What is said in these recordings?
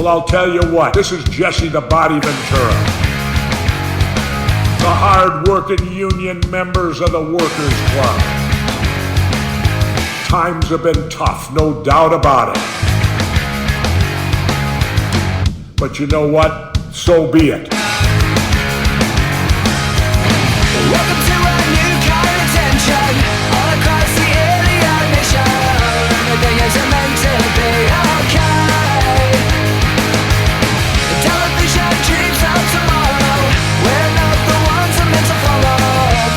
Well, I'll tell you what, this is Jesse the Body Ventura. The hard-working union members of the Workers' Club. Times have been tough, no doubt about it. But you know what? So be it. Welcome to a new kind of tension all across the alien mission. Everything isn't meant to be okay. The television dreams of tomorrow. We're not the ones I'm meant to follow.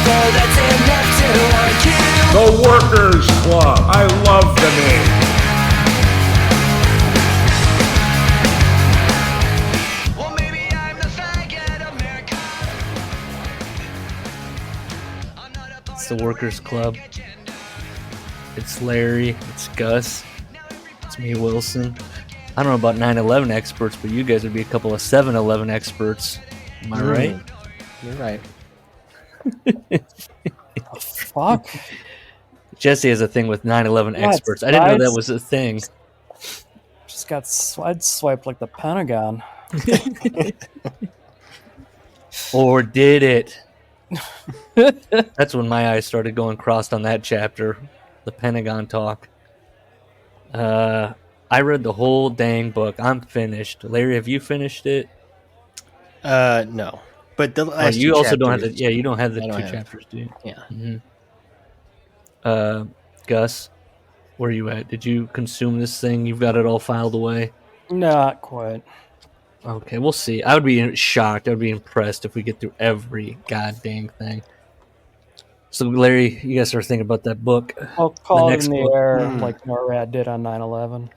Though that's enough to warn you. The Workers' Club. I love the name. Well, maybe I'm the faggot America. I'm not a part It's the Workers' Club. It's Larry. It's Gus. It's me, Wilson. I don't know about 9/11 experts, but you guys would be a couple of 7/11 experts. Am I right? You're right. Fuck. Jesse has a thing with 9/11 Yeah, experts. I didn't know it's- that was a thing. Just got I'd swiped like the Pentagon. Or did it? That's when my eyes started going crossed on that chapter, the Pentagon talk. I read the whole dang book. I'm finished. Larry, have you finished it? No. But the last You two also don't have the. chapters- Yeah, you don't have the I two don't have- chapters, do you? Yeah. Gus, where are you at? Did you consume this thing? You've got it all filed away? Not quite. Okay, we'll see. I would be shocked. I would be impressed if we get through every goddamn thing. So, Larry, you guys are thinking about that book. I'll call it next in the book. air like NORAD did on 9/11.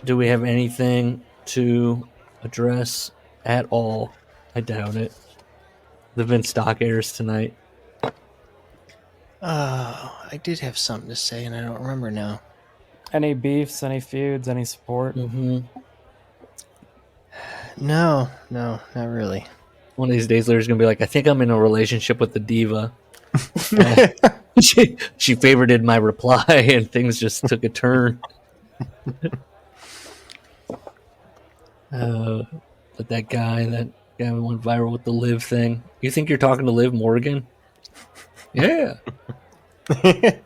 Do we have anything to address at all? I doubt it. There've been stock airs tonight. I did have something to say, and I don't remember now. Any beefs, any feuds, any support? Mm-hmm. No, not really. One of these days, Larry's gonna be like, "I think I'm in a relationship with the diva." she favorited my reply, and things just took a turn. But that guy went viral with the Liv thing. You think you're talking to Liv Morgan? Yeah.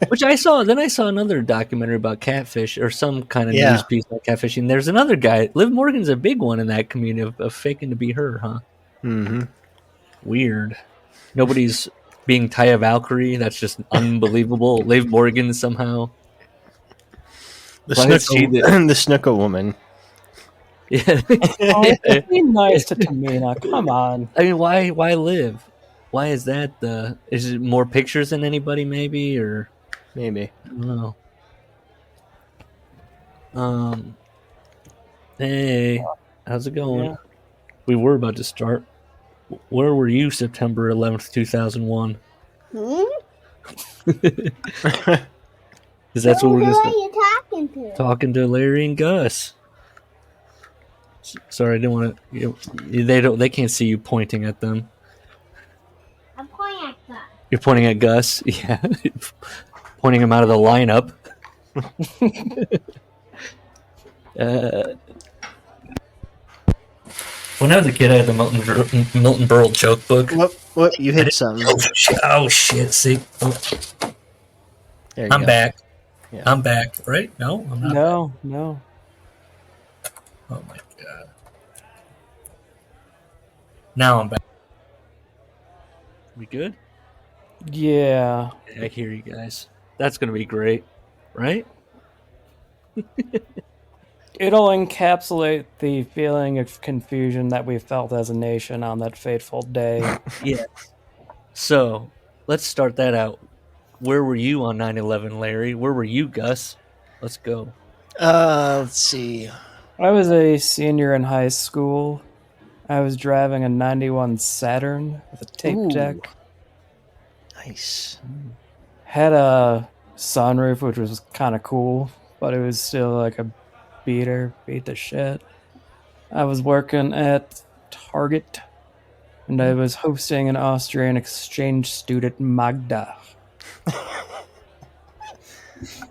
Which I saw. Then I saw another documentary about catfish or some kind of news piece about catfishing. There's another guy. Liv Morgan's a big one in that community of faking to be her, huh? Mm-hmm. Weird. Nobody's being Taya Valkyrie. That's just unbelievable. Liv Morgan somehow. The Why is she the Snuka woman. Yeah. Oh, be nice to Tamina. Come on. I mean, why Liv? Why is that the? Is it more pictures than anybody? Maybe or Maybe. I don't know. Hey, how's it going? Yeah. We were about to start. Where were you September 11th, 2001? Because that's what we're Who going are to you talking to? talking to Larry and Gus. Sorry, I didn't want to. They can't see you pointing at them. I'm pointing at God. You're pointing at Gus, yeah, pointing him out of the lineup. When I was a kid, I had the Milton Berle joke book. What? You hit something. Oh shit! See, There you I'm go. back. Yeah. I'm back. Right? No, I'm not. No. Oh my god! Now I'm back. We good? Yeah. I hear you guys. That's gonna be great, right? It'll encapsulate the feeling of confusion that we felt as a nation on that fateful day. Yeah. So let's start that out. Where were you on 9/11, Larry? Where were you, Gus? Let's go. Let's see. I was a senior in high school. I was driving a 91 Saturn with a tape Ooh. deck. Nice. Had a sunroof, which was kind of cool, but it was still like a beat the shit. I was working at Target, and I was hosting an Austrian exchange student, Magda.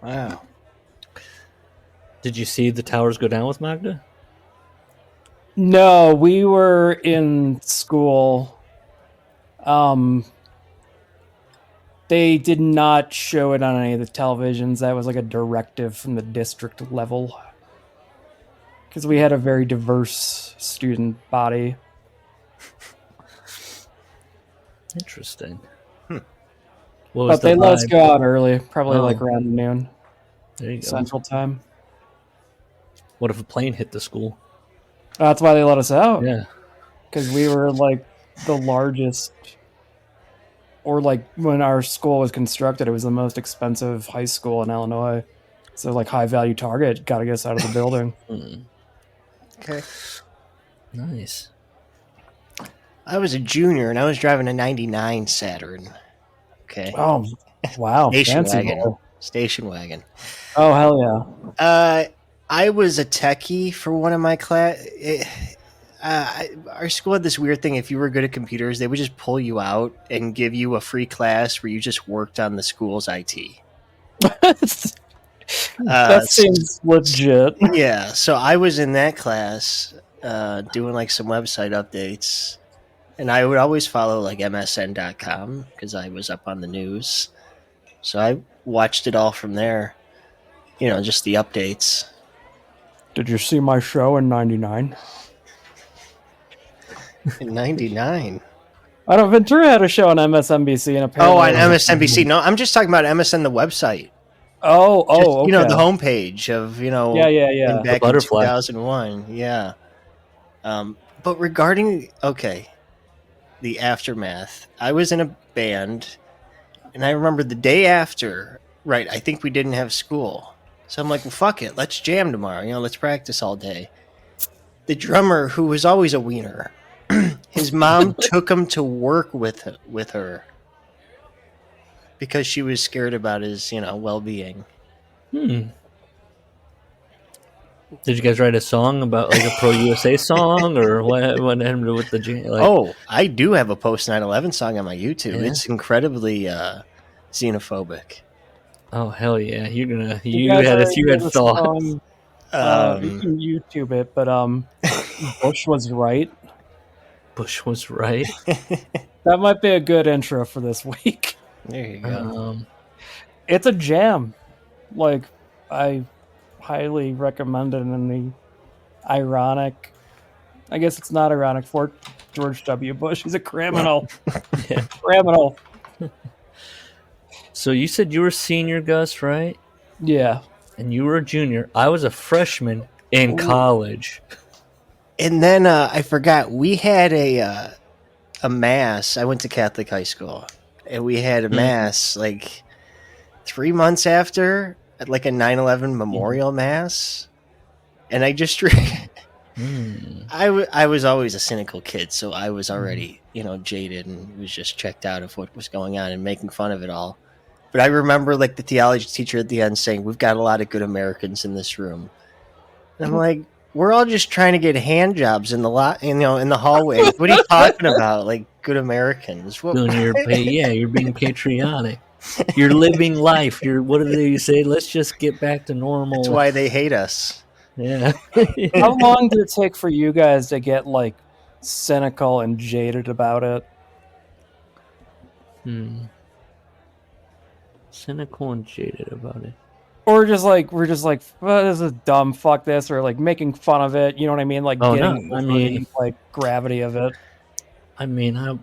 Wow. Did you see the towers go down with Magda? No, we were in school. They did not show it on any of the televisions. That was like a directive from the district level. Because we had a very diverse student body. Interesting. Hmm. What was But they the let us vibe? go out early, probably Oh. like around noon There you go. Central Time. What if a plane hit the school? That's why they let us out. Yeah. Because we were like the largest, or like when our school was constructed, it was the most expensive high school in Illinois. So like high value target, got to get us out of the building. Hmm. Okay. Nice. I was a junior and I was driving a '99 Saturn. Okay. Oh, wow. Station Fancy wagon. boy. Station wagon. Oh, hell yeah. I was a techie for one of my class. Our school had this weird thing. If you were good at computers, they would just pull you out and give you a free class where you just worked on the school's IT. That seems legit. Yeah, so I was in that class doing like some website updates, and I would always follow like MSN.com because I was up on the news. So I watched it all from there. You know, just the updates. Did you see my show in '99? In '99. I don't. Ventura had a show on MSNBC, and apparently. Oh, on MSNBC. No, I'm just talking about MSN, the website. Oh, Just, okay. you know, the homepage of, you know, Yeah. back in butterfly. 2001. Yeah. But regarding, the aftermath, I was in a band, and I remember the day after, right, I think we didn't have school. So I'm like, well, fuck it. Let's jam tomorrow. You know, let's practice all day. The drummer, who was always a wiener, his mom took him to work with her because she was scared about his, well-being. Hmm. Did you guys write a song about like a pro USA song, or what happened with the like? Oh, I do have a post 9/11 song on my YouTube. Yeah? It's incredibly xenophobic. Oh hell yeah! You guys had already you did had a thoughts. song, you can YouTube it, but Bush was right. Bush was right. That might be a good intro for this week. There you go. It's a jam. Like, I highly recommend it in the ironic. I guess it's not ironic for George W. Bush. He's a criminal. Yeah. Criminal. So you said you were a senior, Gus, right? Yeah. And you were a junior. I was a freshman in college. And then I forgot, we had a mass. I went to Catholic high school, and we had a mass like 3 months after, at like a 9/11 memorial mass. And I just I was always a cynical kid, so I was already, jaded and was just checked out of what was going on and making fun of it all. But I remember like the theology teacher at the end saying, "We've got a lot of good Americans in this room." And I'm like, we're all just trying to get hand jobs in the in the hallway. What are you talking about? Like good Americans? What? You're being patriotic. You're living life. What do they say? Let's just get back to normal. That's why they hate us. Yeah. How long did it take for you guys to get like cynical and jaded about it? Cynical and jaded about it. Or just like we're just like, well, this is dumb, fuck this, or like making fun of it, you know what I mean? Like getting like gravity of it. I mean, I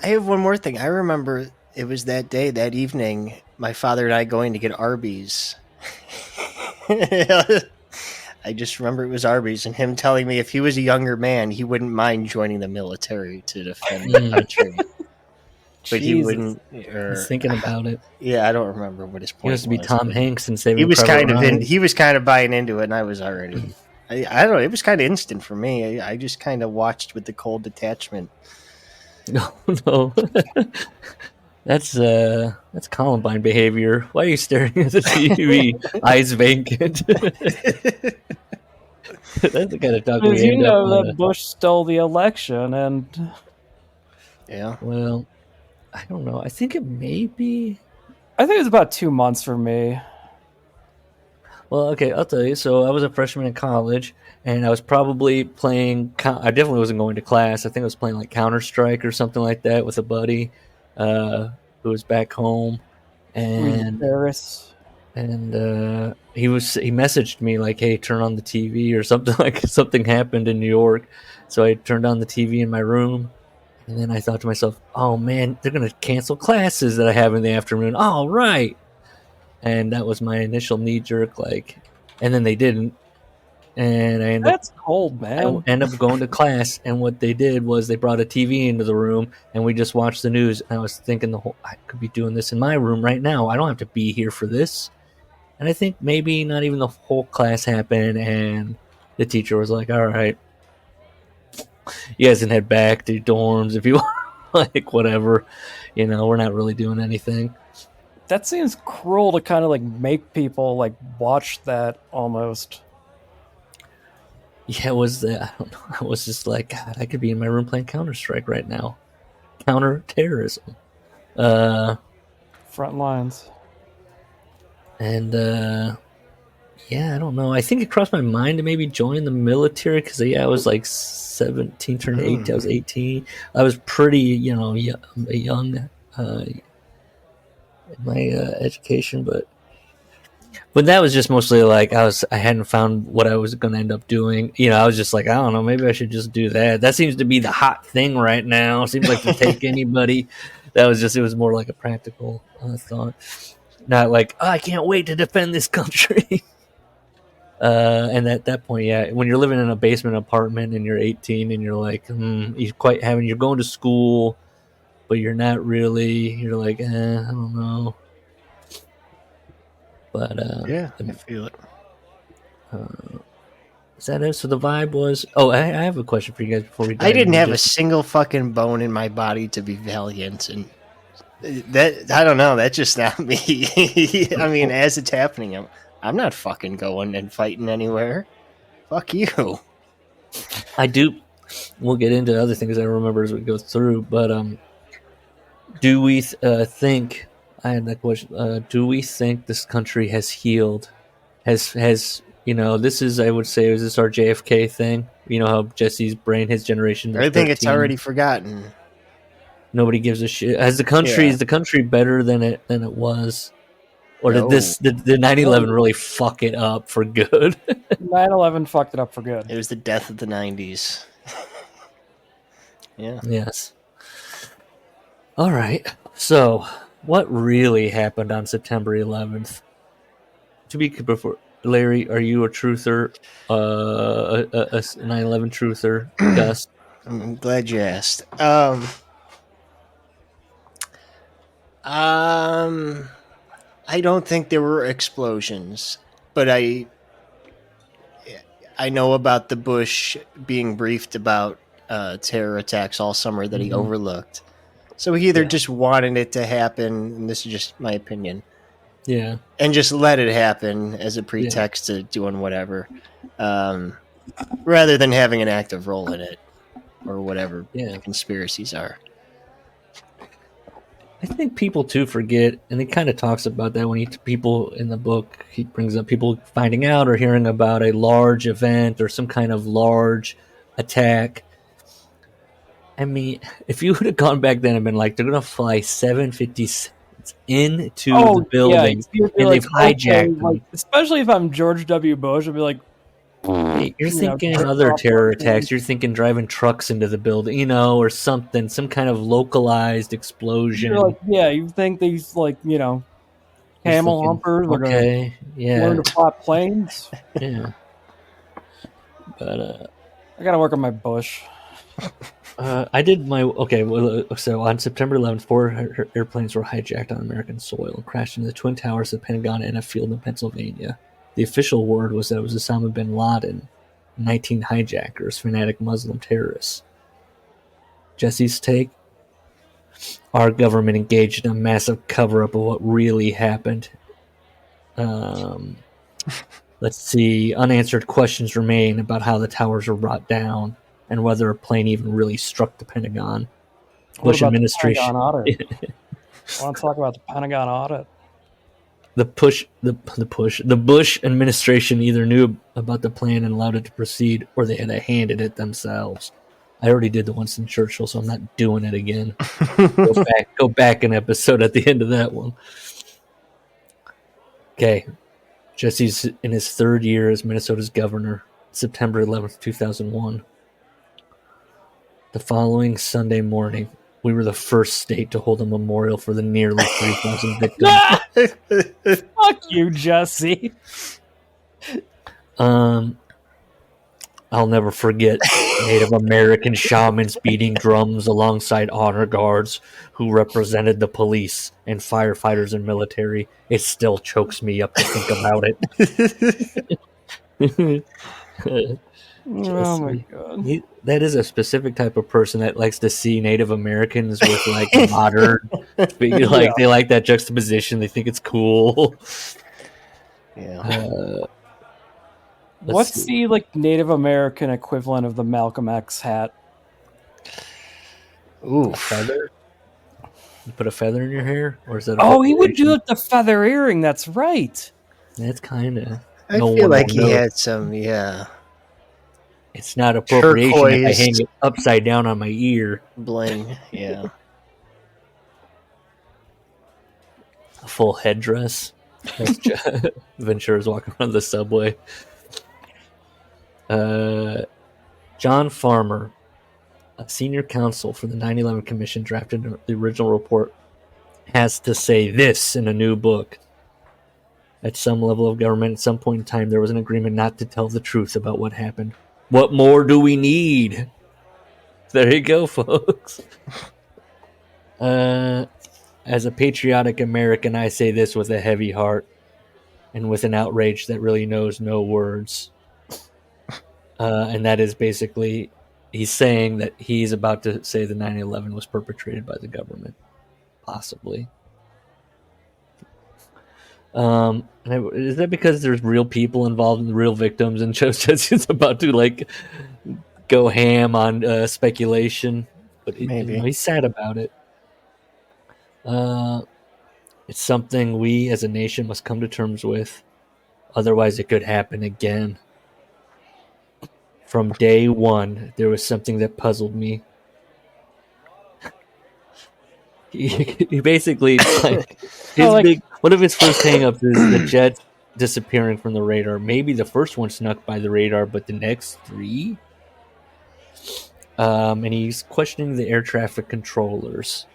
have one more thing. I remember it was that day, that evening, my father and I going to get Arby's. I just remember it was Arby's, and him telling me if he was a younger man, he wouldn't mind joining the military to defend the country. But he Jesus. wouldn't. I was thinking about it. Yeah, I don't remember what his point He was to be was, Tom but Hanks and Saving He was Private kind of Ryan. he was kind of buying into it, and I was already. I don't know. It was kind of instant for me. I just kind of watched with the cold detachment. No. That's Columbine behavior. Why are you staring at the TV? Eyes vacant. That's the kind of talk we Because you end know up on. that Bush stole the election, and Yeah. Well, I don't know. I think it may be. I think it was about 2 months for me. Well, okay, I'll tell you. So I was a freshman in college, and I was probably playing. I definitely wasn't going to class. I think I was playing like Counter Strike or something like that with a buddy uh, who was back home, Were you and Paris? he messaged me like, "Hey, turn on the TV" or something like something happened in New York. So I turned on the TV in my room, and then I thought to myself, "Oh man, they're gonna cancel classes that I have in the afternoon." All right. And that was my initial knee jerk, like, and then they didn't, and That's cold, man. end up going to class. And what they did was they brought a TV into the room, and we just watched the news. And I was thinking, I could be doing this in my room right now. I don't have to be here for this. And I think maybe not even the whole class happened, and the teacher was like, "All right, you guys can head back to your dorms if you want, like whatever. We're not really doing anything." That seems cruel to kind of like make people like watch that almost. Yeah, it was. I don't know. I was just like, God, I could be in my room playing Counter Strike right now. Counter terrorism. Front lines. And yeah, I don't know. I think it crossed my mind to maybe join the military because I was like 17, turned 18. I was 18. I was pretty, young in my education, but that was just mostly like I hadn't found what I was going to end up doing. I was just like, I don't know, maybe I should just do that. That seems to be the hot thing right now. Seems like to take anybody. It was more like a practical thought, not like, oh, I can't wait to defend this country. And at that point, yeah, when you're living in a basement apartment and you're 18 and you're like, you're going to school, but you're not really. You're like, I don't know. But Yeah, I feel it. Is that it? So the vibe was. Oh, I have a question for you guys before we. I didn't have a single fucking bone in my body to be valiant, and that I don't know. That's just not me. I mean, as it's happening, I'm not fucking going and fighting anywhere. Fuck you. I do. We'll get into other things I remember as we go through, but do we think? I had that question. Do we think this country has healed? Has this is, I would say, is this our JFK thing? You know how Jesse's brain, his generation. I think it's already forgotten. Nobody gives a shit. Is the country better than it was, or did No. the 9/11 really fuck it up for good? 9/11 fucked it up for good. It was the death of the 90s. Yeah. Yes. All right. So, what really happened on September 11th? To be before, Larry, are you a truther? A 9/11 truther? Gus? I'm glad you asked. I don't think there were explosions, but I know about the Bush being briefed about terror attacks all summer that he overlooked. So he either just wanted it to happen, and this is just my opinion, Yeah. and just let it happen as a pretext to doing whatever, rather than having an active role in it or whatever the conspiracies are. I think people too forget, and he kind of talks about that when people in the book, he brings up people finding out or hearing about a large event or some kind of large attack. I mean, if you would have gone back then and been like, they're going to fly 757s into the building and they've hijacked them. Like, especially if I'm George W. Bush, I'd be like, Hey, you're thinking other terror attacks. You're thinking driving trucks into the building, or something, some kind of localized explosion. You're like, you think these, camel humpers are going to learn to fly planes? Yeah. But I got to work on my Bush. I did my so on September 11th, 4 airplanes were hijacked on American soil and crashed into the Twin Towers of the Pentagon and a field in Pennsylvania. The official word was that it was Osama bin Laden, 19 hijackers, fanatic Muslim terrorists. Jesse's take? Our government engaged in a massive cover-up of what really happened. Let's see. Unanswered questions remain about how the towers were brought down and whether a plane even really struck the Pentagon. Bush administration. I want to talk about the Pentagon audit. The Bush administration either knew about the plan and allowed it to proceed, or they had a hand in it themselves. I already did the Winston Churchill, so I'm not doing it again. Go back an episode at the end of that one. Okay. Jesse's in his third year as Minnesota's governor, September 11th, 2001. The following Sunday morning, we were the first state to hold a memorial for the nearly 3,000 victims. Fuck you, Jesse. I'll never forget Native American shamans beating drums alongside honor guards who represented the police and firefighters and military. It still chokes me up to think about it. Oh my god. That is a specific type of person that likes to see Native Americans with like modern, they like that juxtaposition. They think it's cool. Yeah. What's the like Native American equivalent of the Malcolm X hat? Ooh. Feather? You put a feather in your hair, or is that? Oh, he would do like the feather earring. That's right. That's kind of. I feel like he had some, It's not appropriation if I turquoise hang it upside down on my ear. bling. Yeah. A full headdress. Ventura's walking around the subway. John Farmer, a senior counsel for the 9/11 Commission, drafted the original report, has to say this in a new book. At some level of government, at some point in time, there was an agreement not to tell the truth about what happened. What more do we need? There you go, folks. As a patriotic American, I say this with a heavy heart and with an outrage that really knows no words. And that is basically, he's saying that he's about to say the 9/11 was perpetrated by the government. Possibly. Is that because there's real people involved in the real victims, and Jesse's about to like go ham on speculation? But Maybe he's sad about it. It's something we as a nation must come to terms with. Otherwise, it could happen again. From day one, there was something that puzzled me. He basically like, one of his first hang-ups is the jets disappearing from the radar. Maybe the first one snuck by the radar, but the next three? And he's questioning the air traffic controllers.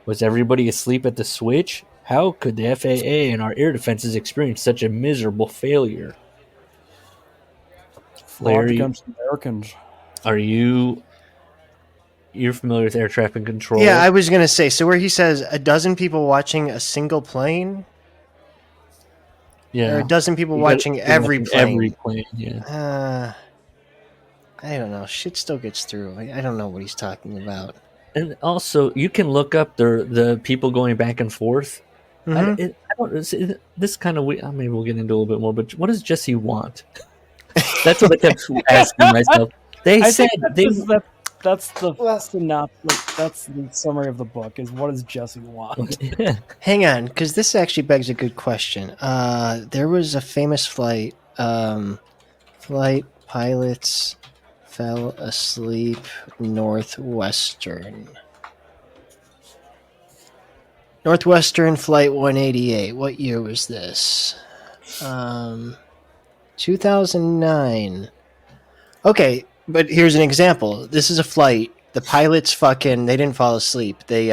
Was everybody asleep at the switch? How could the FAA and our air defenses experience such a miserable failure? Larry, against Americans. You're familiar with air traffic control? Yeah, I was going to say, so where he says a dozen people watching a single plane? Yeah. Or a dozen people watching every plane? Every plane, yeah. I don't know. Shit still gets through. I don't know what he's talking about. And also, you can look up the people going back and forth. Mm-hmm. This kind of maybe we'll get into a little bit more, but what does Jesse want? That's what I kept asking myself. That's the synopsis. That's the summary of the book. Is what does Jesse want? Hang on, because this actually begs a good question. There was a famous flight. Flight pilots fell asleep. Northwestern Flight 188. What year was this? 2009. Okay, but here's an example. This is a flight. The pilots they didn't fall asleep. They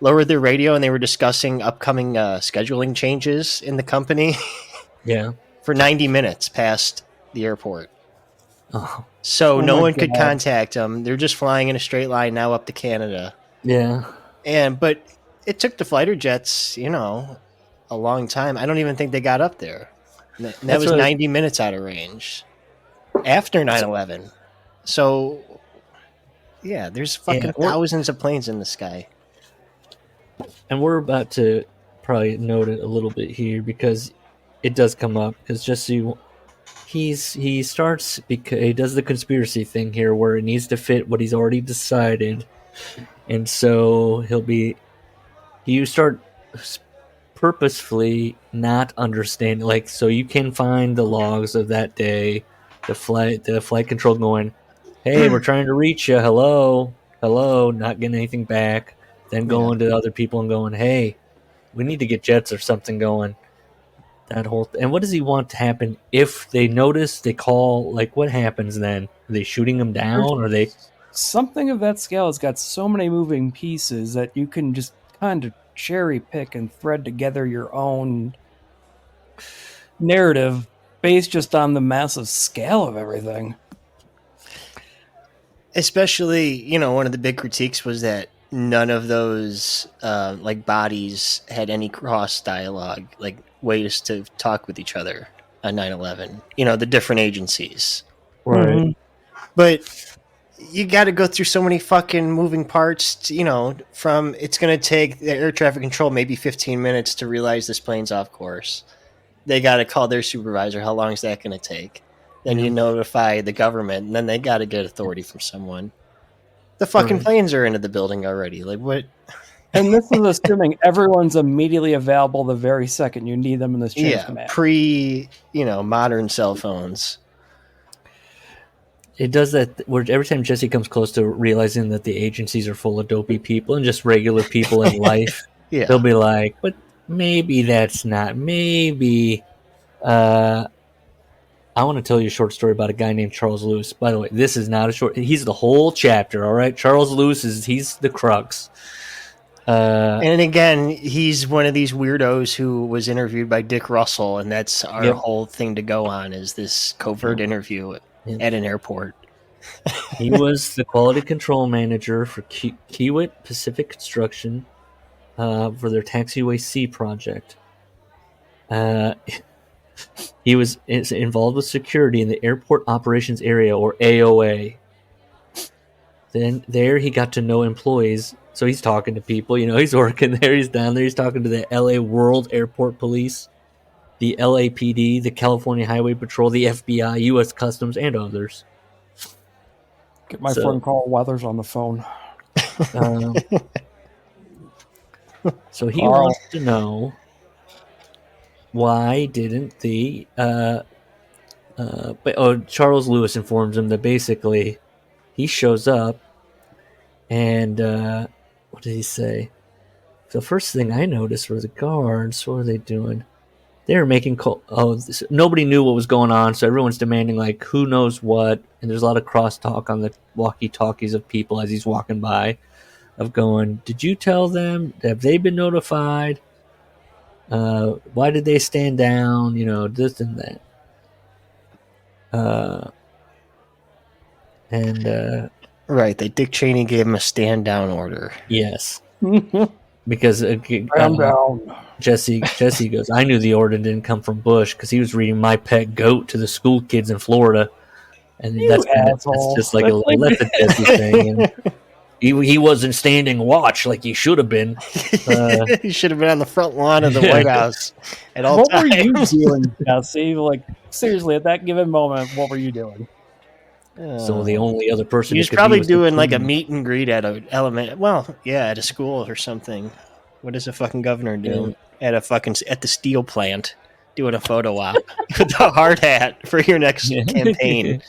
lowered their radio and they were discussing upcoming scheduling changes in the company. Yeah. For 90 minutes past the airport. Oh. So no one could God. contact them. They're just flying in a straight line now up to Canada. Yeah. But it took the fighter jets, a long time. I don't even think they got up there. That was 90 minutes out of range after 9/11. So, yeah, there's fucking thousands of planes in the sky. And we're about to probably note it a little bit here because it does come up. Because Jesse, he starts because he does the conspiracy thing here where it needs to fit what he's already decided, and so you start purposefully not understanding. Like, so you can find the logs of that day, the flight control going, "Hey, we're trying to reach you. Hello, hello," not getting anything back. Then going to other people and going, "Hey, we need to get jets or something going." That whole and what does he want to happen if they notice? They call. Like, what happens then? Are they shooting him down? Or are they? Something of that scale has got so many moving pieces that you can just kind of cherry pick and thread together your own narrative based just on the massive scale of everything. Especially, one of the big critiques was that none of those bodies had any cross dialogue, like ways to talk with each other on 9/11. The different agencies. Right. Mm-hmm. But you got to go through so many fucking moving parts. From it's going to take the air traffic control maybe 15 minutes to realize this plane's off course. They got to call their supervisor. How long is that going to take? Then you notify the government, and then they got to get authority from someone. The fucking planes are into the building already. Like, what? And this is assuming everyone's immediately available the very second you need them in this chain of command. Modern cell phones. It does that where every time Jesse comes close to realizing that the agencies are full of dopey people and just regular people in life, he'll be like, "But maybe that's not. Maybe." I want to tell you a short story about a guy named Charles Lewis. By the way, this is not a short. He's the whole chapter. All right, Charles Lewis he's the crux. And again, he's one of these weirdos who was interviewed by Dick Russell, and that's our whole thing to go on is this covert interview at an airport. He was the quality control manager for Kiewit Pacific Construction for their Taxiway C project. He was involved with security in the Airport Operations Area, or AOA. Then there he got to know employees. So he's talking to people. He's working there. He's down there. He's talking to the LA World Airport Police, the LAPD, the California Highway Patrol, the FBI, U.S. Customs, and others. Get my friend Carl Weathers on the phone. So he wants to know, why didn't Charles Lewis informs him that basically he shows up and what did he say? The first thing I noticed were the guards. What were they doing? They were making nobody knew what was going on, so everyone's demanding like who knows what, and there's a lot of crosstalk on the walkie-talkies of people as he's walking by, of going, "Did you tell them? Have they been notified? Why did they stand down? This and that." Right, that Dick Cheney gave him a stand down order. Yes, because down. Jesse goes, "I knew the order didn't come from Bush because he was reading My Pet Goat to the school kids in Florida," and that's just like that's a Jesse thing. And he wasn't standing watch like he should have been. He should have been on the front lawn of the White House at all What times. were you doing, Jesse? Like, seriously, at that given moment, what were you doing? So the only other person he was probably doing like a meet and greet at a at a school or something. What does a fucking governor do at the steel plant? Doing a photo op with a hard hat for your next campaign.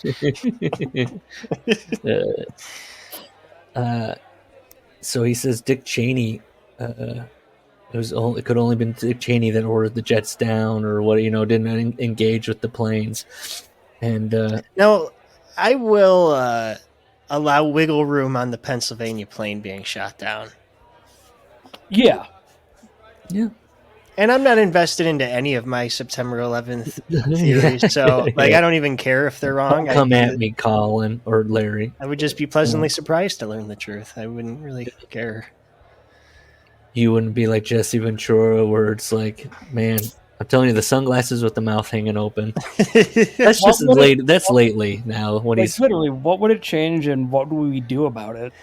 So he says Dick Cheney. It could only been Dick Cheney that ordered the jets down, or what didn't engage with the planes. And now I will allow wiggle room on the Pennsylvania plane being shot down. Yeah. And I'm not invested into any of my September 11th theories, so I don't even care if they're wrong. Don't come at me, Colin or Larry. I would just be pleasantly surprised to learn the truth. I wouldn't really care. You wouldn't be like Jesse Ventura, where it's like, man, I'm telling you, the sunglasses with the mouth hanging open. That's just late. That's lately now. When he's literally, what would it change, and what do we do about it?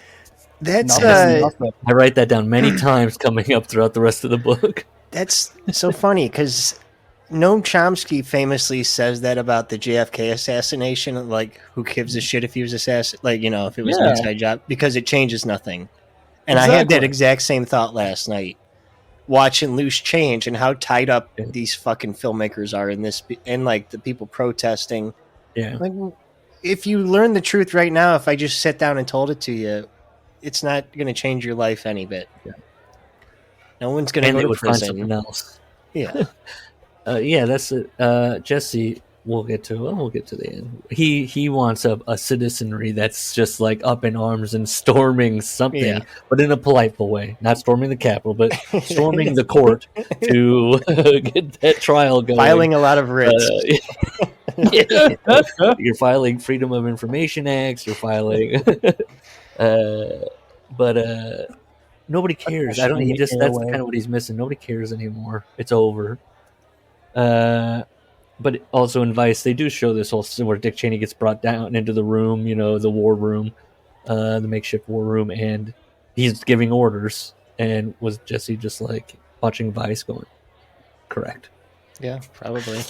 That's Nothing. I write that down many times coming up throughout the rest of the book. That's so funny because Noam Chomsky famously says that about the JFK assassination. Like, who gives a shit if he was assassinated? Like, if it was an inside job, because it changes nothing. And I had that exact same thought last night watching Loose Change and how tied up these fucking filmmakers are in this, and like the people protesting. Yeah. Like, if you learn the truth right now, if I just sit down and told it to you, it's not going to change your life any bit. Yeah. No one's going to And go they to would find prison. something else. Yeah. Yeah, that's it. Jesse, we'll get to the end. He wants a citizenry that's just like up in arms and storming something, Yeah. but in a polite way. Not storming the Capitol, but storming the court to get that trial going. Filing a lot of writs. Yeah. You're filing Freedom of Information Acts. You're filing, but nobody cares. I don't. That's kind of what he's missing. Nobody cares anymore. It's over. But also in Vice, they do show this whole scene where Dick Cheney gets brought down into the room, the war room, the makeshift war room, and he's giving orders. And was Jesse just like watching Vice going, correct? Yeah, probably.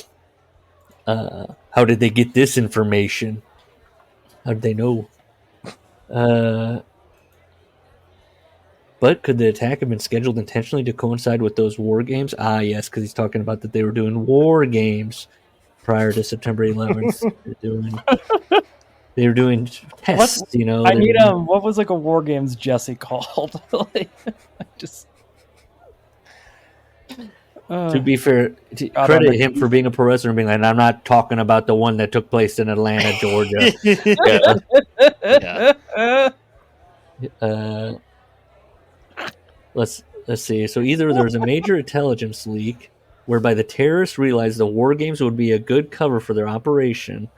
How did they get this information? How did they know? But could the attack have been scheduled intentionally to coincide with those war games? Ah, yes, because he's talking about that they were doing war games prior to September 11th. They were doing tests, I need what was like a war games Jesse called? To be fair, credit him for being a pro wrestler and being like, I'm not talking about the one that took place in Atlanta, Georgia. Yeah. Let's see. So either there was a major intelligence leak whereby the terrorists realized the war games would be a good cover for their operation,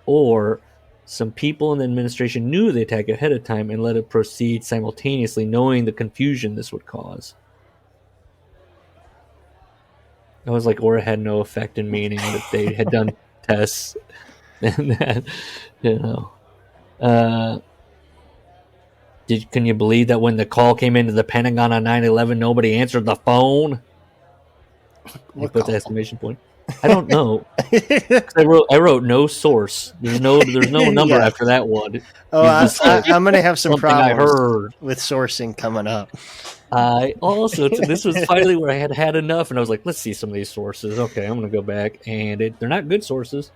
or some people in the administration knew the attack ahead of time and let it proceed simultaneously, knowing the confusion this would cause. I was like, or it had no effect in meaning that they had done tests and that, can you believe that when the call came into the Pentagon on 9/11, nobody answered the phone? I put the exclamation point. I don't know. I wrote no source. There's no number after that one. I'm gonna have some problems I heard with sourcing coming up. I also this was finally where I had enough, and I was like, let's see some of these sources. Okay, I'm gonna go back, and they're not good sources.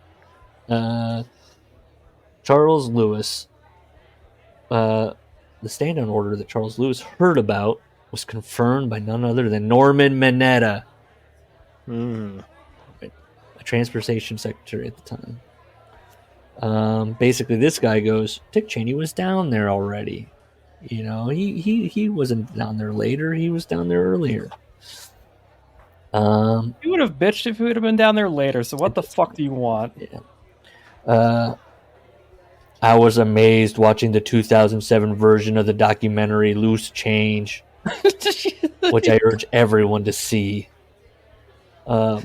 Charles Lewis. The stand-down order that Charles Lewis heard about was confirmed by none other than Norman Mineta, a transportation secretary at the time. Basically, this guy goes, Dick Cheney was down there already. He wasn't down there later. He was down there earlier. He would have bitched if he would have been down there later. So what the fuck do you want? Yeah. I was amazed watching the 2007 version of the documentary Loose Change, which I urge everyone to see. The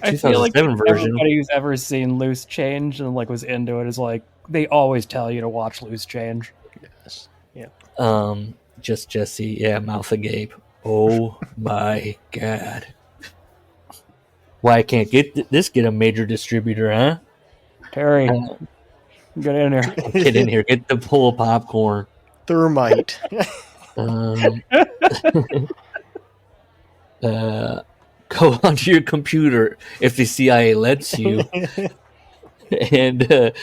2007 version. Everybody who's ever seen Loose Change and was into it is like, they always tell you to watch Loose Change. Yes. Yeah. Just Jesse, mouth agape. Oh my god! Why can't get a major distributor, huh? Terry. Get in here. Get in here. Get the full of popcorn. Thermite. Go onto your computer if the CIA lets you, and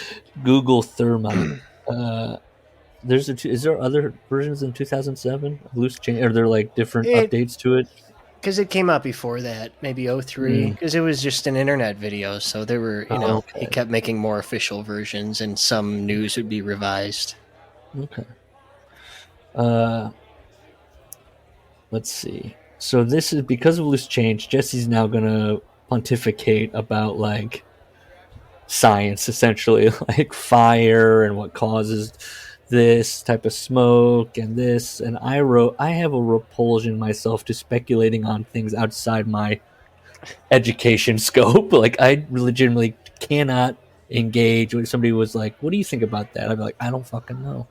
Google thermite. Is there other versions in 2007 of Loose Change? Are there different updates to it? Because it came out before that, maybe 03, because it was just an internet video. So there were, he kept making more official versions, and some news would be revised. Okay. Let's see. So this is because of Loose Change. Jesse's now gonna pontificate about science, essentially, fire and what causes this type of smoke and this. And I have a repulsion myself to speculating on things outside my education scope. I legitimately cannot engage when somebody was like, what do you think about that? I'd be like, I don't fucking know.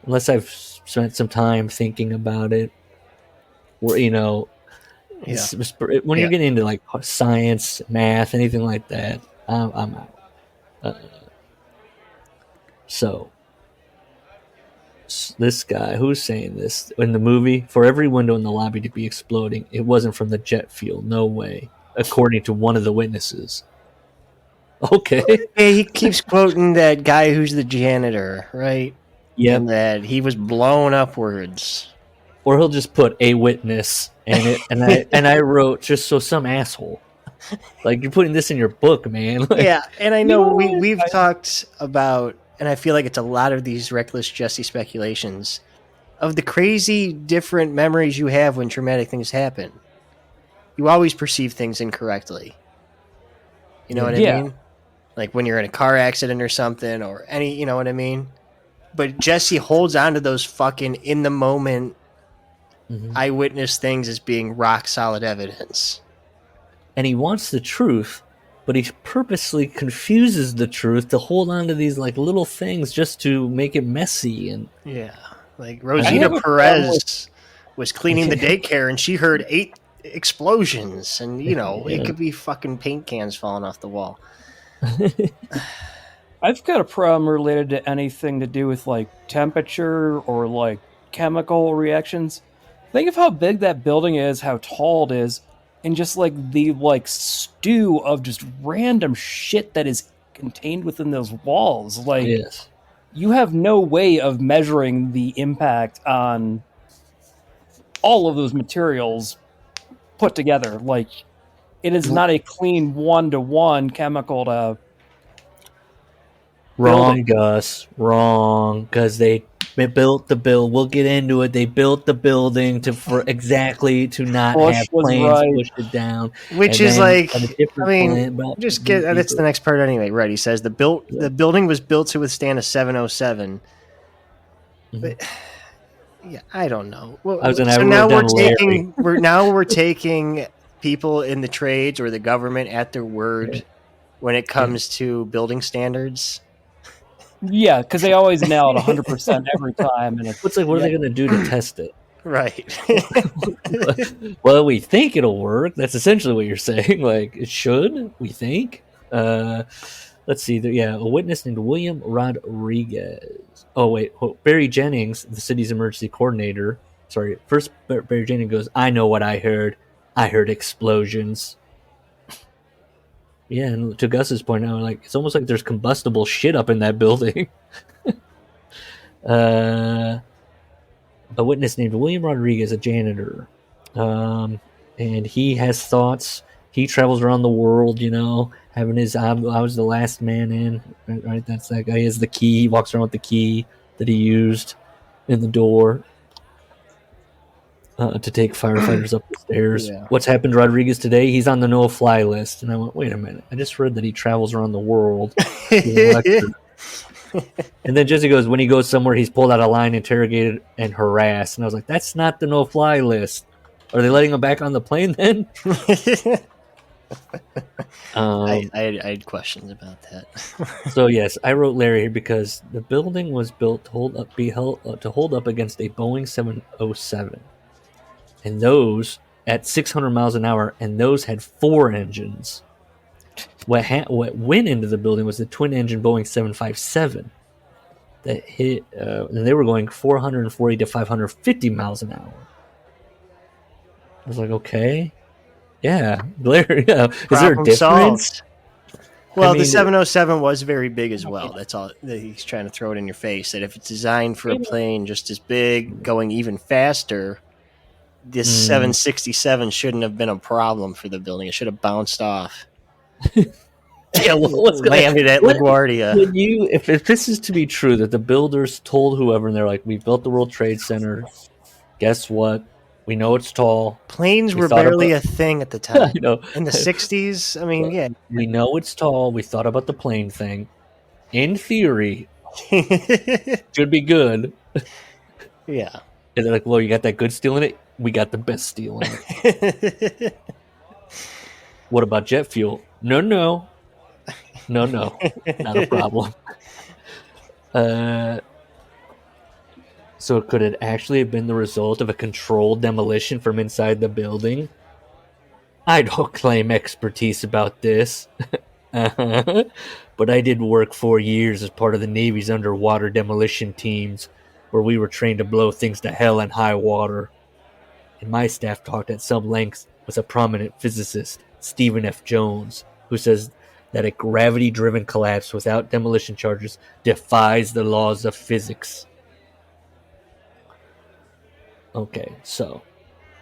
Unless I've spent some time thinking about it. Or, when you're getting into science, math, anything like that, I'm out. So this guy who's saying this in the movie, for every window in the lobby to be exploding, it wasn't from the jet fuel. No way, according to one of the witnesses. Okay. Yeah, he keeps quoting that guy who's the janitor, right? Yep. And that he was blown upwards. Or he'll just put a witness and I wrote just so some asshole. Like, you're putting this in your book, man. Like, Yeah, and I know we've talked about, and I feel like it's a lot of these reckless Jesse speculations of the crazy different memories you have when traumatic things happen. You always perceive things incorrectly. You know what I Yeah. mean? Like when you're in a car accident or something, or any, you know what I mean? But Jesse holds on to those fucking in the moment eyewitness things as being rock solid evidence. and he wants the truth, but he purposely confuses the truth to hold on to these like little things just to make it messy. And Yeah. Like I Rosita have a Perez was cleaning the daycare and she heard 8 explosions, and you know, Yeah. it could be fucking paint cans falling off the wall. I've got a problem related to anything to do with like temperature or like chemical reactions. Think of how big that building is, how tall it is, and just like the like stew of just random shit that is contained within those walls. Like yes, you have no way of measuring the impact on all of those materials put together. Like it is not a clean 1-to-1 chemical to wrong, Gus, wrong, because they built the build. We'll get into it. They built the building to not Bush have was planes right. push it down. Which And is then like, on a different I mean, plan, well, just get, and it's the next part anyway, right? He says the building was built to withstand a 707. But yeah, I don't know. Well, I was gonna so wrote now down we're taking people in the trades or the government at their word when it comes to building standards. Yeah, because they always nail it 100% every time. And It's like, what are they going to do to test it? Right. Well, we think it'll work. That's essentially what you're saying. Like, it should, we think. Let's see. A witness named William Rodriguez. Oh, wait. Barry Jennings, the city's emergency coordinator. Sorry. First, Barry Jennings goes, I know what I heard. I heard explosions. Yeah, and to Gus's point, now, like, it's almost like there's combustible shit up in that building. A witness named William Rodriguez, a janitor, and he has thoughts. He travels around the world, you know, having his I was the last man in, right? That's that guy. He has the key. He walks around with the key that he used in the door to take firefighters up the stairs. Yeah. What's happened to Rodriguez today? He's on the no-fly list. And I went, wait a minute. I just read that he travels around the world. And then Jesse goes, when he goes somewhere, he's pulled out a line, interrogated, and harassed. And I was like, that's not the no-fly list. Are they letting him back on the plane then? I had questions about that. So yes, I wrote Larry here because the building was built to hold up against a Boeing 707, and those at 600 miles an hour, and those had 4 engines. What went into the building was the twin-engine Boeing 757 that hit, and they were going 440 to 550 miles an hour. I was like, okay, yeah, Larry. Yeah. Is there a Problem difference? solved. Well, I mean, the 707 was very big as well. That's all that he's trying to throw it in your face. That if it's designed for a plane just as big, going even faster, this 767 shouldn't have been a problem for the building. It should have bounced off. Yeah, what's gonna Landed at LaGuardia. If this is to be true, that the builders told whoever, and they're like, we built the World Trade Center. Guess what? We know it's tall. Planes We were thought barely about- a thing at the time. You know, In the 60s, I mean, yeah. we know it's tall. We thought about the plane thing. In theory, should be good. Yeah. And they're like, well, you got that good steel in it? We got the best steel in it. What about jet fuel? No. Not a problem. So could it actually have been the result of a controlled demolition from inside the building? I don't claim expertise about this. But I did work 4 years as part of the Navy's underwater demolition teams. where we were trained to blow things to hell and high water. And my staff talked at some length with a prominent physicist, Stephen F. Jones, who says that a gravity-driven collapse without demolition charges defies the laws of physics. Okay, so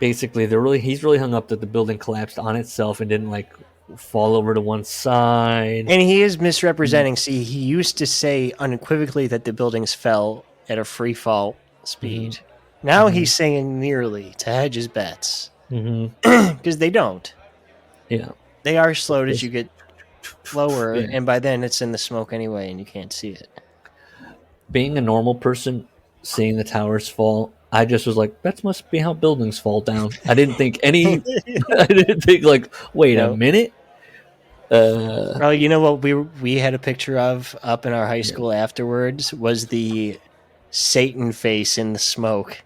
basically he's really hung up that the building collapsed on itself and didn't like fall over to one side. And he is misrepresenting. See, he used to say unequivocally that the buildings fell at a free fall speed. Now he's saying nearly to hedge his bets. Because they don't. Yeah. They are slowed as you get lower, Yeah. and by then it's in the smoke anyway, and you can't see it. Being a normal person, seeing the towers fall, I just was like, that must be how buildings fall down. I didn't think I didn't think like, wait a minute. Well, you know what we had a picture of up in our high school afterwards was the Satan face in the smoke.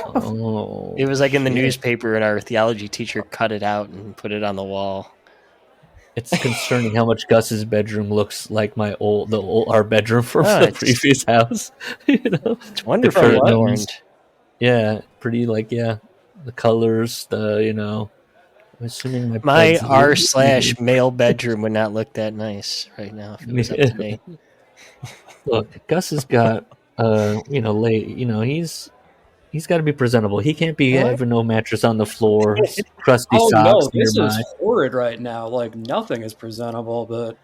Oh, It was like in the newspaper, and our theology teacher cut it out and put it on the wall. it's concerning how much Gus's bedroom looks like our bedroom from the previous house. You know, It's wonderfully adorned. Yeah, pretty the colors, I'm assuming My bed's r/male bedroom would not look that nice right now if it was up to me. Look, Gus has got he's got to be presentable. He can't be having no mattress on the floor, crusty Oh socks no, this nearby. is horrid right now. Like nothing is presentable, but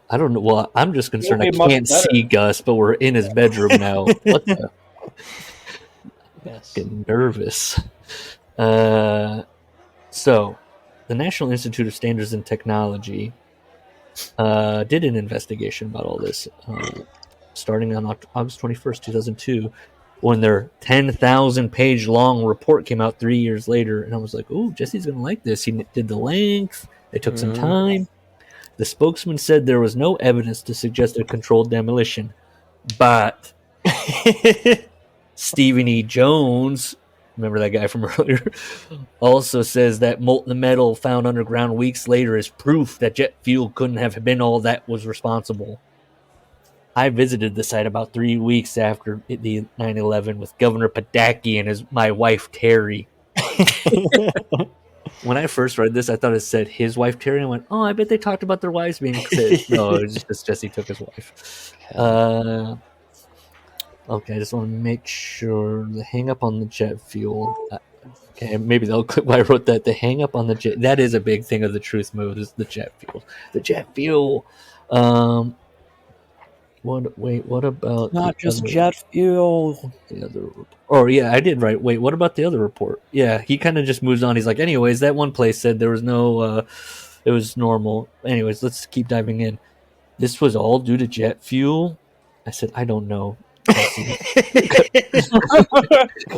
I don't know. Well, I'm just concerned I It'll be much can't better. see Gus, but we're in his bedroom now. What the? Yes. Getting nervous. So, the National Institute of Standards and Technology did an investigation about all this, starting on August 21st, 2002, when their 10,000-page long report came out 3 years later. And I was like, ooh, Jesse's going to like this. He did the length. They took some time. The spokesman said there was no evidence to suggest a controlled demolition, but Stephen E. Jones, remember that guy from earlier, also says that molten metal found underground weeks later is proof that jet fuel couldn't have been all that was responsible. I visited the site about 3 weeks after the 9/11 with Governor Pataki and my wife Terry. When I first read this, I thought it said his wife Terry. And I went, oh, I bet they talked about their wives being sick. No, it was just Jesse took his wife. Okay, I just want to make sure the hang up on the jet fuel. Okay, maybe they'll clip why I wrote that. The hang up on the jet. That is a big thing of the truth mode is the jet fuel. The jet fuel. What about not just jet fuel. the other report? Oh yeah, I did right. Wait, what about the other report? Yeah, he kind of just moves on. He's like, anyways, that one place said there was no, it was normal. Anyways, let's keep diving in. This was all due to jet fuel. I said, I don't know.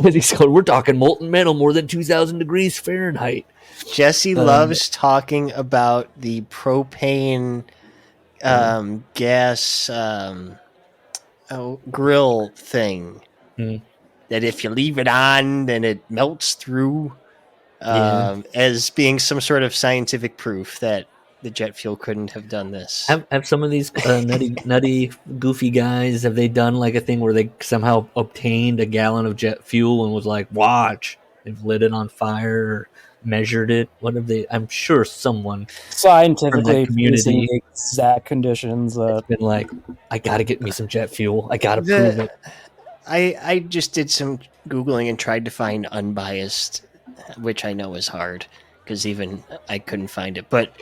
He's going, we're talking molten metal more than 2,000 degrees Fahrenheit. Jesse loves talking about the propane gas grill thing. That if you leave it on, then it melts through, as being some sort of scientific proof that the jet fuel couldn't have done this. Have some of these nutty, goofy guys, have they done like a thing where they somehow obtained a gallon of jet fuel and was like, watch, they've lit it on fire, or measured it? What have they? I'm sure someone Scientifically community producing the exact conditions that been like, I gotta get me some jet fuel. I gotta prove it. I just did some Googling and tried to find unbiased, which I know is hard because even I couldn't find it. But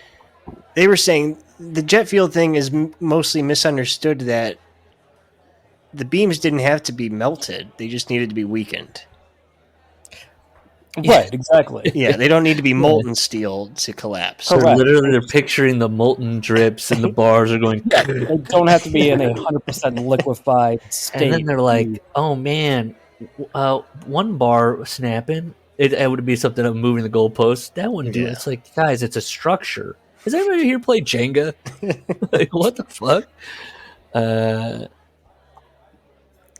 they were saying the jet fuel thing is mostly misunderstood, that the beams didn't have to be melted. They just needed to be weakened. right, exactly. Yeah, they don't need to be molten steel to collapse. So Correct. literally, they're picturing the molten drips, and the bars are going. They don't have to be in a 100% liquefied state. And then they're like, "Oh man, one bar snapping. It would be something of moving the goalpost. That wouldn't do it." It's like, guys, it's a structure. Has everybody here played Jenga? Like, what the fuck?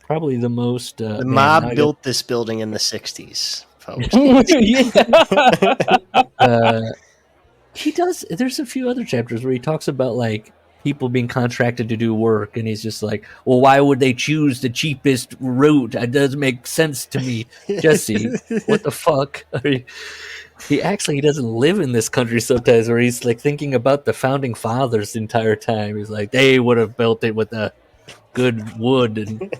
Probably the most. The mob built this building in the 60s, folks. He does. There's a few other chapters where he talks about like people being contracted to do work, and he's just like, well, why would they choose the cheapest route? That doesn't make sense to me. Jesse, what the fuck? He actually doesn't live in this country sometimes, where he's like thinking about the founding fathers the entire time. He's like, they would have built it with a good wood. And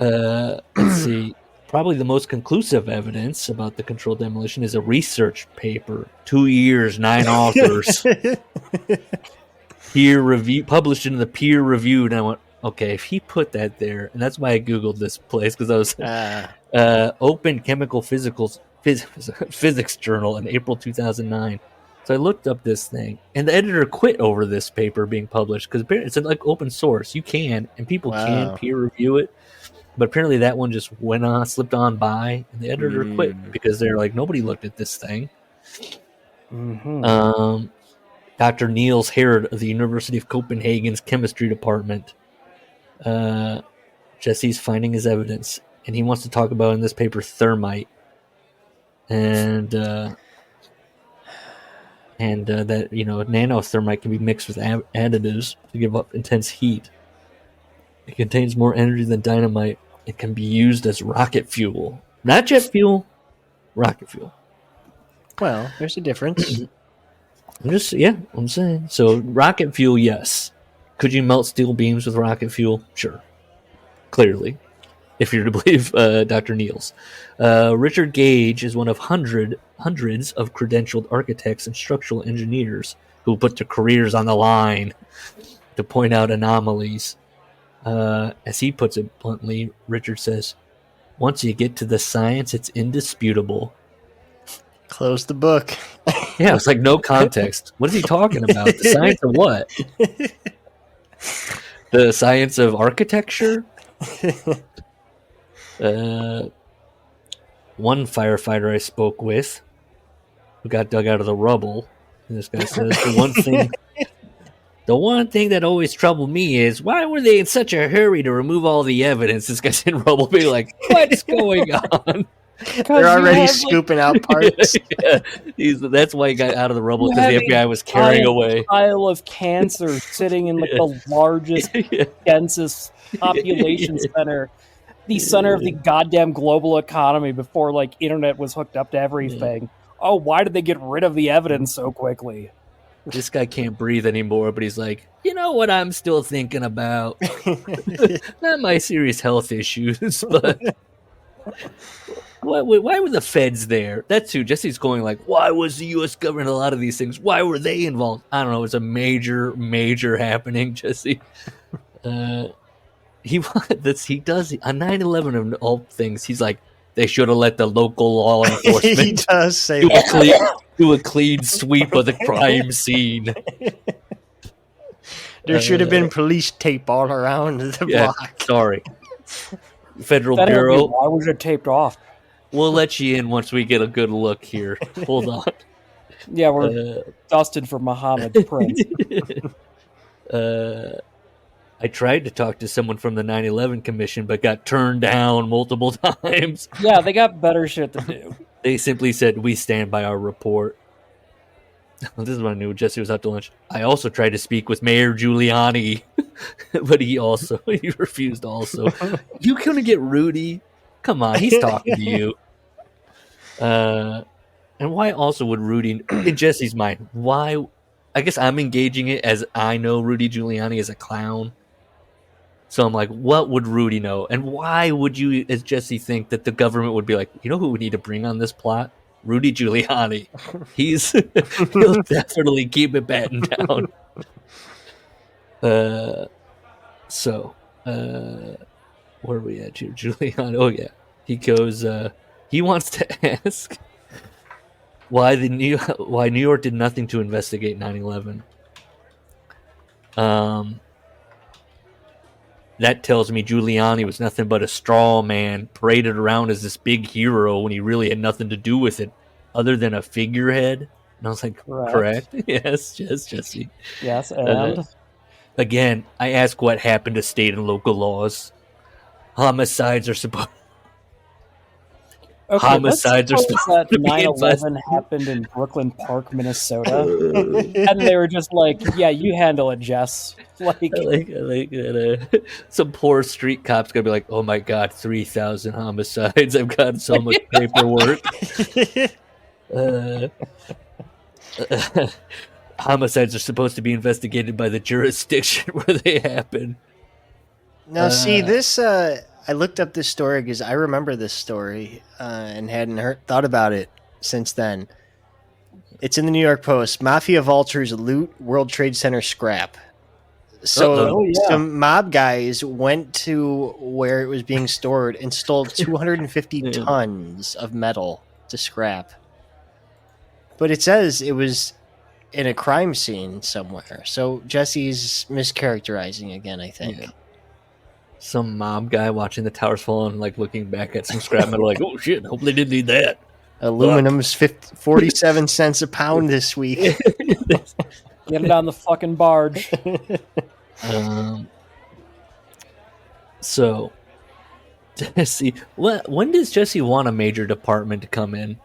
let's see. Probably the most conclusive evidence about the controlled demolition is a research paper. 2 years, 9 authors. Peer review, published in the peer reviewed. And I went, okay, if he put that there, and that's why I Googled this place, because I was Open Chemical Physics Journal in April 2009. So I looked up this thing, and the editor quit over this paper being published, because it's like open source. You can, and people can peer review it. But apparently that one just slipped on by, and the editor quit because they're like, nobody looked at this thing. Mm-hmm. Dr. Niels Herod of the University of Copenhagen's chemistry department. Jesse's finding his evidence, and he wants to talk about in this paper thermite, and that nanothermite can be mixed with additives to give up intense heat. It contains more energy than dynamite. It can be used as rocket fuel. Not jet fuel, rocket fuel. Well, there's a difference. I'm saying. So rocket fuel, yes. Could you melt steel beams with rocket fuel? Sure. Clearly. If you're to believe Dr. Niels. Richard Gage is one of hundreds of credentialed architects and structural engineers who put their careers on the line to point out anomalies. As he puts it bluntly, Richard says, once you get to the science, it's indisputable. Close the book. Yeah, it's like no context. What is he talking about? The science of what? The science of architecture? One firefighter I spoke with who got dug out of the rubble, and this guy says, the one thing that always troubled me is, why were they in such a hurry to remove all the evidence? This guy's in rubble being like, what's going on? They're already scooping out parts. Yeah. That's why he got out of the rubble, because the FBI was carrying away a pile of cancer sitting in like the largest, densest population center, the center of the goddamn global economy before like internet was hooked up to everything. Oh, why did they get rid of the evidence so quickly? This guy can't breathe anymore, but he's like, you know what I'm still thinking about? Not my serious health issues, but why were the feds there? That's who Jesse's going like, why was the U.S. government a lot of these things? Why were they involved? I don't know. It's a major happening, Jesse. He does on 9/11 of all things. He's like, they should have let the local law enforcement. He does say do a clean sweep of the crime scene. There should have been police tape all around the block. Sorry. Federal Bureau. Why was it taped off? We'll let you in once we get a good look here. Hold on. Yeah, we're dusted for Muhammad's prince. I tried to talk to someone from the 9/11 Commission, but got turned down multiple times. Yeah, they got better shit to do. They simply said, we stand by our report. This is what I knew. Jesse was out to lunch. I also tried to speak with Mayor Giuliani, but he refused also. You couldn't get Rudy? Come on, he's talking to you. And why also would Rudy, in Jesse's mind, why? I guess I'm engaging it as I know Rudy Giuliani is a clown. So I'm like, what would Rudy know? And why would you, as Jesse, think that the government would be like, you know who we need to bring on this plot? Rudy Giuliani. He'll definitely keep it battened down. Where are we at here? Giuliani. Oh, yeah. He goes, he wants to ask why New York did nothing to investigate 9/11. That tells me Giuliani was nothing but a straw man, paraded around as this big hero when he really had nothing to do with it, other than a figurehead. And I was like, correct? Yes, Jesse. Yes, and? Again, I ask what happened to state and local laws. Homicides are supposed... Okay, Homicides are let's suppose supposed that to be 9/11 happened in Brooklyn Park, Minnesota, and they were just like, "Yeah, you handle it, Jess." Like, like some poor street cop's gonna be like, "Oh my god, 3,000 homicides! I've got so much paperwork." Uh, homicides are supposed to be investigated by the jurisdiction where they happen. Now, see this. I looked up this story because I remember this story and hadn't thought about it since then. It's in the New York Post. Mafia vultures loot World Trade Center scrap. So Uh-oh. some mob guys went to where it was being stored and stole 250 tons of metal to scrap. But it says it was in a crime scene somewhere. So Jesse's mischaracterizing again, I think. Yeah. Some mob guy watching the towers fall and like looking back at some scrap metal, like, "Oh shit! Hope they didn't need that." Aluminum's 47 cents a pound this week. get it on the fucking barge. So Jesse, when does Jesse want a major department to come in?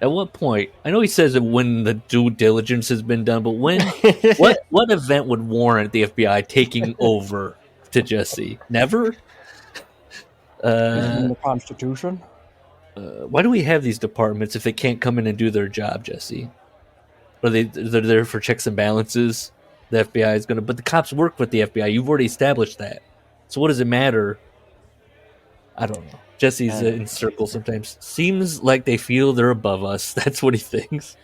At what point? I know he says that when the due diligence has been done, but when? what event would warrant the FBI taking over to Jesse? Never. In the Constitution. Why do we have these departments if they can't come in and do their job, Jesse? Are they're there for checks and balances? The FBI is going to, but the cops work with the FBI. You've already established that. So what does it matter? I don't know. Jesse's in circles sometimes. Seems like they feel they're above us. That's what he thinks.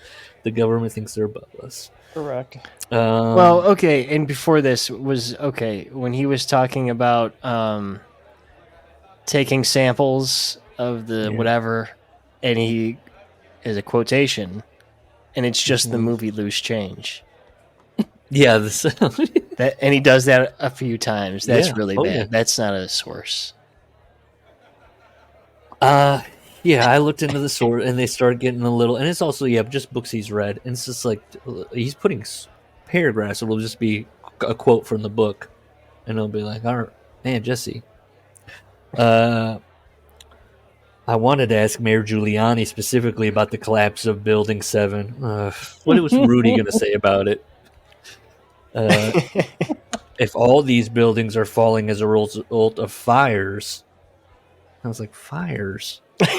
The government thinks they're above us. Correct. Well, okay, and before this was okay when he was talking about taking samples of the whatever, and he is a quotation, and it's just the movie Loose Change. Yeah, That, and he does that a few times. That's really bad. Yeah. That's not a source. Yeah, I looked into the source, and they start getting a little, and it's also just books he's read, and it's just like he's putting paragraphs. It'll just be a quote from the book, and it'll be like, "All right, man, Jesse." I wanted to ask Mayor Giuliani specifically about the collapse of Building 7. What was Rudy going to say about it? If all these buildings are falling as a result of fires, I was like, fires? What?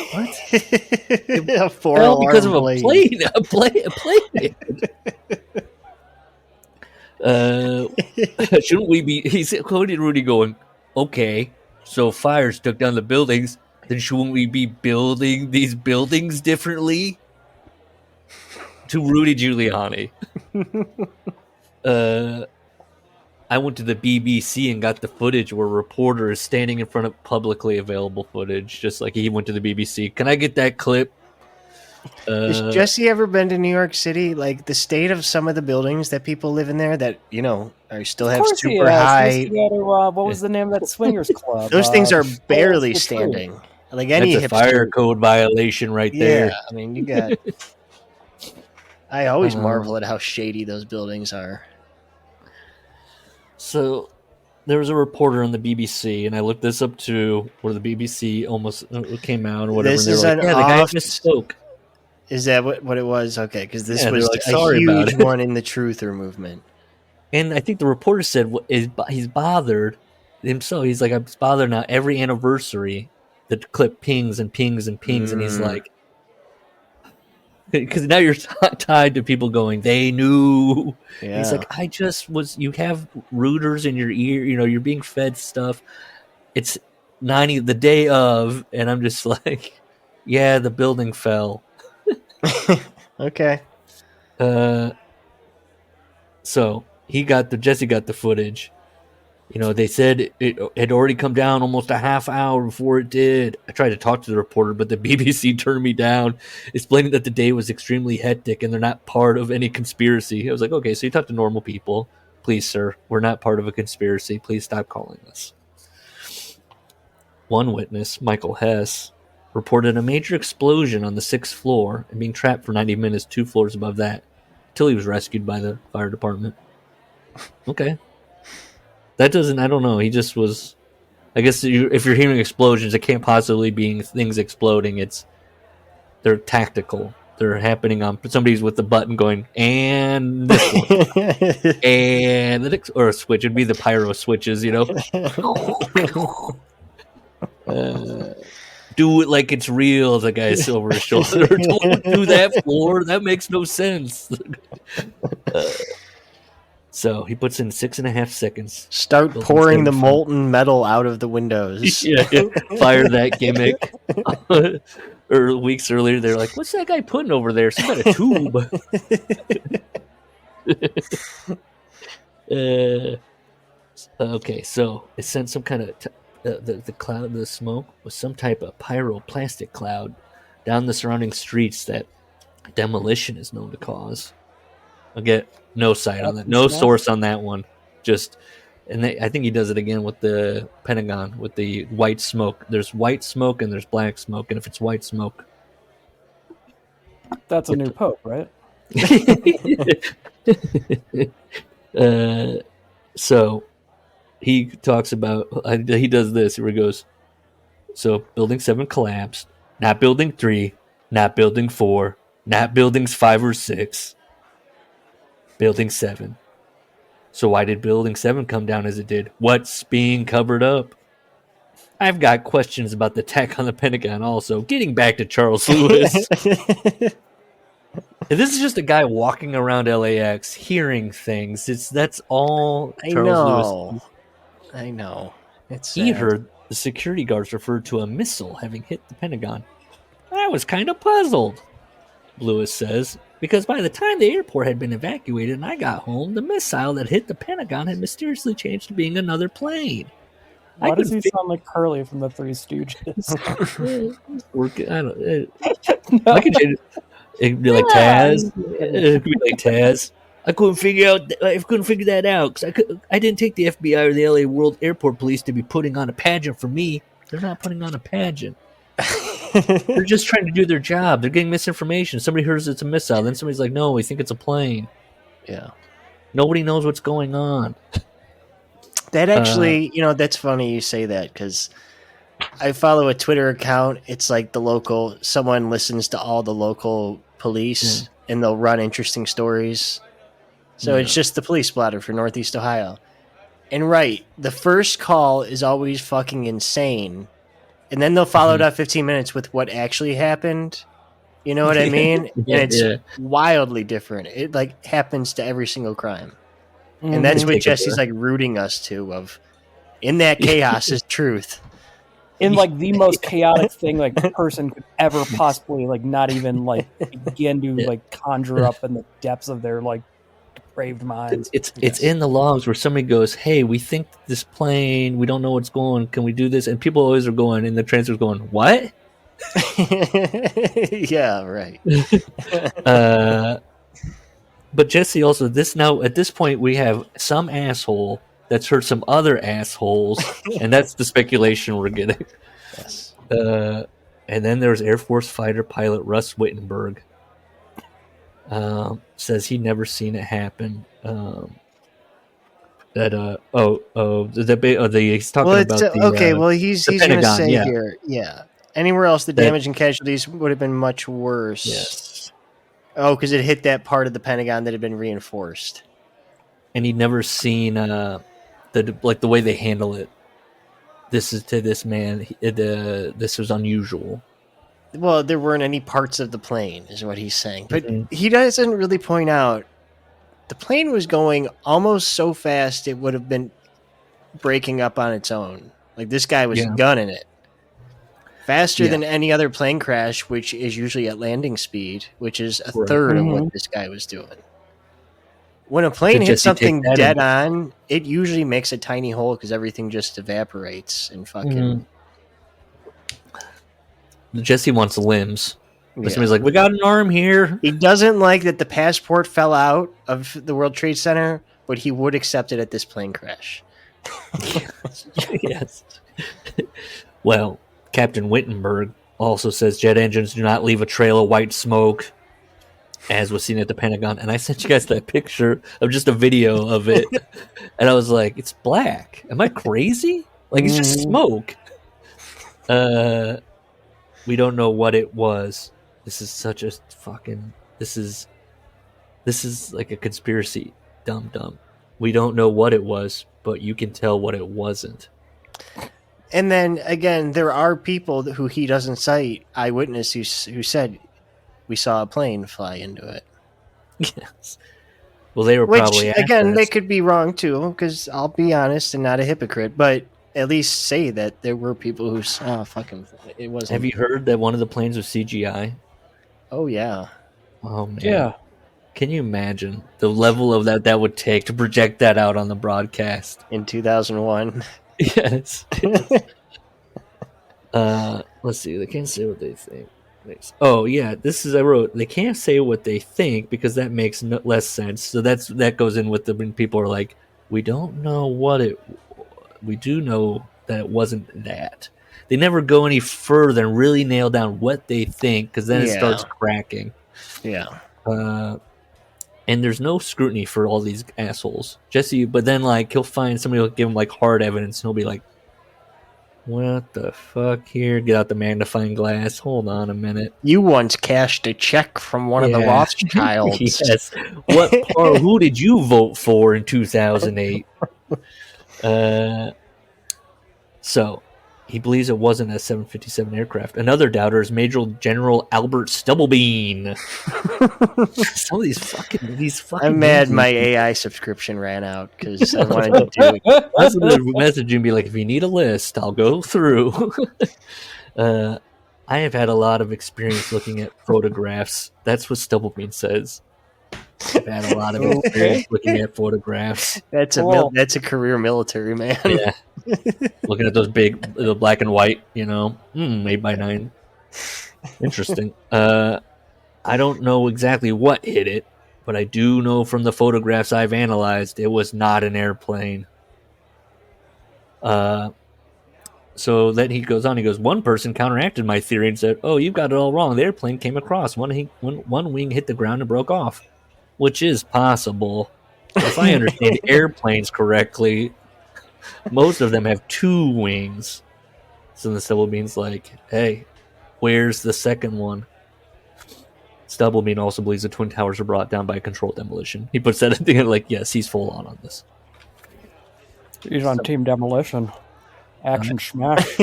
A Well, because of a blade. plane. A plane. Shouldn't we be? He's quoted Rudy going, "Okay, so fires took down the buildings. Then shouldn't we be building these buildings differently?" To Rudy Giuliani. I went to the BBC and got the footage where a reporter is standing in front of publicly available footage, just like he went to the BBC. Can I get that clip? Has Jesse ever been to New York City? Like the state of some of the buildings that people live in there that are still have super high. He used to go to, what was the name of that swingers club? Those things are Forest barely Retreat. standing. Like any That's a hipster. fire code violation right there. Yeah, I mean, you got. I always marvel at how shady those buildings are. So there was a reporter on the BBC, and I looked this up too, where the BBC almost came out or whatever. This and is they were like, an "Yeah, the guy oft- misspoke." Is that what it was? Okay, because this Yeah, was they're like, a "Sorry about huge it." one in the truther movement. And I think the reporter said he's bothered himself. He's like, "I'm bothered now. Every anniversary, the clip pings and pings and pings," and he's like, because now you're tied to people going, "They knew." Yeah. He's like, "I just was." You have rooters in your ear. You're being fed stuff. It's 90 the day of, and I'm just like, "Yeah, the building fell." Okay. So Jesse got the footage. They said it had already come down almost a half hour before it did. I tried to talk to the reporter, but the BBC turned me down, explaining that the day was extremely hectic and they're not part of any conspiracy. I was like, okay, so you talk to normal people. Please, sir, we're not part of a conspiracy. Please stop calling us. One witness, Michael Hess, reported a major explosion on the 6th floor and being trapped for 90 minutes 2 floors above that until he was rescued by the fire department. Okay. That doesn't, I don't know. He just was, I guess if you're hearing explosions, it can't possibly be things exploding. It's They're tactical. They're happening on somebody's with the button going, and this one, and the next, or a switch. It'd be the pyro switches, you know. Do it like it's real. The guy's over his shoulder. Don't do that, floor. That makes no sense. So he puts in 6.5 seconds. Start Building pouring the 7. molten metal out of the windows. Yeah. Fire that gimmick. Or weeks earlier, they're like, "What's that guy putting over there? Some kind of tube." Okay, so it sent some kind of the cloud, the smoke was some type of pyroclastic cloud down the surrounding streets that demolition is known to cause. I'll get no site on that, no source on that one. Just, I think he does it again with the Pentagon with the white smoke. There's white smoke and there's black smoke, and if it's white smoke, That's a new pope, right? So he talks about, he does this where he goes, so building 7 collapsed, not building 3, not building 4, not buildings 5 or 6, building 7. So why did building 7 come down as it did? What's being covered up? I've got questions about the tech on the Pentagon also. Getting back to Charles Lewis. This is just a guy walking around LAX hearing things. That's all Charles Lewis. I know. He heard the security guards referred to a missile having hit the Pentagon. I was kind of puzzled, Lewis says, because by the time the airport had been evacuated and I got home, the missile that hit the Pentagon had mysteriously changed to being another plane. Why does he sound like Curly from the Three Stooges? I don't. I could change it. It'd be like Taz. It could be like Taz. I couldn't figure that out because I didn't take the FBI or the LA World Airport Police to be putting on a pageant for me. They're not putting on a pageant. They're just trying to do their job. They're getting misinformation. Somebody hears it's a missile, then somebody's like, "No, we think it's a plane." Yeah. Nobody knows what's going on. That actually, that's funny you say that because I follow a Twitter account. It's like someone listens to all the local police and they'll run interesting stories. So it's just the police blotter for Northeast Ohio. And the first call is always fucking insane. And then they'll follow it up 15 minutes with what actually happened. You know what I mean? And it's wildly different. It happens to every single crime. And that's what Jesse's rooting us to in that chaos is truth. In the most chaotic thing a person could ever possibly not even begin to conjure up in the depths of their depraved minds. It's in the logs where somebody goes, "Hey, we think this plane, we don't know what's going, can we do this?" And people always are going, and the transfer's going, "What?" Yeah, right. But Jesse also, at this point we have some asshole that's heard some other assholes, and that's the speculation we're getting. Yes. And then there's Air Force fighter pilot Russ Wittenberg. Says he'd never seen it happen. He's talking about he's going to say here, anywhere else the damage and casualties would have been much worse. Yes. Oh, because it hit that part of the Pentagon that had been reinforced, and he'd never seen the way they handle it. This is to this man. This was unusual. Well, there weren't any parts of the plane, is what he's saying. But he doesn't really point out the plane was going almost so fast it would have been breaking up on its own. This guy was gunning it. Faster than any other plane crash, which is usually at landing speed, which is a third of what this guy was doing. When a plane hits something dead on, it usually makes a tiny hole because everything just evaporates and fucking... Jesse wants limbs. Somebody's like, "We got an arm here." He doesn't like that the passport fell out of the World Trade Center, but he would accept it at this plane crash. Yes. Well, Captain Wittenberg also says jet engines do not leave a trail of white smoke, as was seen at the Pentagon. And I sent you guys that picture of just a video of it. And I was like, it's black. Am I crazy? It's just smoke. We don't know what it was. This is such a fucking. This is like a conspiracy, dumb. We don't know what it was, but you can tell what it wasn't. And then again, there are people who he doesn't cite, eyewitnesses who said we saw a plane fly into it. Yes. Well, they were Which probably again, they assets. could be wrong too, because I'll be honest and not a hypocrite, but at least say that there were people who saw fucking. It wasn't. Have you heard that one of the planes was CGI? Oh yeah. Oh man. Yeah. Can you imagine the level of that would take to project that out on the broadcast? In 2001. Yes. Let's see. They can't say what they think. Oh yeah, I wrote. They can't say what they think because that makes less sense. So that goes in with when people are like, we don't know what it. We do know that it wasn't that. They never go any further and really nail down what they think because then it starts cracking. Yeah. And there's no scrutiny for all these assholes. Jesse, but then like he'll find somebody who'll give him like hard evidence and he'll be like, what the fuck here? Get out the magnifying glass. Hold on a minute. You once cashed a check from one of the Rothschilds. Yes. Who did you vote for in 2008? So he believes it wasn't a 757 aircraft. Another doubter is Major General Albert Stubblebean. Some of these fucking. I'm mad my AI subscription ran out because I wanted to do it. That's what the message and be like, if you need a list, I'll go through. I have had a lot of experience looking at photographs. That's what Stubblebean says. I've had a lot of experience looking at photographs. That's a career military man. Yeah. Looking at those the black and white, 8x9. Interesting. I don't know exactly what hit it, but I do know from the photographs I've analyzed, it was not an airplane. So then he goes on. He goes, one person counteracted my theory and said, "Oh, you've got it all wrong. The airplane came across. One wing hit the ground and broke off," which is possible. If I understand airplanes correctly, most of them have two wings. So the Stubblebean's like, hey, where's the second one? Stubblebean also believes the Twin Towers were brought down by a controlled demolition. He puts that at the end like, yes, he's full on this. He's on Team Demolition. Action smash.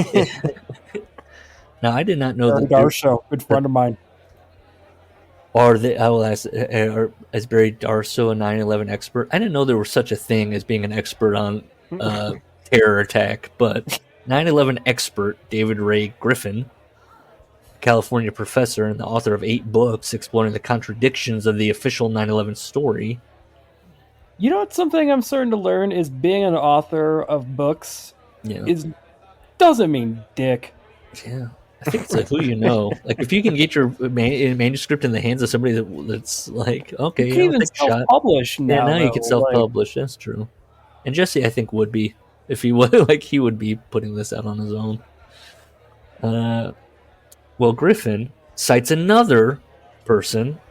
Now, I did not know that. Darso, good friend of mine. I will ask, is Barry Darso a 9/11 expert? I didn't know there was such a thing as being an expert on terror attack, but 9/11 expert David Ray Griffin, California professor and the author of 8 books exploring the contradictions of the official 9/11 story. You know what? Something I'm starting to learn is being an author of books doesn't mean dick. Yeah. I think it's like who you know. Like if you can get your manuscript in the hands of somebody that's like, okay, you can even self-publish now. Yeah, now you can self-publish. That's true. And Jesse, I think, would be if he would he would be putting this out on his own. Well, Griffin cites another person,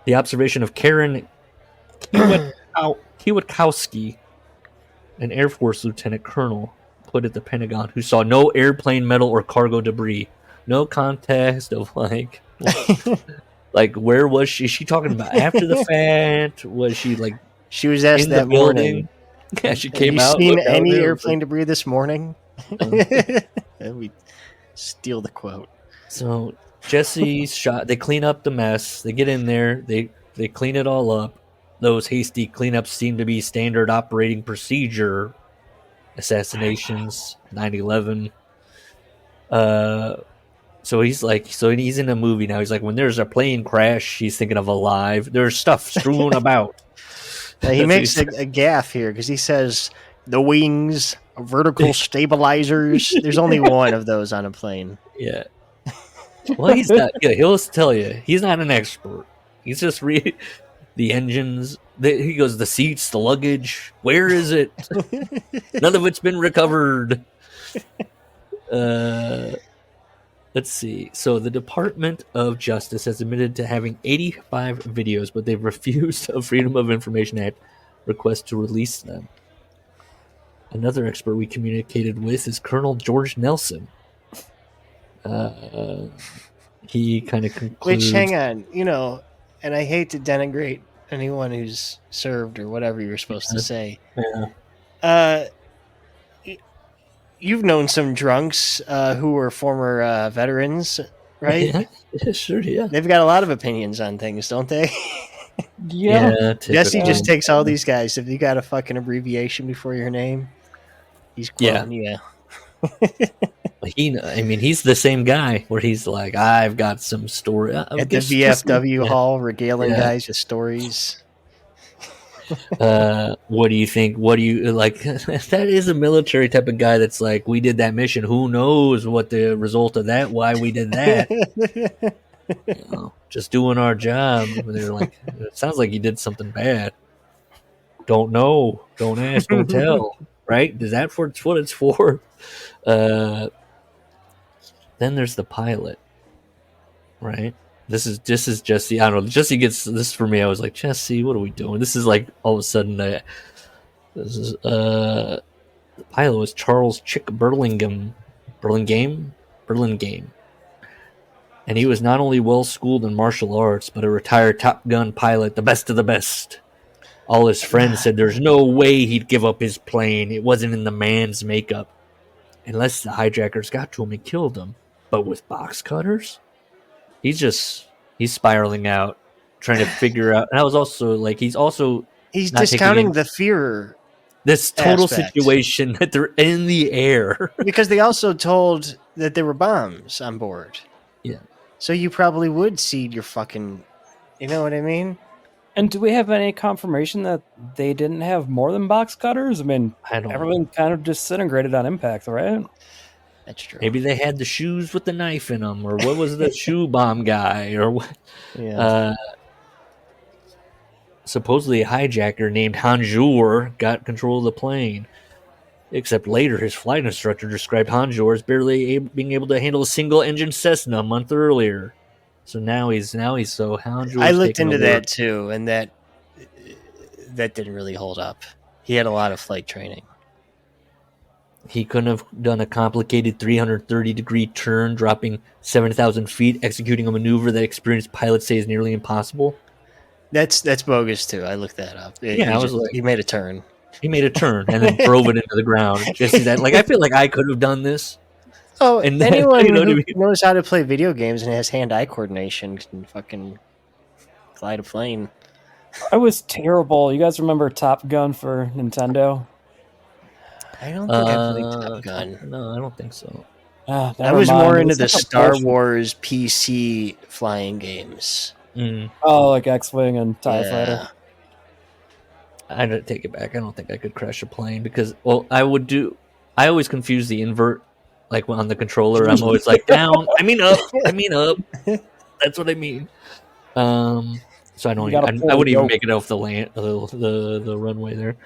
the observation of Karen Kiewitkowski, an Air Force lieutenant colonel put at the Pentagon, who saw no airplane metal or cargo debris. No context of like where was she? Is she talking about after the fact? Was she like she was asked that morning? Yeah, she came out. Have you seen any airplane debris this morning? We steal the quote. So Jesse's shot. They clean up the mess. They get in there. They clean it all up. Those hasty cleanups seem to be standard operating procedure. Assassinations, 9/11. So he's in a movie now. He's like, when there's a plane crash, he's thinking of Alive. There's stuff strewn about. He makes a gaffe here because he says the wings, vertical stabilizers. There's only one of those on a plane. Yeah. Well, he's not. Yeah, he'll tell you he's not an expert. He's just the engines. He goes, the seats, the luggage. Where is it? None of it's been recovered. Let's see. So the Department of Justice has admitted to having 85 videos, but they've refused a Freedom of Information Act request to release them. Another expert we communicated with is Colonel George Nelson. he kind of concludes. Which, hang on, and I hate to denigrate anyone who's served or whatever you're supposed to say. Yeah. You've known some drunks who were former veterans, right? Yeah, sure, yeah. They've got a lot of opinions on things, don't they? Yeah. Jesse typical. just takes all these guys. If you got a fucking abbreviation before your name, he's quoting you. He's the same guy where he's like, I've got some story At the VFW hall, regaling guys with stories. What do you think? What do you like? That is a military type of guy that's like, we did that mission. Who knows what the result of that? Why we did that? Just doing our job. And they're like, it sounds like you did something bad. Don't know. Don't ask. Don't tell. Right? Is that what it's for? Then there's the pilot. Right? This is Jesse. I don't know. Jesse gets this for me. I was like, Jesse, what are we doing? This is like all of a sudden. The pilot was Charles Chick Burlingame, and he was not only well schooled in martial arts, but a retired Top Gun pilot, the best of the best. All his friends said there's no way he'd give up his plane. It wasn't in the man's makeup, unless the hijackers got to him and killed him. But with box cutters. He's spiraling out, trying to figure out. And I was also like, he's discounting the fear. This total aspect. Situation that they're in the air because they also told that there were bombs on board. Yeah, so you probably would cede your fucking. You know what I mean? And do we have any confirmation that they didn't have more than box cutters? I mean, everything kind of disintegrated on impact, right? That's true. Maybe they had the shoes with the knife in them, or what was the shoe bomb guy, or what? Yeah. Supposedly a hijacker named Hanjour got control of the plane. Except later, his flight instructor described Hanjour as barely being able to handle a single-engine Cessna a month earlier. So now he's so Hanjour. I looked into that too, and that didn't really hold up. He had a lot of flight training. He couldn't have done a complicated 330-degree turn, dropping 7,000 feet, executing a maneuver that experienced pilots say is nearly impossible. That's bogus too. I looked that up. He made a turn. He made a turn and then drove it into the ground. Just that, like, I feel like I could have done this. Oh, and then, anyone who knows how to play video games and has hand-eye coordination can fucking glide a plane. I was terrible. You guys remember Top Gun for Nintendo? I don't think I played Top Gun. No, I don't think so. I was more into the Star Wars PC flying games. Oh, like X-Wing and TIE Fighter. I don't take it back. I don't think I could crash a plane because, I always confuse the invert. Like on the controller, I'm always like down. I mean up. That's what I mean. So I don't. I wouldn't even make it off the land, the runway there.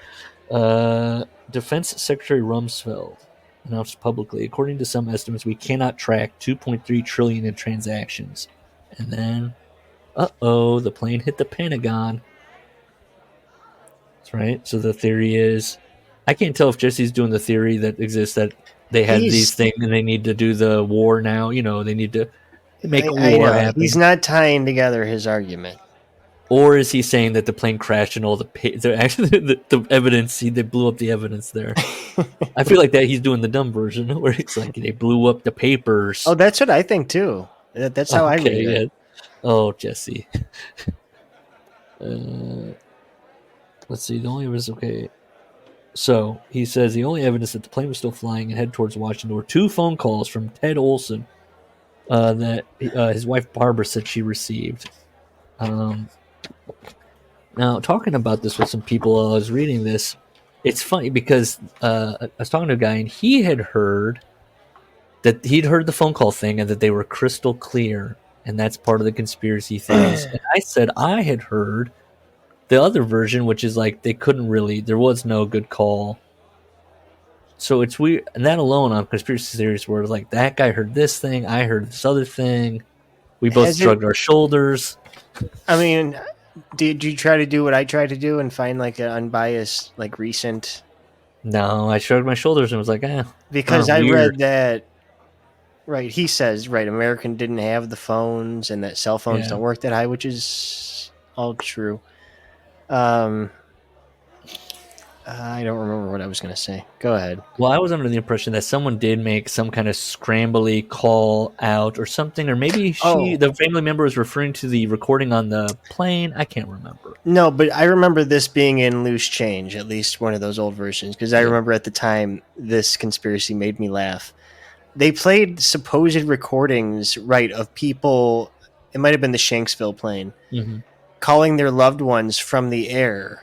Defense Secretary Rumsfeld announced publicly, according to some estimates, we cannot track 2.3 trillion in transactions. And then, the plane hit the Pentagon. That's right. So the theory is, I can't tell if Jesse's doing the theory that exists that they had these things and they need to do the war now. They need to make a war happen. He's not tying together his argument. Or is he saying that the plane crashed and all the evidence, they blew up the evidence there? I feel like that he's doing the dumb version where it's like they blew up the papers. Oh, that's what I think too. That's how I read it. Oh, Jesse. Let's see. The only was okay. So he says the only evidence that the plane was still flying and headed towards Washington were 2 phone calls from Ted Olson that his wife Barbara said she received. Now, talking about this with some people while I was reading this, it's funny because I was talking to a guy and he had heard that he'd heard the phone call thing and that they were crystal clear, and that's part of the conspiracy theories. And I said I had heard the other version, which is like they couldn't really, there was no good call. So it's weird. And that alone on conspiracy theories where like that guy heard this thing, I heard this other thing. We both shrugged our shoulders. I mean, did you try to do what I tried to do and find like an unbiased, like recent? No, I shrugged my shoulders and was like, Because I read that Right. He says, right, American didn't have the phones and that cell phones Yeah. don't work that high, which is all true. I don't remember what I was going to say. Go ahead. Well, I was under the impression that someone did make some kind of scrambly call out or something, or maybe the family member was referring to the recording on the plane. I can't remember. No, but I remember this being in Loose Change, at least one of those old versions, because I remember at the time this conspiracy made me laugh. They played supposed recordings, right, of people, it might have been the Shanksville plane, calling their loved ones from the air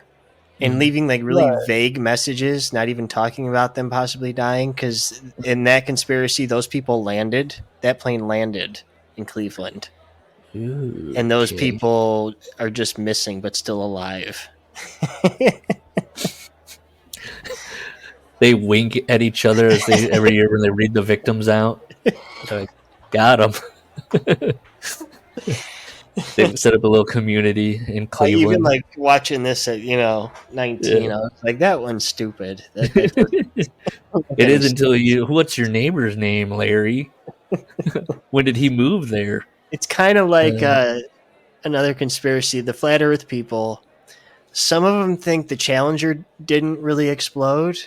and leaving like really vague messages, not even talking about them possibly dying, because in that conspiracy, those people landed, that plane landed in Cleveland. Ooh, and those people are just missing but still alive. They wink at each other as every year when they read the victims out. They're like, got them. They set up a little community in Cleveland. Even like watching this at 19, I was like, that one's stupid. It is until you. What's your neighbor's name, Larry? When did he move there? It's kind of like another conspiracy. The flat Earth people. Some of them think the Challenger didn't really explode,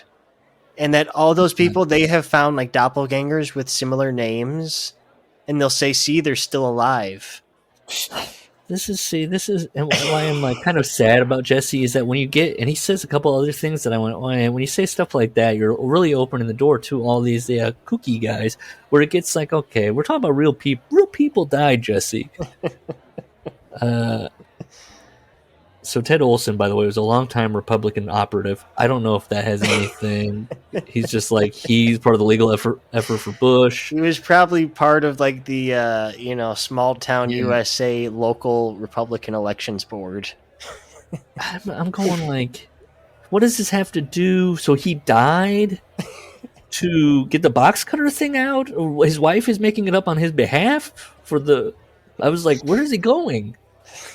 and that all those people they have found like doppelgangers with similar names, and they'll say, "See, they're still alive." This is and why I'm like kind of sad about Jesse is that when you get, and he says a couple other things that I went, when you say stuff like that, you're really opening the door to all these kooky guys, where it gets like, okay, we're talking about real people. Real people died, Jesse. So Ted Olson, by the way, was a longtime Republican operative. I don't know if that has anything. He's just like, he's part of the legal effort for Bush. He was probably part of like the small town USA local Republican elections board. I'm going like, what does this have to do? So he died to get the box cutter thing out? Or his wife is making it up on his behalf for the... I was like, where is he going?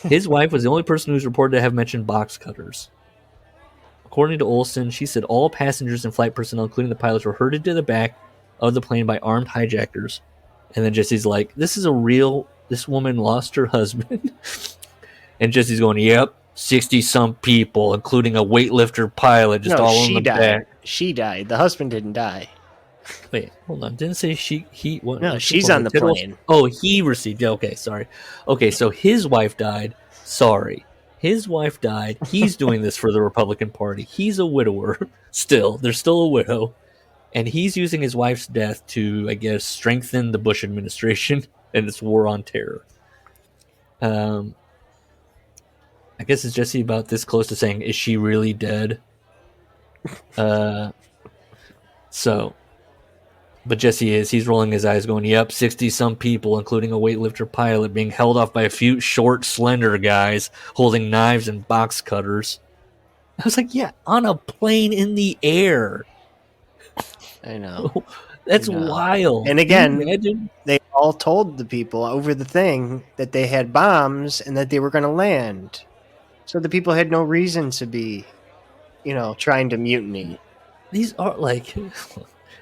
His wife was the only person who's reported to have mentioned box cutters. According to Olson, she said all passengers and flight personnel, including the pilots, were herded to the back of the plane by armed hijackers. And then Jesse's like, this woman lost her husband. And Jesse's going, yep, 60-some people, including a weightlifter pilot, just all on the back. She died. The husband didn't die. Wait, hold on. Didn't say what? No, she's on the plane. Oh, he received. Okay, sorry. Okay, so his wife died. Sorry. His wife died. He's doing this for the Republican Party. He's a widower. Still. There's still a widow. And he's using his wife's death to, I guess, strengthen the Bush administration and its war on terror. I guess it's Jesse about this close to saying, is she really dead? But Jesse he's rolling his eyes going, yep, 60-some people, including a weightlifter pilot, being held off by a few short, slender guys holding knives and box cutters. I was like, yeah, on a plane in the air. I know. That's wild. And again, they all told the people over the thing that they had bombs and that they were going to land. So the people had no reason to be, trying to mutiny. These are like...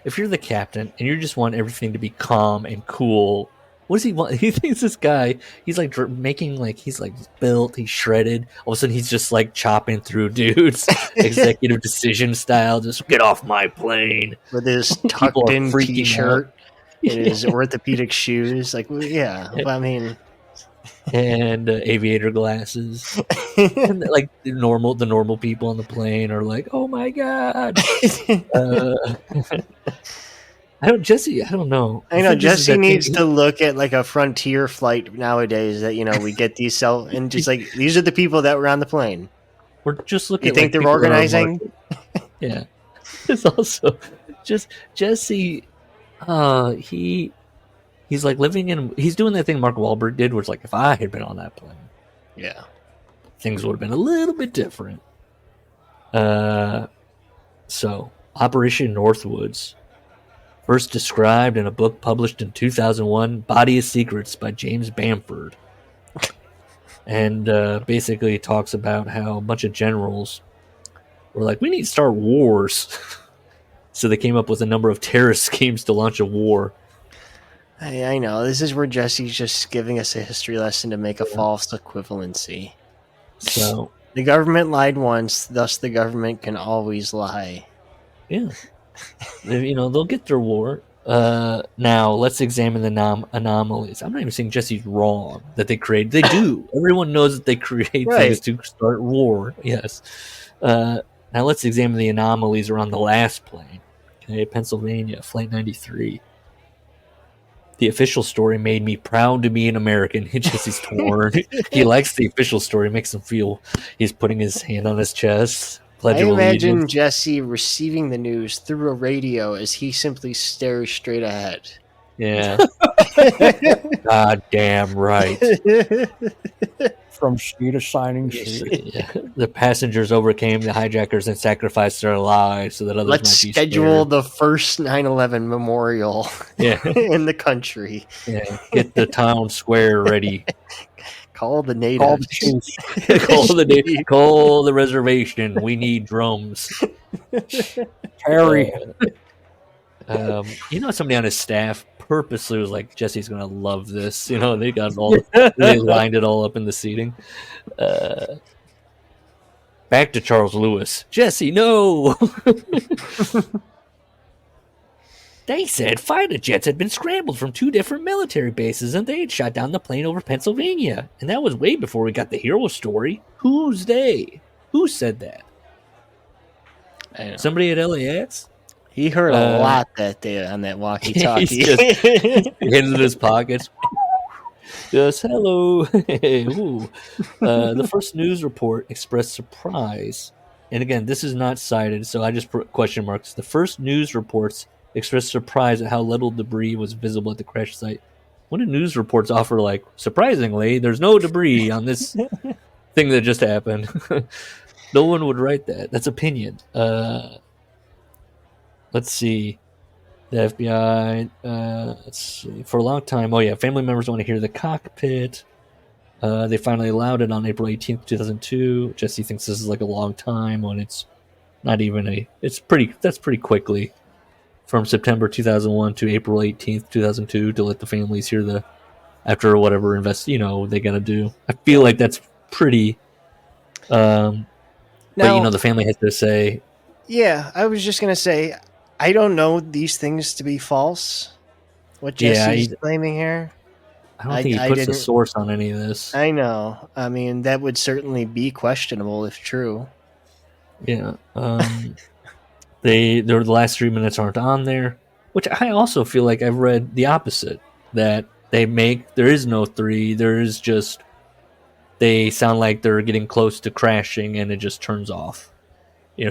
If you're the captain and you just want everything to be calm and cool, what does he want? He thinks this guy, he's like making he's like built, he's shredded. All of a sudden he's just like chopping through dudes, executive decision style, just get off my plane. With his tucked in t-shirt and his orthopedic shoes. Like, I mean... And aviator glasses. And like the normal people on the plane are like, oh my God. I don't know. I know Jesse needs to look at like a Frontier flight nowadays that, we get these and just like, these are the people that were on the plane. We're just looking at You think they're organizing? Yeah. It's also just Jesse, he's like he's doing that thing Mark Wahlberg did where it's like, if I had been on that plane, things would have been a little bit different. So Operation Northwoods, first described in a book published in 2001, Body of Secrets by James Bamford. And basically talks about how a bunch of generals were like, we need to start wars. So they came up with a number of terrorist schemes to launch a war. I know. This is where Jesse's just giving us a history lesson to make a false equivalency. So The government lied once, thus the government can always lie. yeah, they'll get their war. Now let's examine the anomalies. I'm not even saying Jesse's wrong that they create. They do. Everyone knows that they create things to start war. Yes. Now let's examine the anomalies around the last plane. Okay, Pennsylvania, Flight 93. The official story made me proud to be an American. Jesse's torn. He likes the official story. Makes him feel he's putting his hand on his chest. I imagine Jesse receiving the news through a radio as he simply stares straight ahead. Yeah. God damn right. From sea to shining sea. Yeah. The passengers overcame the hijackers and sacrificed their lives so that others Let's might be schedule spared. the first 9/11 memorial in the country. Yeah. Get the town square ready. Call the natives. Call the reservation. We need drums. Harry. Somebody on his staff purposely was like, Jesse's gonna love this. They got they lined it all up in the seating. Back to Charles Lewis. Jesse, no. They said fighter jets had been scrambled from 2 different military bases and they had shot down the plane over Pennsylvania. And that was way before we got the hero story. Who's they? Who said that? I know. Somebody at LAX? He heard a lot that day on that walkie-talkie. He's just hands in his pockets. Yes, hello. Ooh. The first news report expressed surprise. And again, this is not cited, so I just put question marks. The first news reports expressed surprise at how little debris was visible at the crash site. What do news reports offer, like, surprisingly, there's no debris on this thing that just happened? No one would write that. That's opinion. Let's see. The FBI, let's see. For a long time, family members want to hear the cockpit. They finally allowed it on April 18th, 2002. Jesse thinks this is like a long time when it's not even that's pretty quickly. From September 2001 to April 18th, 2002 to let the families hear after whatever they're going to do. I feel like that's pretty, but the family has to say. Yeah, I was just going to say, I don't know these things to be false. What Jesse's claiming here. I don't think he puts a source on any of this. I know. I mean, that would certainly be questionable if true. Yeah. The last 3 minutes aren't on there, which I also feel like I've read the opposite, that there is no 3, there is just, they sound like they're getting close to crashing and it just turns off.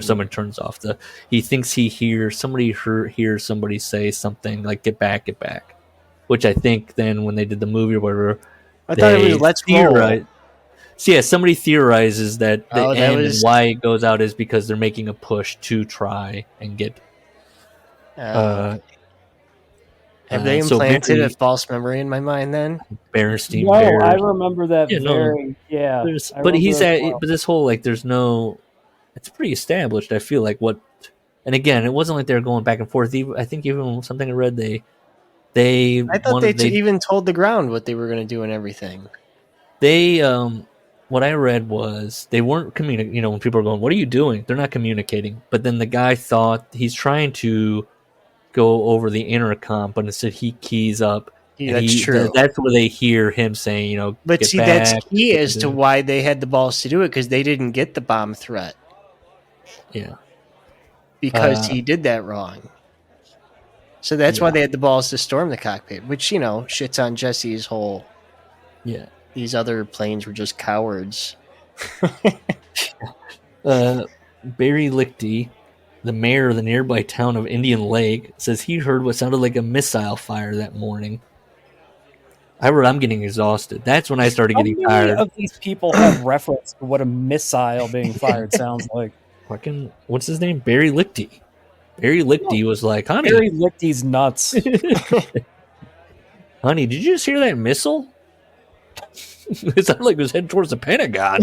Someone turns off he thinks he hears somebody say something like, get back, which I think then when they did the movie or whatever, I thought it was let's roll. So yeah, somebody theorizes that the end and why it goes out is because they're making a push to try and get. Have they implanted a false memory in my mind then? Berenstein. No, I remember that but but this whole there's no. It's pretty established. I feel like and again, it wasn't like they were going back and forth. I think even something I read I thought they even told the ground what they were going to do and everything. What I read was they weren't communicating. When people are going, "What are you doing?" They're not communicating. But then the guy thought he's trying to go over the intercom, but instead he keys up. Yeah, that's true. That's where they hear him saying, But see, that's key as to why they had the balls to do it, because they didn't get the bomb threat. Yeah, because he did that wrong. So that's why they had the balls to storm the cockpit, which shits on Jesse's whole. Yeah. These other planes were just cowards. Barry Lichty, the mayor of the nearby town of Indian Lake, says he heard what sounded like a missile fire that morning. I wrote, I'm getting exhausted. That's when I started getting tired. How many of these people have reference to what a missile being fired sounds like? Fucking, what's his name? Barry Lichty. Barry Lichty was like, honey. Barry Lichty's nuts. Honey, did you just hear that missile? It sounded like it was heading towards the Pentagon.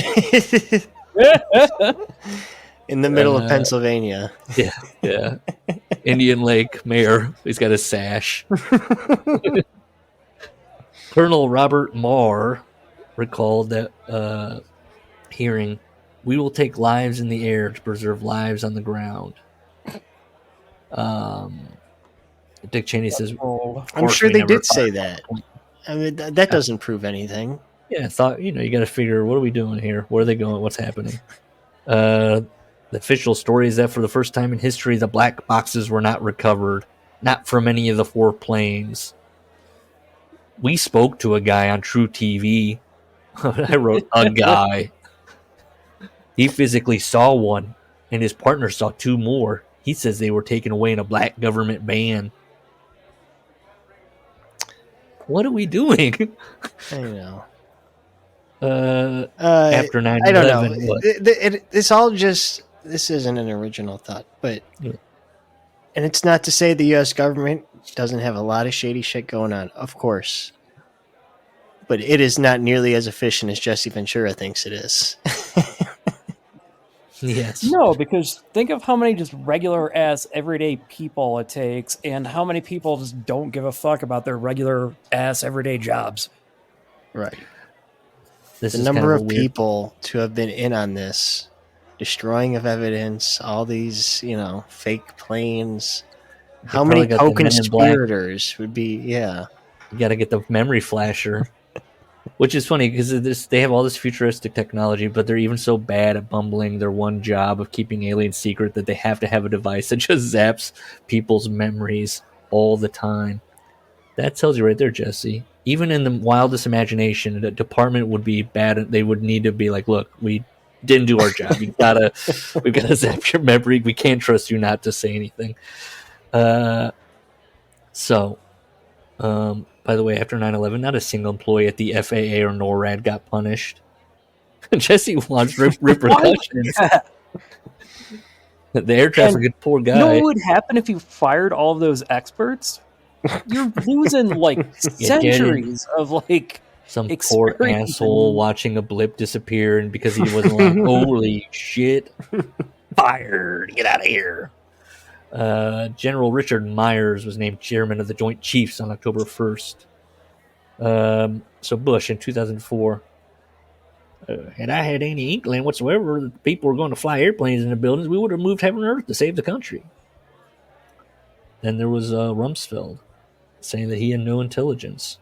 In the middle of Pennsylvania. Yeah. Indian Lake mayor. He's got a sash. Colonel Robert Marr recalled that hearing, "We will take lives in the air to preserve lives on the ground." Dick Cheney says, Oh, "Of I'm course sure we they never did say fired." that. I mean, that doesn't prove anything. Yeah, I thought, you got to figure, what are we doing here? Where are they going? What's happening? The official story is that for the first time in history, the black boxes were not recovered, not from any of the 4 planes. We spoke to a guy on True TV. I wrote a guy. He physically saw one, and his partner saw 2 more. He says they were taken away in a black government van. What are we doing? I know. After 9/11, I don't know. what? This isn't an original thought, but and it's not to say the U.S. government doesn't have a lot of shady shit going on, of course, but it is not nearly as efficient as Jesse Ventura thinks it is. Yes. no, because think of how many just regular ass everyday people it takes, and how many people just don't give a fuck about their regular ass everyday jobs. Right. This The is number kind of a weird- people to have been in on this, destroying of evidence, all these, fake planes. How many probably got the Men in Black. co-conspirators would be? Yeah. You got to get the memory flasher, which is funny because they have all this futuristic technology, but they're even so bad at bumbling their one job of keeping aliens secret that they have to have a device that just zaps people's memories all the time. That tells you right there, Jesse. Even in the wildest imagination, the department would be bad. They would need to be like, "Look, we didn't do our job. We've got to zap your memory. We can't trust you not to say anything." By the way, after 9/11, not a single employee at the FAA or NORAD got punished. Jesse wants repercussions. The air traffic good poor guy. You know what would happen if you fired all of those experts? You're losing like centuries of like some poor experience. asshole watching a blip disappear, and because he wasn't like, holy shit, fired, get out of here. General Richard Myers was named chairman of the Joint Chiefs on October 1st. So Bush in 2004. Had I had any inkling whatsoever that people were going to fly airplanes in the buildings, we would have moved heaven and earth to save the country. Then there was Rumsfeld saying that he had no intelligence.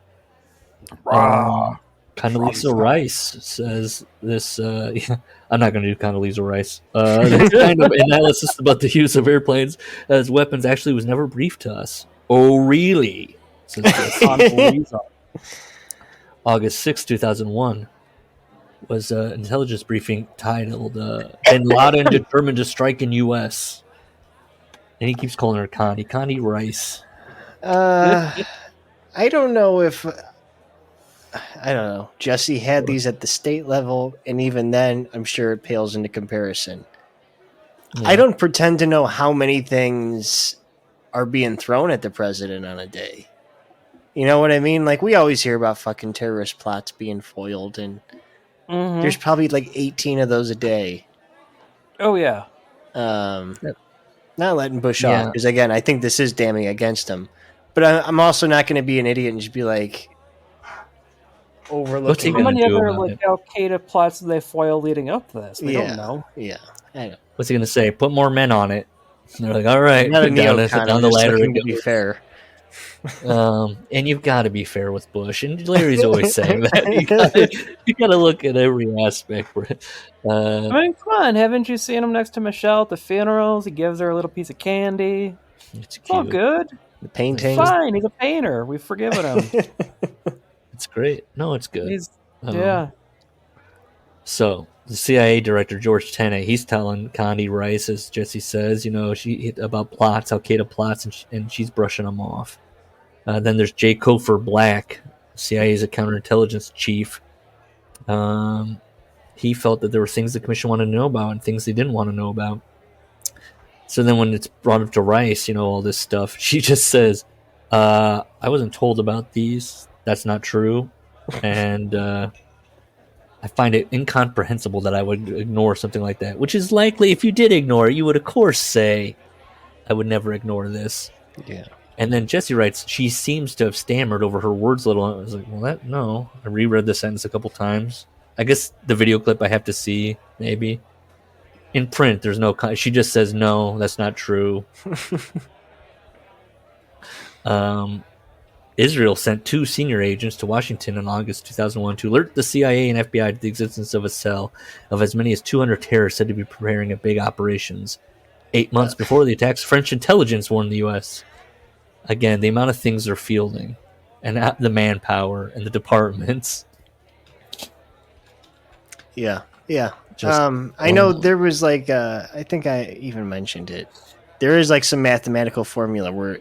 Condoleezza Rice says this. I'm not going to do Condoleezza Rice. This kind of analysis about the use of airplanes as weapons actually was never briefed to us. Oh, really? Says Condoleezza. August 6, 2001 was an intelligence briefing titled Bin Laden Determined to Strike in U.S. And he keeps calling her Connie Rice. I don't know if... I don't know. Jesse had these at the state level, and even then, I'm sure it pales into comparison. Yeah. I don't pretend to know how many things are being thrown at the president on a day. You know what I mean? Like, we always hear about fucking terrorist plots being foiled, and there's probably like 18 of those a day. Oh, yeah. Not letting Bush off, because again, I think this is damning against him. But I'm also not going to be an idiot and just be like, overlooking. How many other like Al Qaeda plots did they foil leading up to this? We don't know. Yeah, I know. What's he going to say? Put more men on it. And they're like, all right, not a down the ladder. To be fair. And you've got to be fair with Bush, and Larry's always saying that. You got to look at every aspect. I mean, come on, haven't you seen him next to Michelle at the funerals? He gives her a little piece of candy. It's all good. The painting. It's fine. He's a painter. We've forgiven him. It's great. No, it's good. Yeah. So the CIA director George Tenet, he's telling Connie Rice, as Jesse says, she about plots, Al Qaeda plots, and she's brushing them off. Then there's J. Cofer Black, CIA's counterintelligence chief. He felt that there were things the commission wanted to know about and things they didn't want to know about. So then when it's brought up to Rice, all this stuff, she just says, I wasn't told about these. That's not true. And I find it incomprehensible that I would ignore something like that, which is likely if you did ignore it, you would, of course, say, I would never ignore this. Yeah. And then Jesse writes, she seems to have stammered over her words a little. I was like, well, no. I reread the sentence a couple times. I guess the video clip I have to see, maybe. In print, there's no... She just says, no, that's not true. Israel sent 2 senior agents to Washington in August 2001 to alert the CIA and FBI to the existence of a cell of as many as 200 terrorists said to be preparing a big operations. 8 months before the attacks, French intelligence warned the U.S. Again, the amount of things they're fielding, and the manpower, and the departments. Yeah, yeah. Just I know there was like, I think I even mentioned it. There is like some mathematical formula where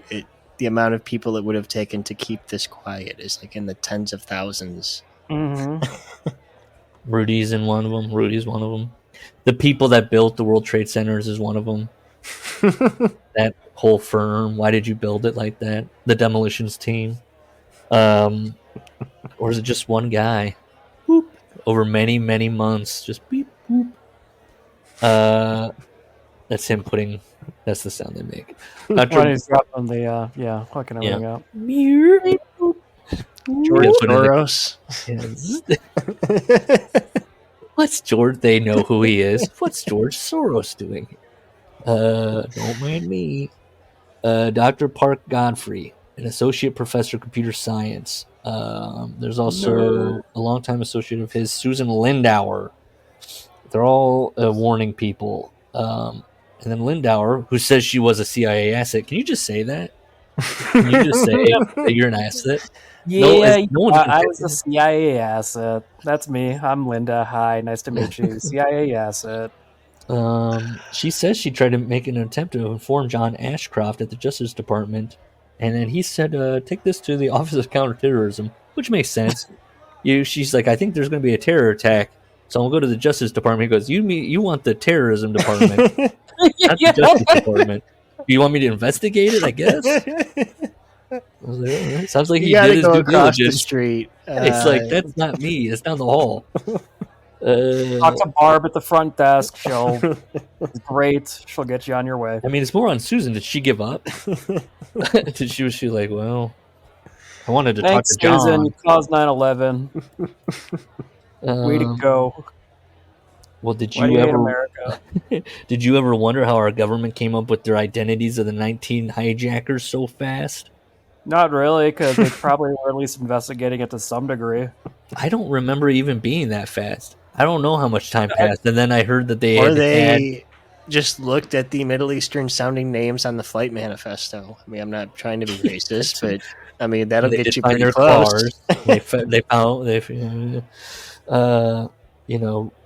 the amount of people it would have taken to keep this quiet is like in the tens of thousands. Mm-hmm. Rudy's one of them. The people that built the World Trade Centers is one of them. That whole firm. Why did you build it like that? The demolitions team. Or is it just one guy? Boop. Over many, many months. Just beep, boop. That's him putting... That's the sound they make. When he's dropping the, hooking everything up. George Soros. What's George? They know who he is. What's George Soros doing? Don't mind me. Dr. Park Godfrey, an associate professor of computer science. There's also a longtime associate of his, Susan Lindauer. They're all warning people. And then Lindauer, who says she was a CIA asset. Can you just say that? Can you just say that you're an asset? Yeah, no I was a CIA asset. That's me. I'm Linda. Hi, nice to meet you. CIA asset. She says she tried to make an attempt to inform John Ashcroft at the Justice Department, and then he said, take this to the Office of Counterterrorism, which makes sense. She's like, I think there's going to be a terror attack, so I'll go to the Justice Department. He goes, you want the terrorism department, not the Justice Department. Do you want me to investigate it, I guess? I was like, all right. Sounds like he did his due diligence. The street. It's like, that's not me. It's down the hall. Talk to Barb at the front desk. It's great. She'll get you on your way. I mean, it's more on Susan. Did she give up? Was she like, well, I wanted to Thanks, talk to John. Susan. You caused 9/11. Way to go. Well, did you ever America? Did you ever wonder how our government came up with their identities of the 19 hijackers so fast? Not really, because they probably were at least investigating it to some degree. I don't remember even being that fast. I don't know how much time passed, and then I heard that they just looked at the Middle Eastern sounding names on the flight manifesto. I mean, I'm not trying to be racist, but I mean that'll get you pretty close. they found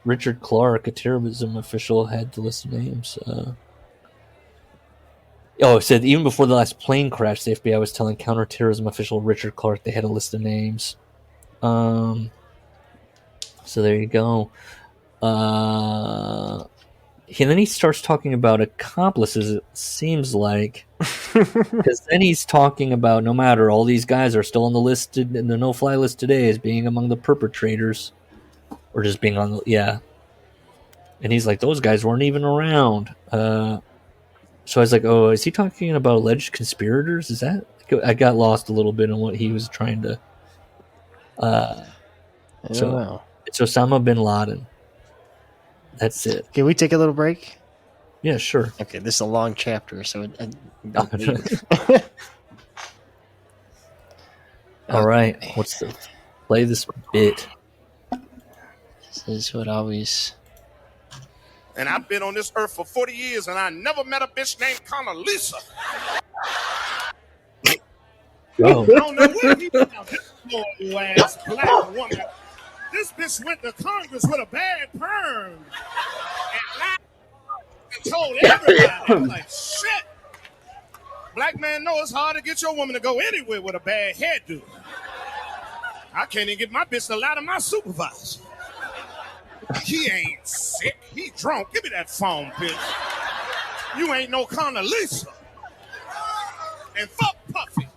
Richard Clark, a terrorism official, had the list of names. It said even before the last plane crash, the FBI was telling counterterrorism official Richard Clark they had a list of names. So there you go. And then he starts talking about accomplices, it seems like. Because then he's talking about no matter, all these guys are still on the list, in the no-fly list today as being among the perpetrators. Or just being on the... Yeah. And he's like, those guys weren't even around. So I was like, oh, is he talking about alleged conspirators? Is that... I got lost a little bit on what he was trying to... I don't know. It's Osama bin Laden. That's it. Can we take a little break? Yeah, sure. Okay, this is a long chapter, so... All right. Play this bit. This is what always... And I've been on this earth for 40 years, and I never met a bitch named Conalisa. Oh. I don't know where he found this little ass black woman. This bitch went to Congress with a bad perm and lied and told everybody. I'm like, shit. Black man know it's hard to get your woman to go anywhere with a bad hairdo. I can't even get my bitch to lie to my supervisor. He ain't sick. He drunk. Give me that phone, bitch. You ain't no Conalisa. And fuck Puffy.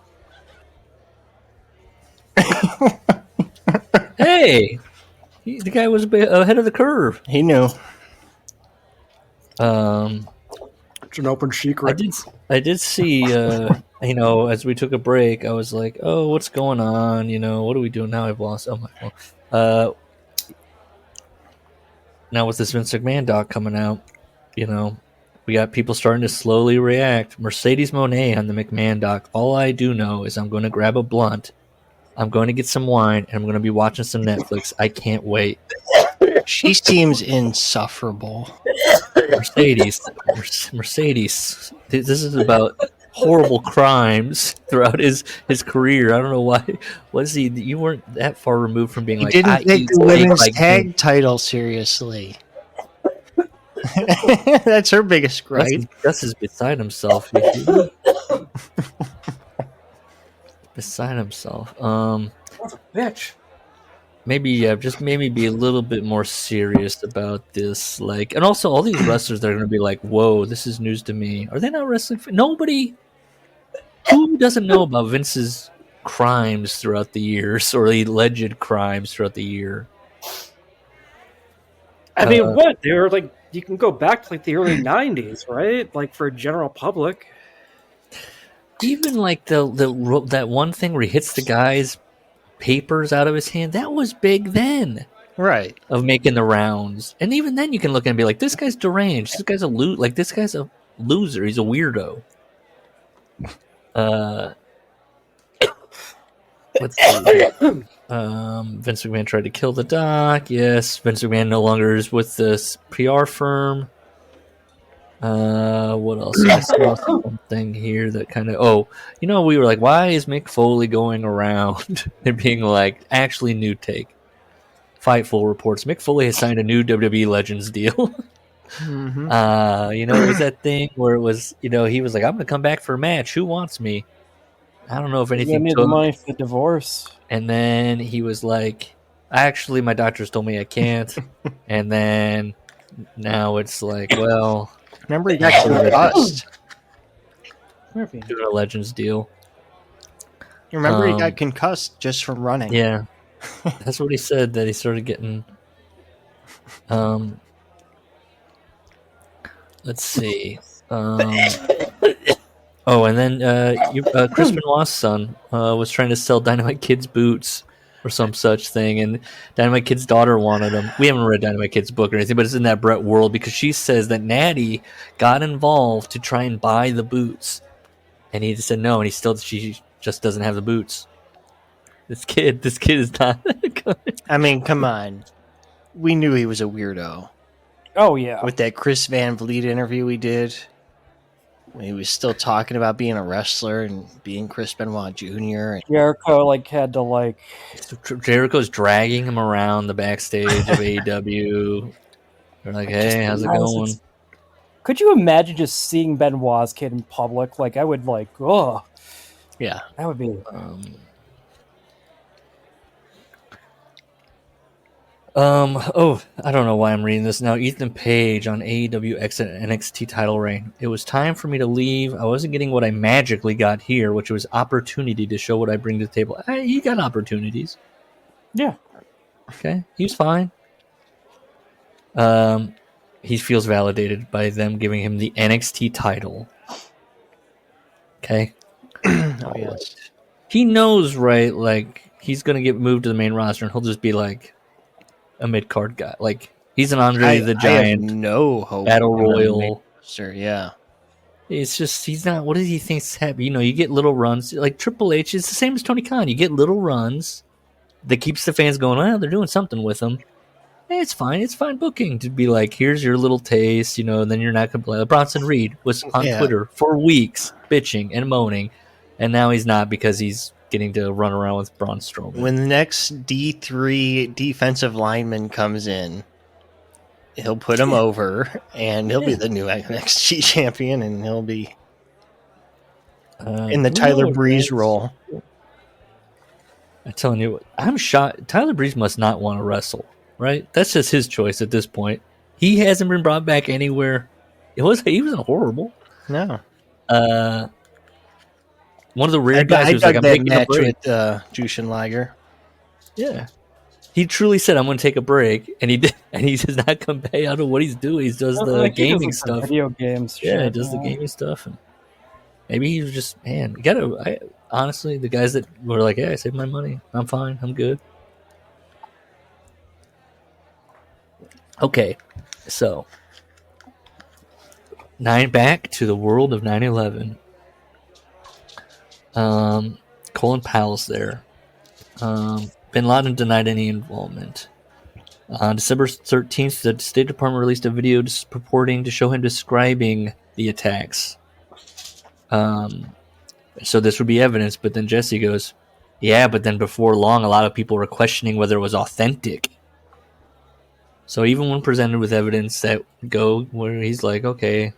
Hey, the guy was ahead of the curve. He knew. It's an open secret. I did see, you know, as we took a break, I was like, oh, what's going on? You know, what are we doing now? I've lost. Oh my phone. Now with this Vince McMahon doc coming out, you know, we got people starting to slowly react. Mercedes Moné on the McMahon doc. All I do know is I'm going to grab a blunt, I'm going to get some wine, and I'm going to be watching some Netflix. I can't wait. She seems insufferable. Mercedes. This is about horrible crimes throughout his career. I don't know why. Was he? You weren't that far removed from being He like, didn't I take eat the steak women's like tag Vince. title seriously. That's her biggest gripe. Gus is beside himself. Beside himself. Bitch. Maybe just maybe be a little bit more serious about this. Like, and also all these wrestlers that are going to be like, "Whoa, this is news to me." Are they not wrestling? Nobody. Who doesn't know about Vince's crimes throughout the years, or the alleged crimes throughout the year? I mean, what? They were like, you can go back to like the early 90s, right? Like for general public. Even like that one thing where he hits the guy's papers out of his hand, that was big then. Right. Of making the rounds, and even then you can look and be like, this guy's deranged. This guy's this guy's a loser. He's a weirdo. Let's see. Vince McMahon tried to kill the doc. Yes, Vince McMahon no longer is with this PR firm. What else? I saw something here that kind of. Oh, you know, we were like, why is Mick Foley going around and being like, actually, new take. Fightful reports Mick Foley has signed a new WWE Legends deal. Mm-hmm. You know, it was that thing where it was, you know, he was like, I'm going to come back for a match. Who wants me? I don't know if You anything need the money for the divorce. And then he was like, actually, my doctors told me I can't. And then now it's like, well, Remember, he got concussed. doing a Legends deal. Remember, he got concussed just from running. Yeah. That's what he said, that he started getting. Let's see. Oh, and then Chris Benoit's son was trying to sell Dynamite Kid's boots or some such thing, and Dynamite Kid's daughter wanted them. We haven't read Dynamite Kid's book or anything, but it's in that Brett world because she says that Natty got involved to try and buy the boots, and he just said no, and she just doesn't have the boots. This kid is not good. I mean, come on. We knew he was a weirdo. Oh, yeah. With that Chris Van Vliet interview we did, when he was still talking about being a wrestler and being Chris Benoit Jr. Jericho had to Jericho's dragging him around the backstage of AEW. They're like, hey, how's it going? Could you imagine just seeing Benoit's kid in public? Like, I would oh. Yeah. That would be... I don't know why I'm reading this now. Ethan Page on AEW exit NXT title reign. It was time for me to leave. I wasn't getting what I magically got here, which was opportunity to show what I bring to the table. He got opportunities. Yeah. Okay. He was fine. He feels validated by them giving him the NXT title. Okay. Oh, yes. He knows, right? Like, he's going to get moved to the main roster and he'll just be like a mid-card guy. Like, he's an Andre the Giant. I have no hope. Battle Royal. Sure, yeah. It's just, he's not, what does he think's happening? You know, you get little runs. Like, Triple H is the same as Tony Khan. You get little runs that keeps the fans going, well, they're doing something with him. Hey, it's fine. It's fine booking to be like, here's your little taste, you know, and then you're not going to play. Bronson Reed was on Twitter for weeks bitching and moaning, and now he's not because he's getting to run around with Braun Strowman. When the next D3 defensive lineman comes in, he'll put him over, and he'll be the new NXT champion, and he'll be in the Tyler Breeze role. I'm telling you, I'm shocked. Tyler Breeze must not want to wrestle, right? That's just his choice at this point. He hasn't been brought back anywhere. He wasn't horrible. No. One of the rare guys who's like, I'm taking a break. With Jushin Liger. Yeah. He truly said, "I'm going to take a break," and he did, and he does not come back out of what he's doing. He does the Like, he does, gaming like, the stuff. video games. Yeah, he shit, does the yeah. gaming stuff, and maybe he was just man. You gotta honestly, the guys that were like, "Yeah, I saved my money. I'm fine. I'm good." Okay, so back to the world of 9/11. Colin Powell's there. Bin Laden denied any involvement. On December 13th, the State Department released a video purporting to show him describing the attacks. So this would be evidence, but then Jesse goes, yeah, but then before long, a lot of people were questioning whether it was authentic. So even when presented with evidence that go where he's like, okay,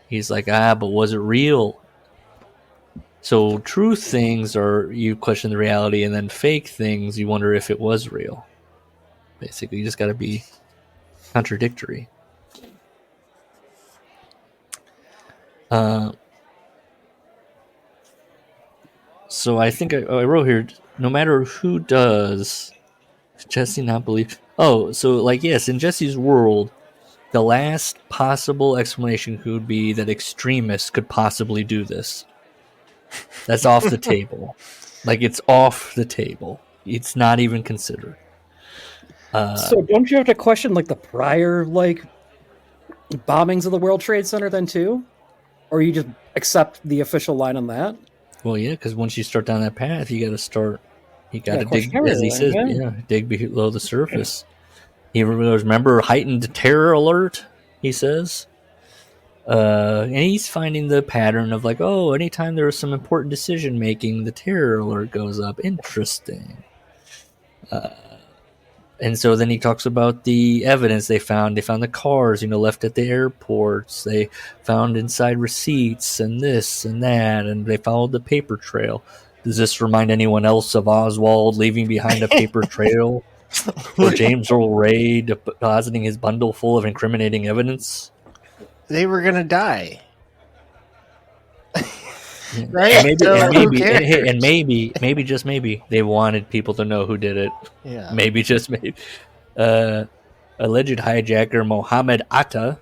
he's like, but was it real? So true things are you question the reality, and then fake things you wonder if it was real. Basically, you just got to be contradictory. So I think I wrote here, no matter who does, Jesse not believe. Oh, so like yes, in Jesse's world, the last possible explanation could be that extremists could possibly do this. That's off the table. Like, it's off the table. It's not even considered. So don't you have to question like the prior like bombings of the World Trade Center then too, or you just accept the official line on that? Well, yeah, because once you start down that path, you got to start. You got to question dig, as he says, everything, dig below the surface. He remember heightened terror alert. He says, and he's finding the pattern of like, oh, anytime there was some important decision making, the terror alert goes up. Interesting. And so then he talks about the evidence they found. They found the cars, left at the airports. They found inside receipts and this and that, and they followed the paper trail. Does this remind anyone else of Oswald leaving behind a paper trail? Or James Earl Ray depositing his bundle full of incriminating evidence? They were gonna die. Right? And maybe, just maybe, they wanted people to know who did it. Yeah. Maybe, just maybe. Alleged hijacker Mohammed Atta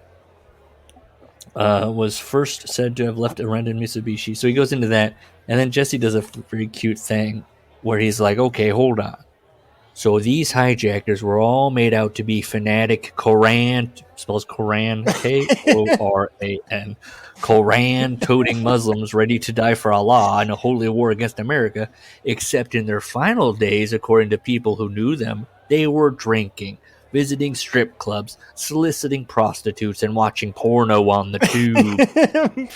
was first said to have left a rented Mitsubishi. So he goes into that, and then Jesse does a very cute thing where he's like, okay, hold on. So these hijackers were all made out to be fanatic Koran, spells Koran, Koran, Koran-toting Muslims ready to die for Allah in a holy war against America, except in their final days, according to people who knew them, they were drinking, visiting strip clubs, soliciting prostitutes, and watching porno on the tube.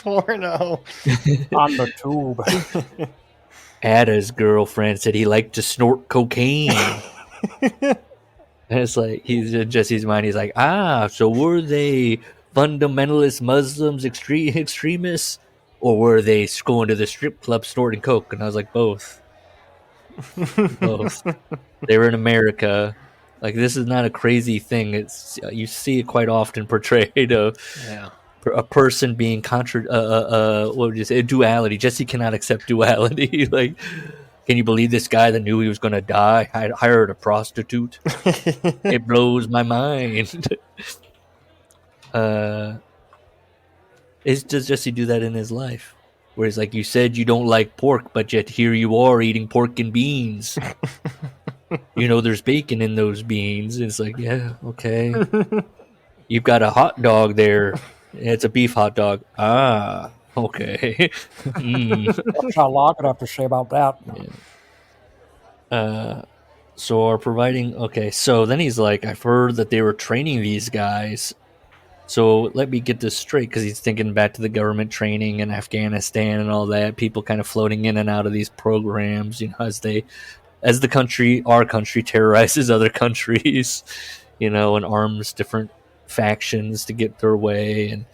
Porno. On the tube. Ada's girlfriend said he liked to snort cocaine. And it's like, he's in Jesse's mind, he's like, so were they fundamentalist Muslims, extremists, or were they going to the strip club snorting coke? And I was like, both. Both. They were in America. Like, this is not a crazy thing. It's you see it quite often portrayed of a person being what would you say, duality. Jesse cannot accept duality. Like, can you believe this guy that knew he was going to die hired a prostitute? It blows my mind. Does Jesse do that in his life? Where he's like, you said you don't like pork, but yet here you are eating pork and beans. There's bacon in those beans. And it's like, yeah, okay. You've got a hot dog there. It's a beef hot dog. Okay. That's how long I have to say about that. Yeah. So are providing. Okay. So then he's like, I've heard that they were training these guys. So let me get this straight, because he's thinking back to the government training in Afghanistan and all that. People kind of floating in and out of these programs, as our country terrorizes other countries, and arms different factions to get their way. And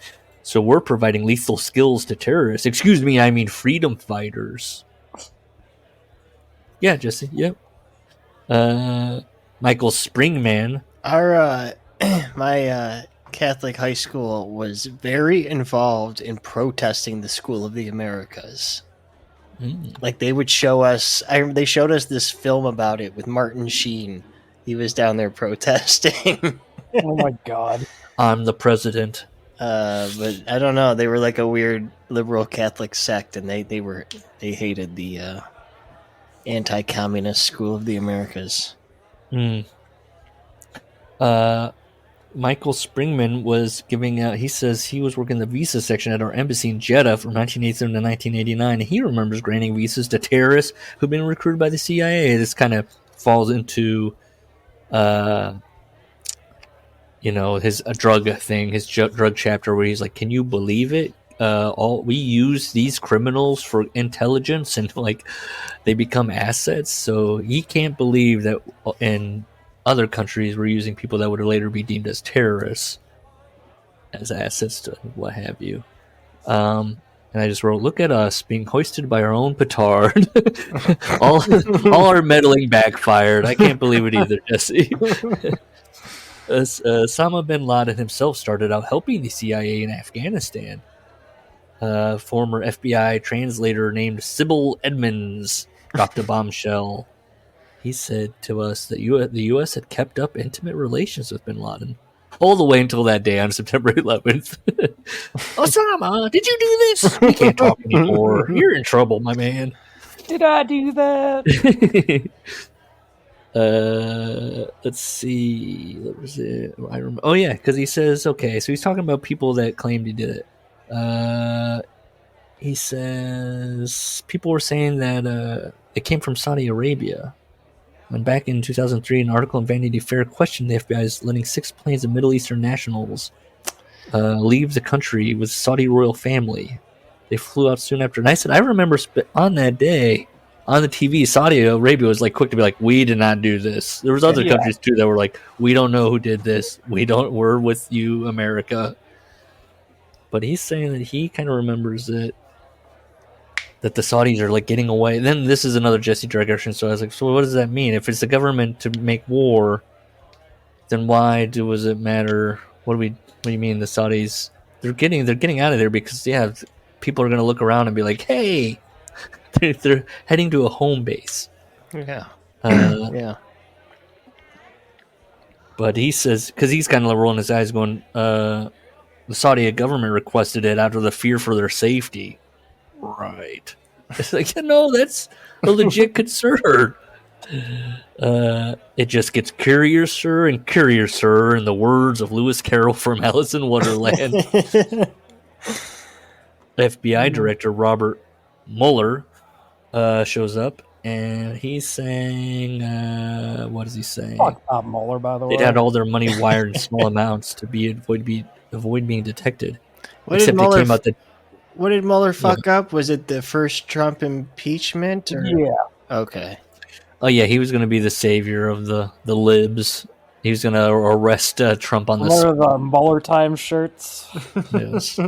so we're providing lethal skills to terrorists. Excuse me, I mean freedom fighters. Yeah, Jesse. Yep. Michael Springman. My Catholic high school was very involved in protesting the School of the Americas. Like, they would show us, they showed us this film about it with Martin Sheen, He was down there protesting. Oh my god. I'm the president. But I don't know. They were like a weird liberal Catholic sect, and they hated the anti-communist school of the Americas. Michael Springman was giving out. He says he was working the visa section at our embassy in Jeddah from 1987 to 1989. And he remembers granting visas to terrorists who've been recruited by the CIA. This kind of falls into, his drug thing, his drug chapter, where he's like, "Can you believe it? We use these criminals for intelligence, and like they become assets." So he can't believe that in other countries we're using people that would later be deemed as terrorists as assets to what have you. And I just wrote, "Look at us being hoisted by our own petard." all our meddling backfired. I can't believe it either, Jesse. Osama bin Laden himself started out helping the CIA in Afghanistan. Former FBI translator named Sybil Edmonds dropped a bombshell. He said to us that the U.S. had kept up intimate relations with bin Laden all the way until that day on September 11th. Osama, did you do this? We can't talk anymore. You're in trouble, my man. Did I do that? Let's see. What was it? I remember. Oh yeah, because he says, okay, so he's talking about people that claimed he did it. He says people were saying that it came from Saudi Arabia. And back in 2003, an article in Vanity Fair questioned the FBI's letting 6 planes of Middle Eastern nationals leave the country with Saudi royal family. They flew out soon after. And I said, I remember on that day, on the TV, Saudi Arabia was like quick to be like, "We did not do this." There was other countries too that were like, "We don't know who did this. We're with you, America." But he's saying that he kind of remembers it. That the Saudis are like getting away. Then this is another Jesse digression. So I was like, so what does that mean? If it's the government to make war, then why does it matter? What do you mean the Saudis? They're getting out of there because people are going to look around and be like, hey, they're heading to a home base. Yeah. Yeah. But he says, because he's kind of rolling his eyes, going, the Saudi government requested it out of the fear for their safety. Right. It's like, that's a legit concern. It just gets curiouser and curiouser, in the words of Lewis Carroll from Alice in Wonderland. FBI Director Robert Mueller shows up, and he's saying, what is he saying? Fuck Bob Mueller, by the way. They'd had all their money wired in small amounts to avoid being detected. What did Mueller fuck up? Was it the first Trump impeachment? Or? Yeah. Okay. Oh yeah, he was going to be the savior of the libs. He was going to arrest Trump on One of the Mueller time shirts. Yes.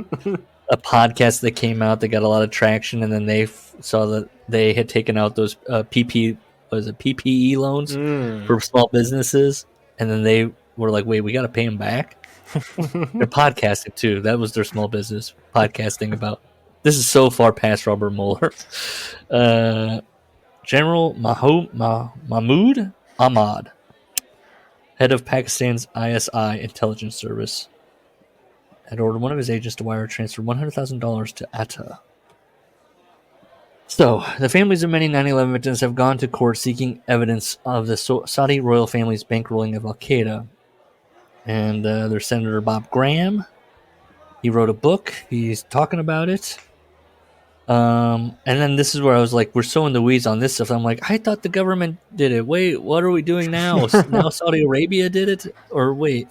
A podcast that came out that got a lot of traction, and then they saw that they had taken out those PPE loans for small businesses, and then they were like, "Wait, we got to pay them back." They're podcasting too. That was their small business, podcasting about. This is so far past Robert Mueller. General Mahmoud Ahmad, head of Pakistan's ISI intelligence service, had ordered one of his agents to wire transfer $100,000 to Atta. So, the families of many 9/11 victims have gone to court seeking evidence of the Saudi royal family's bankrolling of Al-Qaeda. And there's Senator Bob Graham. He wrote a book. He's talking about it. And then this is where I was like, we're so in the weeds on this stuff. I'm like, I thought the government did it. Wait, what are we doing now? Now Saudi Arabia did it? Or wait,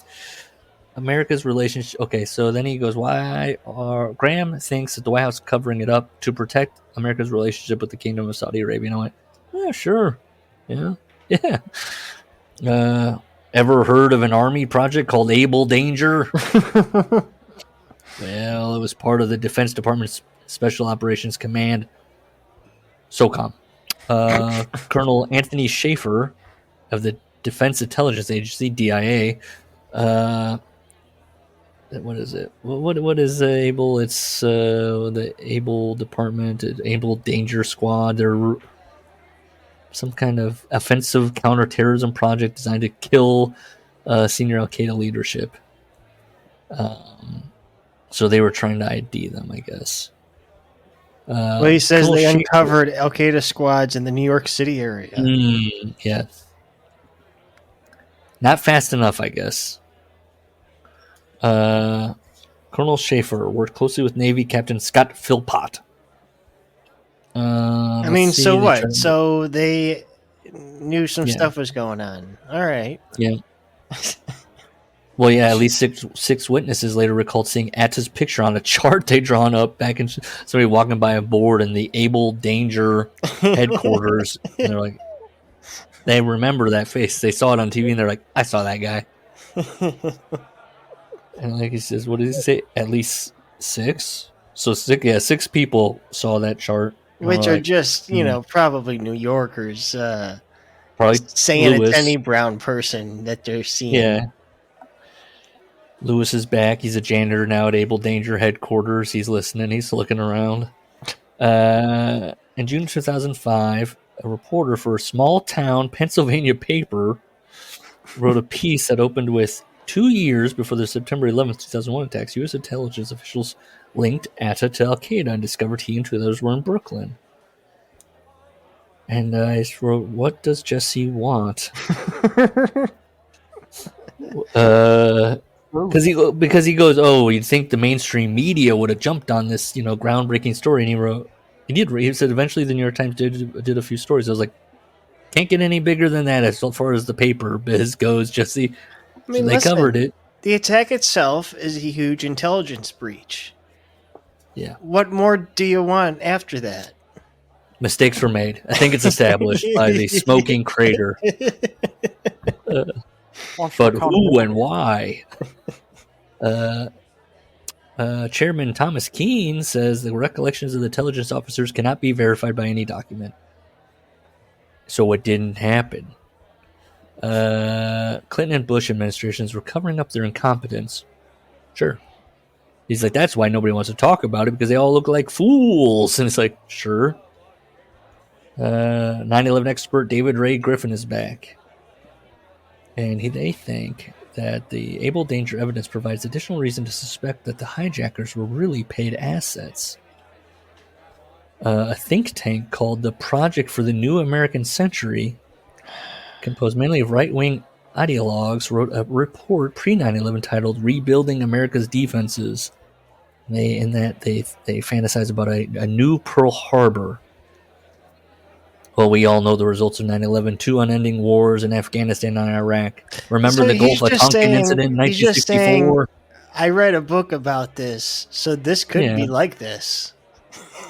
America's relationship. Okay, so then he goes, Graham thinks that the White House is covering it up to protect America's relationship with the Kingdom of Saudi Arabia. And I went, yeah, sure. Yeah. Ever heard of an army project called Able Danger? Well, it was part of the Defense Department's Special Operations Command, SOCOM. Colonel Anthony Schaefer of the Defense Intelligence Agency, DIA. What is it? What is Able? It's the Able Department, Able Danger Squad. some kind of offensive counterterrorism project designed to kill senior Al Qaeda leadership. So they were trying to ID them, I guess. Well, he says Colonel they Schaefer- uncovered Al Qaeda squads in the New York City area. Yeah. Not fast enough, I guess. Colonel Schaefer worked closely with Navy Captain Scott Philpott. I mean, so what? So they knew some Yeah. stuff was going on. All right. Yeah. Well, yeah, at least six witnesses later recalled seeing Atta's picture on a chart they'd drawn up back in somebody walking by a board in the Able Danger headquarters. And they're like, they remember that face. They saw it on TV and they're like, I saw that guy. And like he says, what did he say? At least 6? So 6 people saw that chart. Which are just, probably New Yorkers probably saying Lewis. it's any brown person that they're seeing. Yeah. Lewis is back. He's a janitor now at Able Danger headquarters. He's listening. He's looking around. In June 2005, a reporter for a small-town Pennsylvania paper wrote a piece that opened with 2 years before the September 11th, 2001 attacks. U.S. intelligence officials linked Atta to Al-Qaeda and discovered he and 2 others were in Brooklyn. And I wrote, what does Jesse want? Because he goes, oh, you'd think the mainstream media would have jumped on this, groundbreaking story. And he said eventually the New York Times did a few stories. I was like, can't get any bigger than that as far as the paper biz goes, Jesse. I mean, they covered it. The attack itself is a huge intelligence breach. Yeah. What more do you want after that? Mistakes were made. I think it's established by the smoking crater. But who and why? Chairman Thomas Keene says the recollections of the intelligence officers cannot be verified by any document. So it didn't happen. Clinton and Bush administrations were covering up their incompetence. Sure. He's like, that's why nobody wants to talk about it, because they all look like fools. And it's like, sure. 9/11 expert David Ray Griffin is back. And they think that the Able Danger evidence provides additional reason to suspect that the hijackers were really paid assets. A think tank called the Project for the New American Century, composed mainly of right-wing ideologues, wrote a report pre-9/11 titled "Rebuilding America's Defenses." They fantasize about a new Pearl Harbor. Well, we all know the results of 9/11, 2 unending wars in Afghanistan and Iraq. Remember the Gulf of Tonkin incident in 1964? I read a book about this, so this could be like this.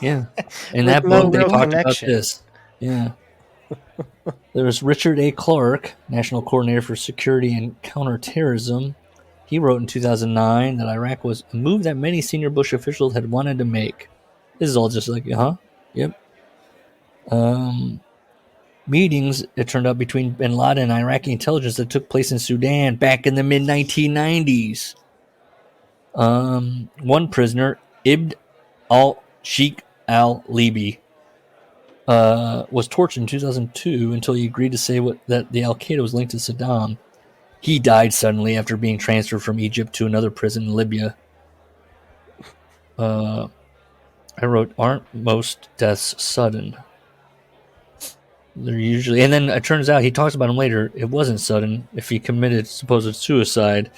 Yeah. In that book, they talked about this. Yeah. There's Richard A. Clark, National Coordinator for Security and Counterterrorism. He wrote in 2009 that Iraq was a move that many senior Bush officials had wanted to make. This is all just like, yep. Meetings, it turned out, between bin Laden and Iraqi intelligence that took place in Sudan back in the mid-1990s. One prisoner, Ibn al-Sheikh al-Libi, was tortured in 2002 until he agreed to say that the Al-Qaeda was linked to Saddam. He died suddenly after being transferred from Egypt to another prison in Libya. I wrote, aren't most deaths sudden? They're usually, and then it turns out, he talks about him later, it wasn't sudden. If he committed supposed suicide,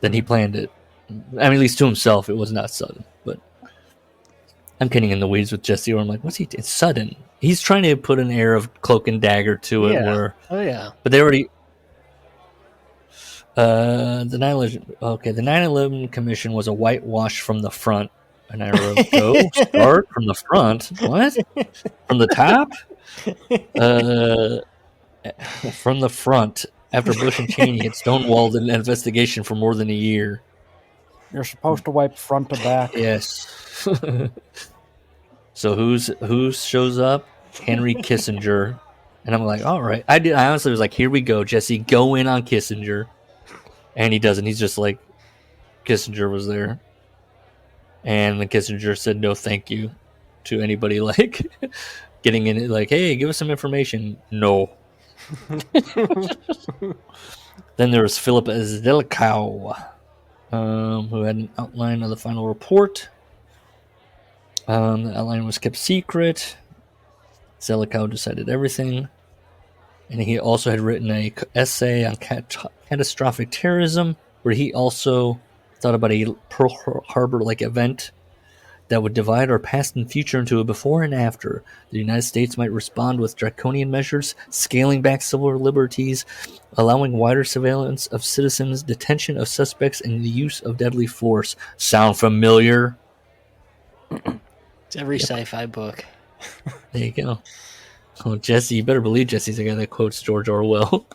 then he planned it. I mean, at least to himself, it was not sudden. But I'm getting in the weeds with Jesse, where I'm like, it's sudden. He's trying to put an air of cloak and dagger to it. Yeah. But they already... the 9/11 Commission was a whitewash from the front. And I wrote, start from the front? What? From the top? From the front, after Bush and Cheney had stonewalled an investigation for more than a year. You're supposed to wipe front to back. Yes. So who shows up? Henry Kissinger. And I'm like, all right. I honestly was like, here we go, Jesse, go in on Kissinger. And he doesn't. He's just like, Kissinger was there. And then Kissinger said no thank you to anybody like getting in it like, hey, give us some information. No. Then there was Philip Zelikow, who had an outline of the final report. The outline was kept secret. Zelikow decided everything. And he also had written an essay on catastrophic terrorism, where he also thought about a Pearl Harbor-like event that would divide our past and future into a before and after. The United States might respond with draconian measures, scaling back civil liberties, allowing wider surveillance of citizens, detention of suspects, and the use of deadly force. Sound familiar? It's every sci-fi book. There you go. Oh, Jesse, you better believe Jesse's the guy that quotes George Orwell.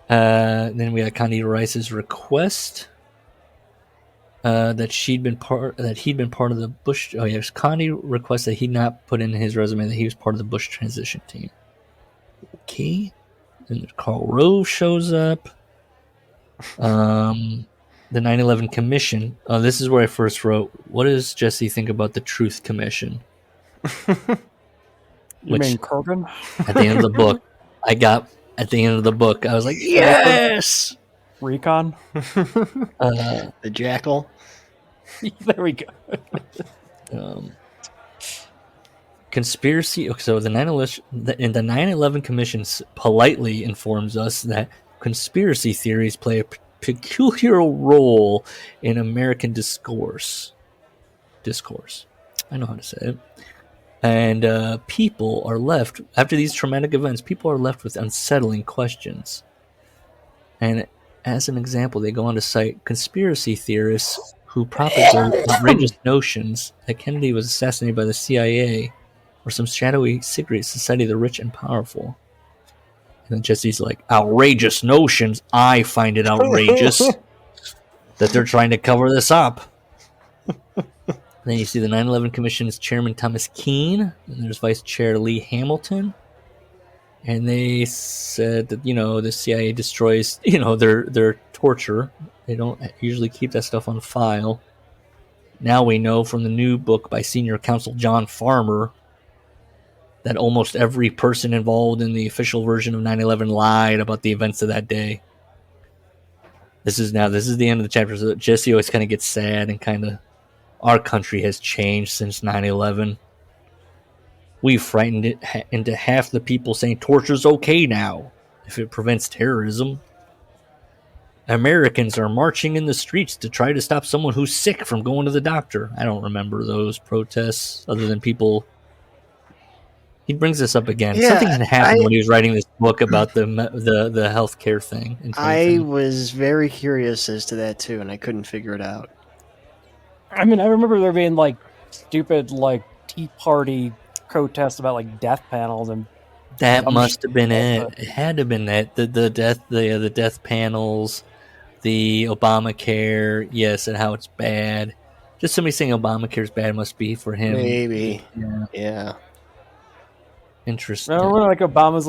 Then we got Connie Rice's request. That he'd been part of the Bush. Oh yes, Connie requests that he not put in his resume that he was part of the Bush transition team. Okay, then Karl Rove shows up. The 9/11 Commission. This is where I first wrote. What does Jesse think about the Truth Commission? You mean Kurgan? At the end of the book, I was like, yes. Recon? The Jackal. There we go. Conspiracy. So the 9/11 Commission politely informs us that conspiracy theories play a peculiar role in American discourse. I know how to say it. And people are left, after these traumatic events, people are left with unsettling questions. And as an example, they go on to cite conspiracy theorists who propagate outrageous notions that Kennedy was assassinated by the CIA or some shadowy secret society of the rich and powerful. And then Jesse's like, outrageous notions? I find it outrageous that they're trying to cover this up. Then you see the 9/11 Commission's chairman, Thomas Keane, and there's Vice Chair Lee Hamilton. And they said that, the CIA destroys, their torture. They don't usually keep that stuff on file. Now we know from the new book by senior counsel John Farmer that almost every person involved in the official version of 9/11 lied about the events of that day. This is the end of the chapter. So Jesse always kind of gets sad and our country has changed since 9/11. We've frightened it into half the people saying torture's okay now if it prevents terrorism. Americans are marching in the streets to try to stop someone who's sick from going to the doctor. I don't remember those protests other than people. He brings this up again. Yeah, something had happened when he was writing this book about the healthcare thing. I was very curious as to that too, and I couldn't figure it out. I mean, I remember there being stupid Tea Party protests about death panels and that must have been it. It had to have been that the death panels, the Obamacare, yes, and how it's bad. Just somebody saying Obamacare's bad must be for him. Maybe, yeah. Interesting. Remember, Obama's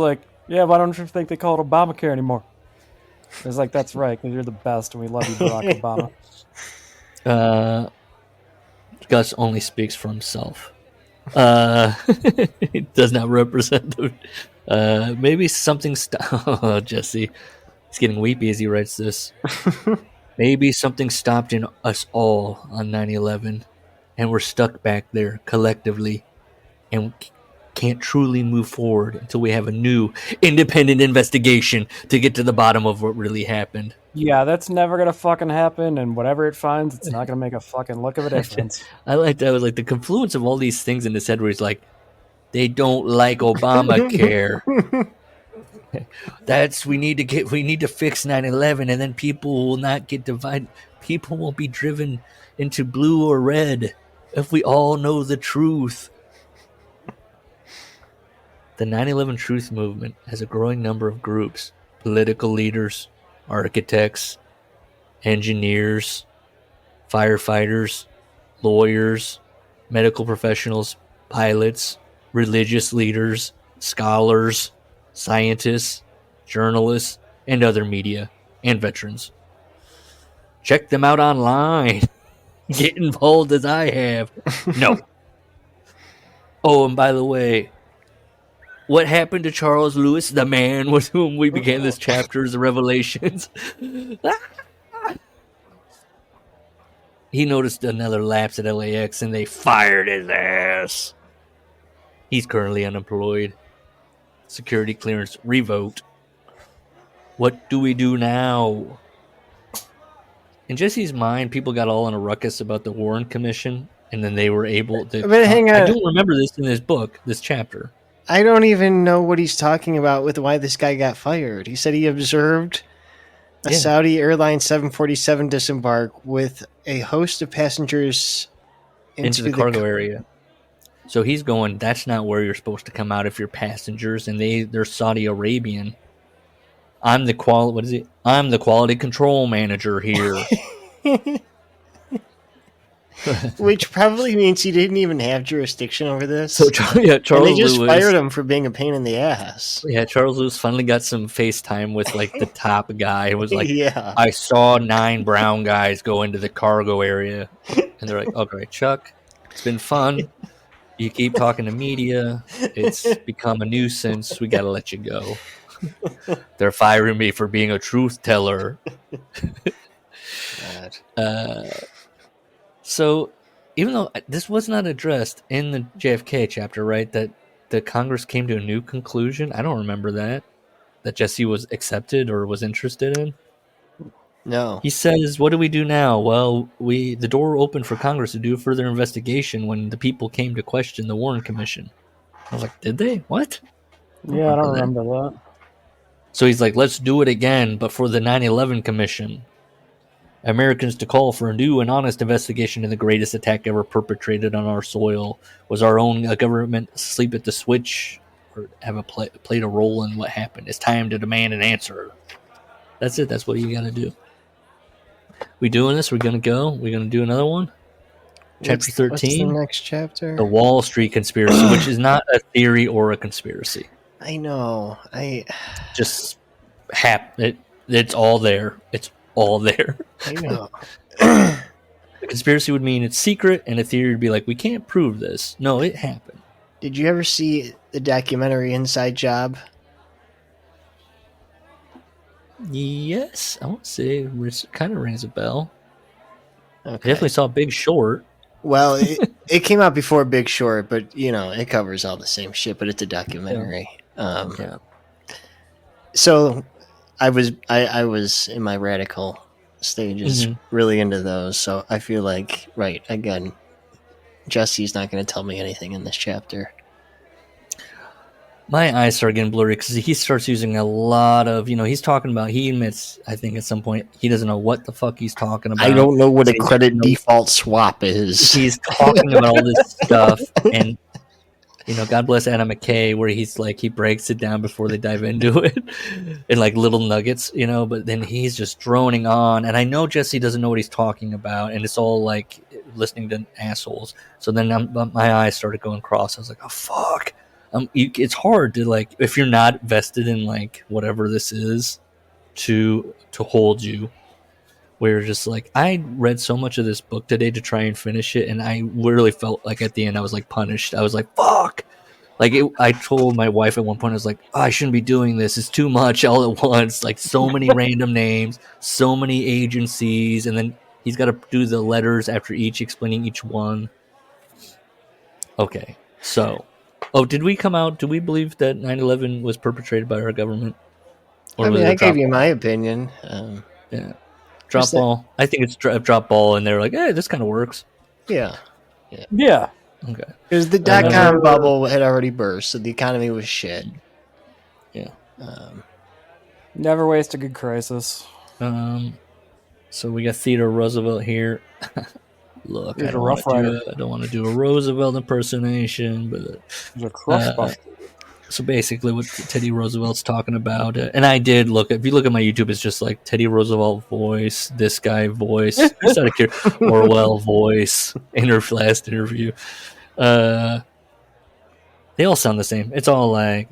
yeah, why don't you think they call it Obamacare anymore? It's that's right, because you're the best, and we love you, Barack Obama. Gus only speaks for himself. It does not represent the. Maybe something. Oh, Jesse, he's getting weepy as he writes this. Maybe something stopped in us all on 9/11, and we're stuck back there collectively, and can't truly move forward until we have a new independent investigation to get to the bottom of what really happened. Yeah, that's never gonna fucking happen, and whatever it finds, it's not gonna make a fucking lick of a difference. I like that. I was the confluence of all these things in his head where he's they don't like Obamacare. We need to fix 9/11, and then people will not get divided. People won't be driven into blue or red if we all know the truth. The 9/11 Truth Movement has a growing number of groups: political leaders, architects, engineers, firefighters, lawyers, medical professionals, pilots, religious leaders, scholars, scientists, journalists, and other media, and veterans. Check them out online. Get involved as I have. No. Oh, and by the way, what happened to Charles Lewis, the man with whom we began this chapter's Revelations? He noticed another lapse at LAX and they fired his ass. He's currently unemployed. Security clearance revoked. What do we do now? In Jesse's mind, people got all in a ruckus about the Warren Commission, and then they were able to. But hang on. I don't remember this in this book, this chapter. I don't even know what he's talking about with why this guy got fired. He said he observed a Saudi Airlines 747 disembark with a host of passengers into the cargo area. So he's going, that's not where you're supposed to come out if you're passengers, and they're Saudi Arabian. I'm the quality control manager here. Which probably means he didn't even have jurisdiction over this. So Charles and they just Lewis fired him for being a pain in the ass. Yeah, Charles Lewis finally got some FaceTime with like the top guy. It was like, yeah. I saw 9 brown guys go into the cargo area, and they're like, "Okay, Chuck, it's been fun. You keep talking to media. It's become a nuisance. We got to let you go. They're firing me for being a truth teller." So, even though this was not addressed in the JFK chapter, right, that the Congress came to a new conclusion, I don't remember that Jesse was accepted or was interested in. No. He says, what do we do now? Well, the door opened for Congress to do a further investigation when the people came to question the Warren Commission. I was like, did they? What? Yeah, I don't remember that. So he's like, let's do it again, but for the 9/11 Commission. Americans to call for a new and honest investigation in the greatest attack ever perpetrated on our soil. Was our own government asleep at the switch or have played a role in what happened? It's time to demand an answer. That's it. That's what you got to do. We doing this? We're going to go? We're going to do another one? Chapter 13? What's the next chapter? The Wall Street Conspiracy, which is not a theory or a conspiracy. I know. Just it's all there. It's all there. I know. A conspiracy would mean it's secret, and a theory would be like, we can't prove this. No, it happened. Did you ever see the documentary Inside Job? Yes, I won't say it kind of rings a bell. Okay. I definitely saw Big Short. Well, it came out before Big Short, but it covers all the same shit. But it's a documentary. Yeah. So I was in my radical stages, really into those. So I feel like, right, again, Jesse's not going to tell me anything in this chapter. My eyes start getting blurry because he starts using a lot of, he's talking about, he admits, I think at some point, he doesn't know what the fuck he's talking about. I don't know what a credit default swap is. He's talking about all this stuff, and, God bless Adam McKay, where he's like, he breaks it down before they dive into it in like little nuggets, but then he's just droning on. And I know Jesse doesn't know what he's talking about, and it's all like listening to assholes. So then my eyes started going cross. I was like, oh, fuck. It's hard to, like, if you're not vested in like whatever this is, to hold you. Where you're just like, I read so much of this book today to try and finish it, and I literally felt like at the end I was like punished. I was like, fuck. Like I told my wife at one point, I was like, I shouldn't be doing this. It's too much all at once. Like so many random names, so many agencies, and then he's got to do the letters after each, explaining each one. Okay, so. Oh, did we believe that 9/11 was perpetrated by our government? Or I gave you my opinion. Yeah. Drop ball. I think it's drop ball, and they're like, hey, this kind of works. Yeah. Okay. Because the dot-com bubble had already burst, so the economy was shit. Yeah. Never waste a good crisis. So we got Theodore Roosevelt here. Look, I don't want to do a Roosevelt impersonation, but so basically what Teddy Roosevelt's talking about, and I did look, if you look at my YouTube, it's just like Teddy Roosevelt voice, this guy voice, just out of care, Orwell voice, last interview. They all sound the same. It's all like,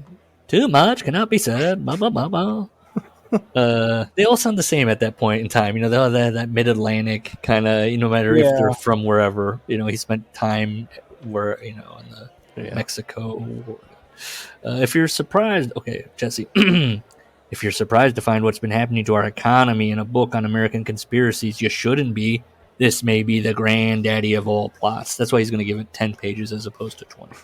too much cannot be said, blah, blah, blah, blah. They all sound the same at that point in time. They all have that mid-Atlantic kind of, no matter if they're from wherever, he spent time where, in the Mexico. If you're surprised, okay, Jesse, if you're surprised to find what's been happening to our economy in a book on American conspiracies, you shouldn't be. This may be the granddaddy of all plots. That's why he's going to give it 10 pages as opposed to 20.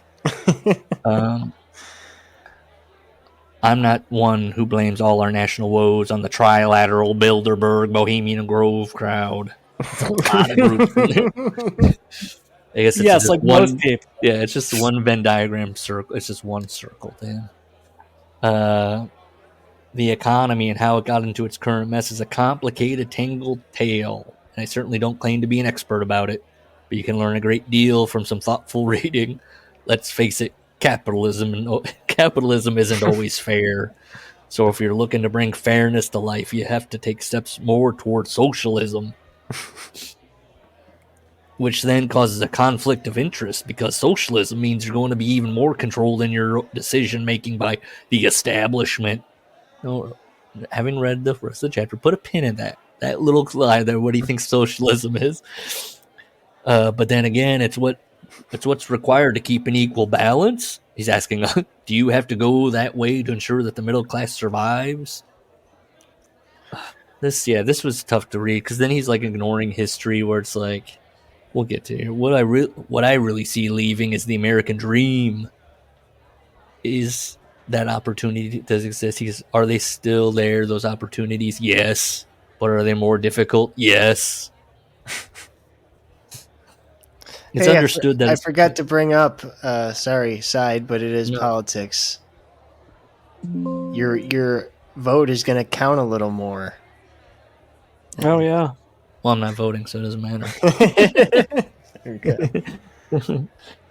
I'm not one who blames all our national woes on the trilateral Bilderberg Bohemian Grove crowd. It's a lot of groups in there. I guess it's Yes, just like one, most people. yeah, it's just one Venn diagram circle. It's just one circle thing. The economy and how it got into its current mess is a complicated, tangled tale. And I certainly don't claim to be an expert about it, but you can learn a great deal from some thoughtful reading. Let's face it, capitalism isn't always fair. So if you're looking to bring fairness to life, you have to take steps more towards socialism. Which then causes a conflict of interest because socialism means you're going to be even more controlled in your decision making by the establishment. No, having read the rest of the chapter, put a pin in that little slide there. What do you think socialism is? But then again, it's what's required to keep an equal balance. He's asking, do you have to go that way to ensure that the middle class survives? This was tough to read because then he's like ignoring history, where it's like, we'll get to here. What I really see leaving is the American dream. Is that opportunity does exist? Are they still there? Those opportunities, yes. But are they more difficult? Yes. It's understood that I forgot to bring up. Sorry, side, but it is politics. Your vote is going to count a little more. Oh yeah. Well, I'm not voting, so it doesn't matter. Okay.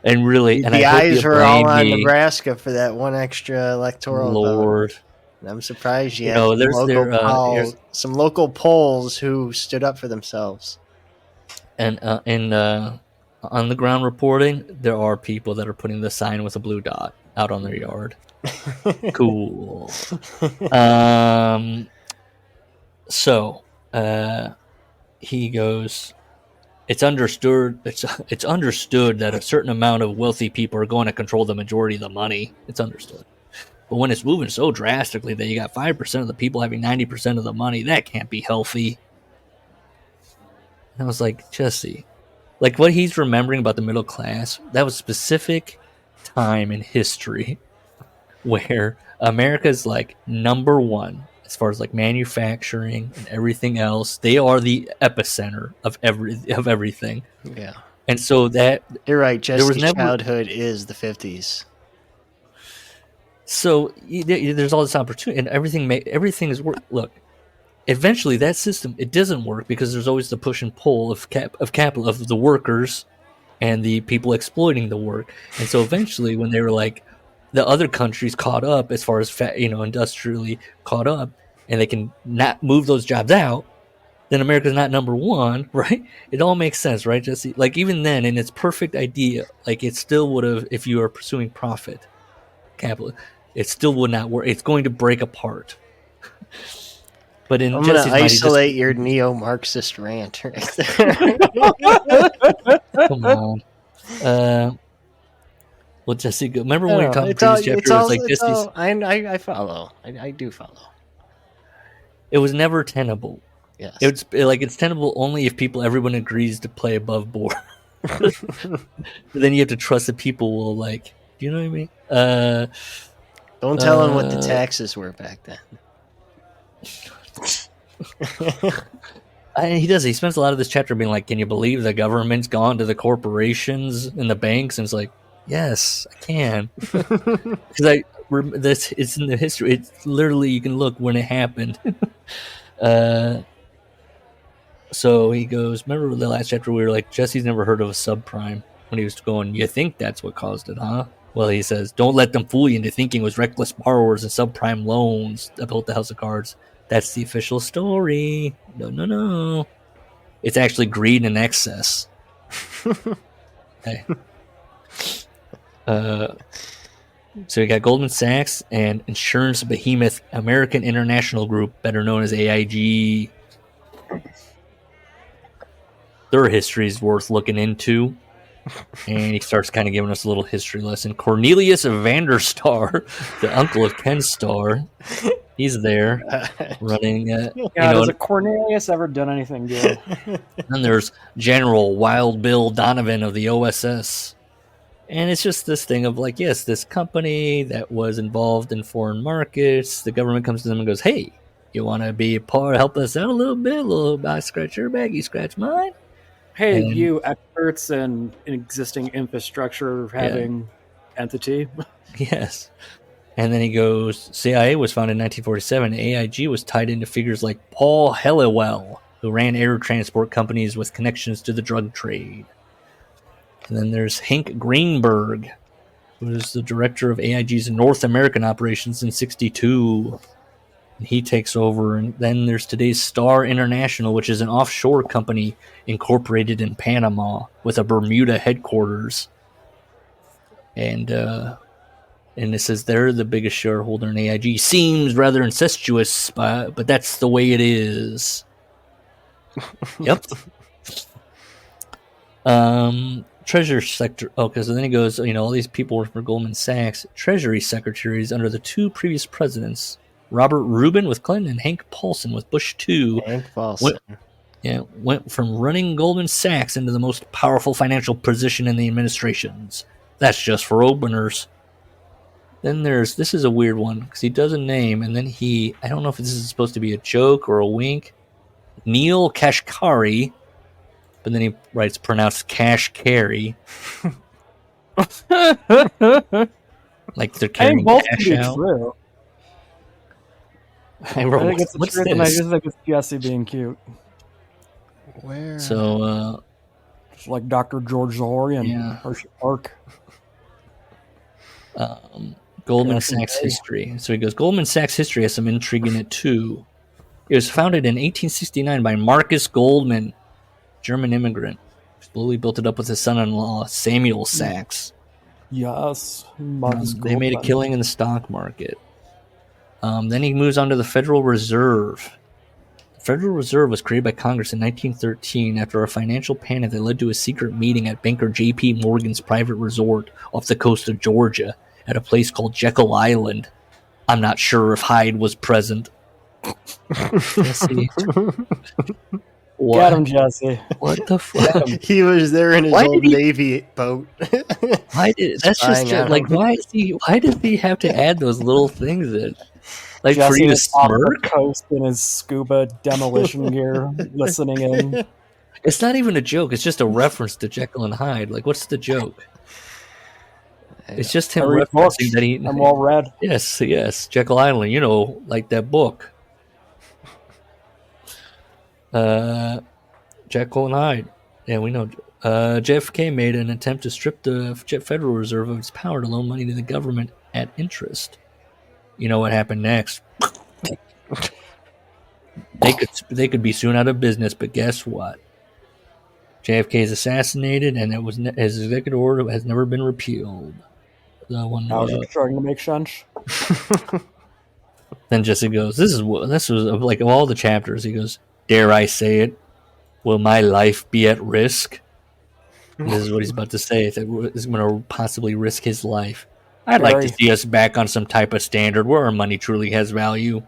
And really, and the I eyes hope you were all on blame me. Nebraska for that one extra electoral Lord. vote. And I'm surprised you You had know, there's some local polls who stood up for themselves. And on the ground reporting, there are people that are putting the sign with a blue dot out on their yard. Cool. So he goes, it's understood that a certain amount of wealthy people are going to control the majority of the money. It's understood. But when it's moving so drastically that you got 5% of the people having 90% of the money, that can't be healthy. And I was like, Jesse, like what he's remembering about the middle class, that was a specific time in history where America's like number one as far as like manufacturing and everything else. They are the epicenter of everything. Yeah. And so that you're right. Jesse's childhood is the 50s. So there's all this opportunity, and everything is work. Look, eventually that system it doesn't work because there's always the push and pull of capital of the workers and the people exploiting the work. And so eventually, when they were like the other countries caught up as far as industrially caught up, and they can not move those jobs out, then America's not number one, right? It all makes sense, right, Jesse? Like even then, in its perfect idea, like it still would have, if you are pursuing profit, capital, it still would not work. It's going to break apart. But in I'm going to isolate your neo-Marxist rant right there. Come on. Well, Jesse, remember when we were talking previous chapter? It's like Jesse's. I follow. I do follow. It was never tenable. Yes. It's tenable only if everyone agrees to play above board. Then you have to trust that people will like. Do you know what I mean? Don't tell them what the taxes were back then. He does. He spends a lot of this chapter being like, "Can you believe the government's gone to the corporations and the banks?" And it's like, "Yes, I can," because it's in the history. It's literally you can look when it happened. So he goes. Remember the last chapter we were like, Jesse's never heard of a subprime. When he was going, you think that's what caused it, huh? Well, he says, don't let them fool you into thinking it was reckless borrowers and subprime loans that built the house of cards. That's the official story. No. It's actually greed and excess. Okay. So you got Goldman Sachs and insurance behemoth American International Group, better known as AIG. Their history is worth looking into. And he starts kind of giving us a little history lesson. Cornelius Vanderstar, the uncle of Ken Starr, he's there running. God, has a Cornelius ever done anything good? Then there's General Wild Bill Donovan of the OSS. And it's just this thing of like, yes, this company that was involved in foreign markets, the government comes to them and goes, hey, you want to be a part, help us out a little bit? A little, I scratch your back, you scratch mine. Hey, And- you experts in existing infrastructure having entity. Yes. And then he goes, CIA was founded in 1947. AIG was tied into figures like Paul Helliwell, who ran air transport companies with connections to the drug trade. And then there's Hank Greenberg, who was the director of AIG's North American operations in 1962. And he takes over. And then there's today's Star International, which is an offshore company incorporated in Panama with a Bermuda headquarters. And it says they're the biggest shareholder in AIG. Seems rather incestuous, but that's the way it is. Yep. Treasury sector. Okay, so then he goes, all these people were for Goldman Sachs. Treasury secretaries under the two previous presidents, Robert Rubin with Clinton and Hank Paulson with Bush II, Hank Paulson. went from running Goldman Sachs into the most powerful financial position in the administrations. That's just for openers. Then this is a weird one, because he does a name, and then I don't know if this is supposed to be a joke or a wink, Neil Kashkari, but then he writes pronounced Cash Carry. Like they're carrying both cash can be out. true. I wrote, I think it's the what's truth, and I this? just think it's Jesse being cute. Where? So, Just like Dr. George Zahorian. Yeah. Hershey Park. Goldman Jesse Sachs Ray. history. So he goes, Goldman Sachs history has some intrigue in it too. It was founded in 1869 by Marcus Goldman, German immigrant. Slowly built it up with his son-in-law, Samuel Sachs. Yes. Marcus They made a Goldman. killing in the stock market. Then he moves on to the Federal Reserve. The Federal Reserve was created by Congress in 1913 after a financial panic that led to a secret meeting at banker J.P. Morgan's private resort off the coast of Georgia at a place called Jekyll Island. I'm not sure if Hyde was present. Jesse. What? Get him, Jesse. What the fuck? He was there in his Why old did he- Navy boat. That's just Spying on like, him. why does he have to add those little things in? Like for Jesse you to is off the smirk? coast in his scuba demolition gear, listening in. It's not even a joke. It's just a reference to Jekyll and Hyde. Like, what's the joke? It's just him I read books. referencing that he. I'm well read. Yes, Jekyll Island. Like that book. Jekyll and Hyde. Yeah, we know. JFK made an attempt to strip the Federal Reserve of its power to loan money to the government at interest. You know what happened next? They could be soon out of business, but guess what? JFK is assassinated, and his executive order has never been repealed. That one. I was just trying to make sense. Then Jesse goes, this was like of all the chapters. He goes, dare I say it? Will my life be at risk? And this is what he's about to say. That he's going to possibly risk his life. I'd like to see us back on some type of standard where our money truly has value.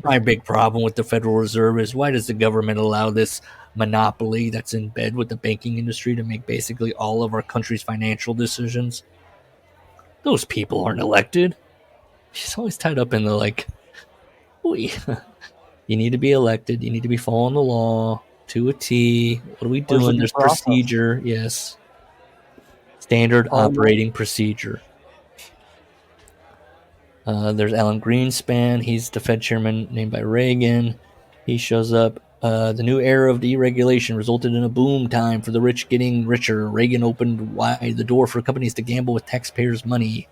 My big problem with the Federal Reserve is why does the government allow this monopoly that's in bed with the banking industry to make basically all of our country's financial decisions? Those people aren't elected. She's always tied up in the like, you need to be elected. You need to be following the law to a T. What are we Where's doing? the There's process? procedure. Yes. Standard operating procedure. There's Alan Greenspan. He's the Fed chairman named by Reagan. He shows up. The new era of deregulation resulted in a boom time for the rich getting richer. Reagan opened wide the door for companies to gamble with taxpayers' money.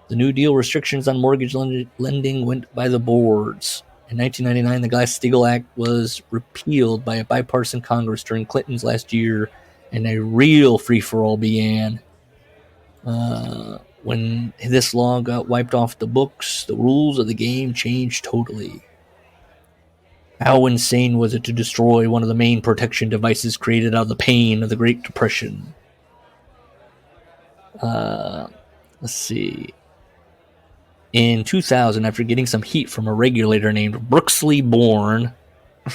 The New Deal restrictions on mortgage lending went by the boards. In 1999, the Glass-Steagall Act was repealed by a bipartisan Congress during Clinton's last year, and a real free-for-all began. When this law got wiped off the books, the rules of the game changed totally. How insane was it to destroy one of the main protection devices created out of the pain of the Great Depression? Let's see. In 2000, after getting some heat from a regulator named Brooksley Bourne, what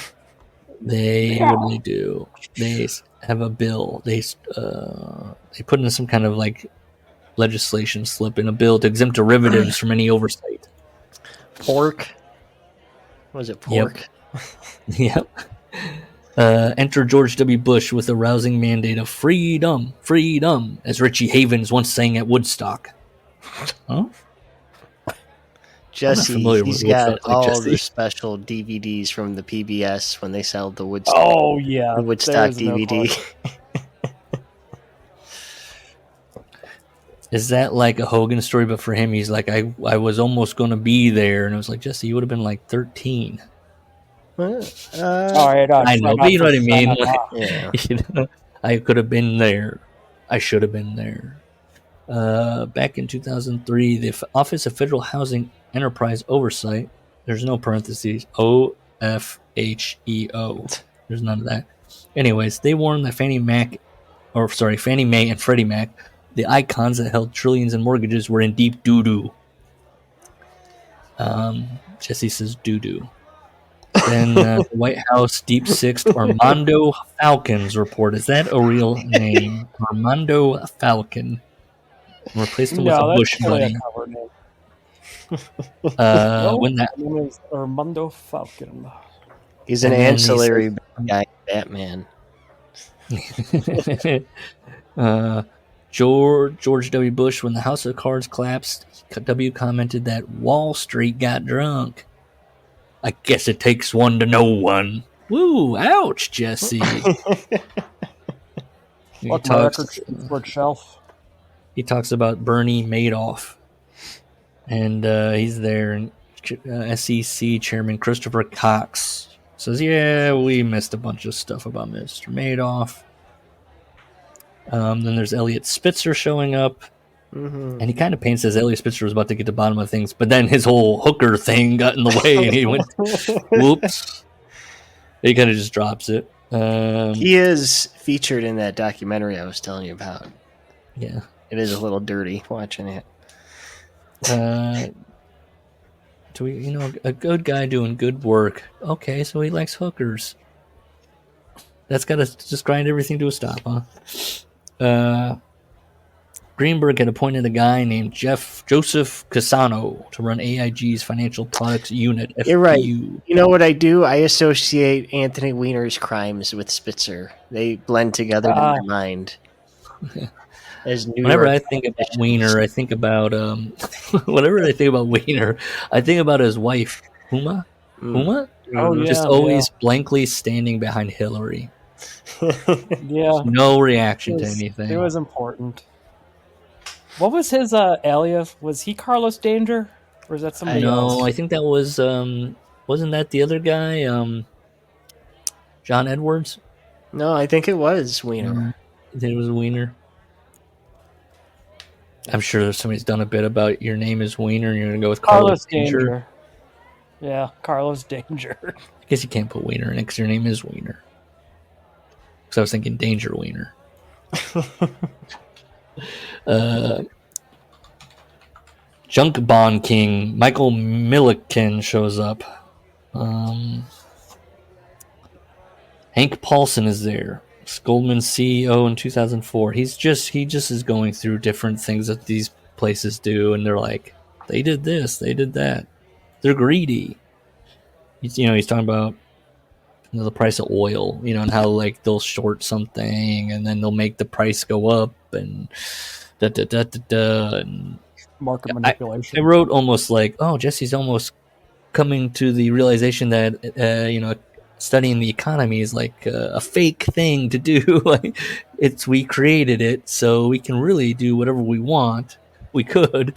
do they do? They have a bill. They put in some kind of like legislation slip in a bill to exempt derivatives from any oversight. Pork. Was it pork? Yep. Enter George W. Bush with a rousing mandate of freedom, freedom, as Richie Havens once sang at Woodstock. Huh? Jesse, he's with got Woodstock like all Jesse. the special DVDs from the PBS when they sell the Woodstock, Oh yeah, the Woodstock there's no DVD. question. Is that like a Hogan story? But for him, he's like, I was almost going to be there. And I was like, Jesse, you would have been like 13. All right, I know, but you know what I mean? Like, Yeah. you know, I could have been there. I should have been there. Back in 2003, the Office of Federal Housing Enterprise Oversight, there's no parentheses, OFHEO. There's none of that. Anyways, they warned that Fannie Mae and Freddie Mac, the icons that held trillions in mortgages, were in deep doo-doo. Jesse says doo-doo. Then the White House Deep Sixth Armando Falcon's report. Is that a real name? Armando Falcon. Replaced him with a No, Bush that's totally buddy. a cover name. When that His name is Armando Falcon. He's an And then he ancillary guy, Batman. George W. Bush, when the House of Cards collapsed, W commented that Wall Street got drunk. I guess it takes one to know one. Woo! Ouch, Jesse. Look, my record sports shelf. He talks about Bernie Madoff, and he's there. And SEC Chairman Christopher Cox says, "Yeah, we missed a bunch of stuff about Mr. Madoff." Then there's Elliot Spitzer showing up, and he kind of paints as Elliot Spitzer was about to get to the bottom of things, but then his whole hooker thing got in the way, and he went, "Whoops!" He kind of just drops it. He is featured in that documentary I was telling you about. Yeah. It is a little dirty watching it. Do we, a good guy doing good work. Okay, so he likes hookers. That's got to just grind everything to a stop, huh? Greenberg had appointed a guy named Joseph Casano to run AIG's financial products unit. FPU. You're right. You know what I do? I associate Anthony Weiner's crimes with Spitzer. They blend together in my mind. Whenever I think about Weiner, I think about whenever I think about Weiner, I think about his wife, Huma. Huma? Oh, yeah, just always blankly standing behind Hillary. Yeah. No reaction to anything. It was important. What was his alias? Was he Carlos Danger? Or is that somebody else? No, I think that was wasn't that the other guy? John Edwards? No, I think it was Weiner. It was Weiner. I'm sure somebody's done a bit about your name is Weiner and you're going to go with Carlos Danger. Yeah, Carlos Danger. I guess you can't put Weiner in it because your name is Weiner. Because I was thinking Danger Weiner. Junk Bond King Michael Milliken shows up. Hank Paulson is there. Goldman's CEO in 2004. He just is going through different things that these places do, and they're like, they did this, they did that. They're greedy. He's talking about the price of oil, and how like they'll short something and then they'll make the price go up and and market manipulation. I wrote almost like, oh, Jesse's almost coming to the realization that studying the economy is like a fake thing to do. Like we created it, so we can really do whatever we want. We could.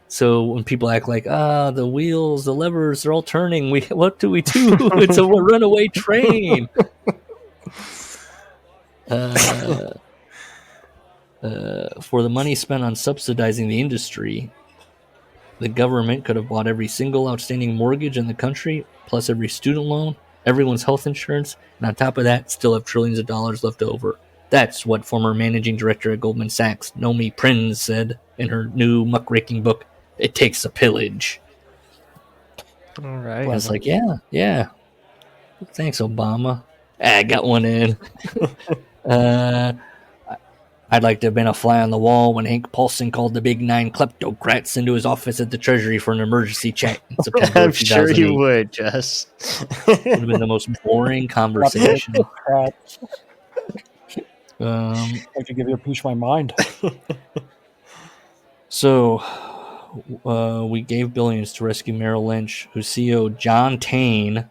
So when people act like, the wheels, the levers, they're all turning. What do we do? It's a runaway train. For the money spent on subsidizing the industry, the government could have bought every single outstanding mortgage in the country, plus every student loan, everyone's health insurance, and on top of that, still have trillions of dollars left over. That's what former managing director at Goldman Sachs, Nomi Prinz, said in her new muckraking book, It Takes a Pillage. All right. And it's like, yeah. Thanks, Obama. I got one in. I'd like to have been a fly on the wall when Hank Paulson called the Big Nine kleptocrats into his office at the Treasury for an emergency chat in September I'm of sure 2008. you would, Jess. Would have been the most boring conversation. Crap. Um, I have to give you a piece of my mind. So, we gave billions to rescue Merrill Lynch, whose CEO John Thane,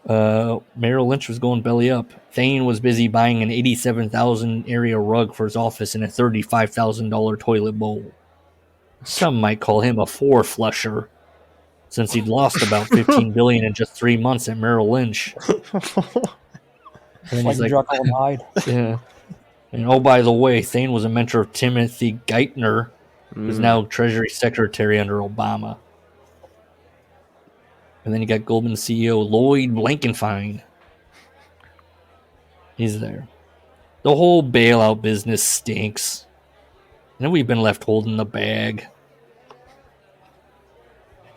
Merrill Lynch was going belly up. Thane was busy buying an $87,000 area rug for his office and a $35,000 toilet bowl. Some might call him a four-flusher, since he'd lost about $15 billion in just 3 months at Merrill Lynch. And then Like he's Jekyll and Hyde. yeah. And oh, by the way, Thane was a mentor of Timothy Geithner, who's now Treasury Secretary under Obama. And then you got Goldman CEO Lloyd Blankenfein. He's there. The whole bailout business stinks. And then we've been left holding the bag.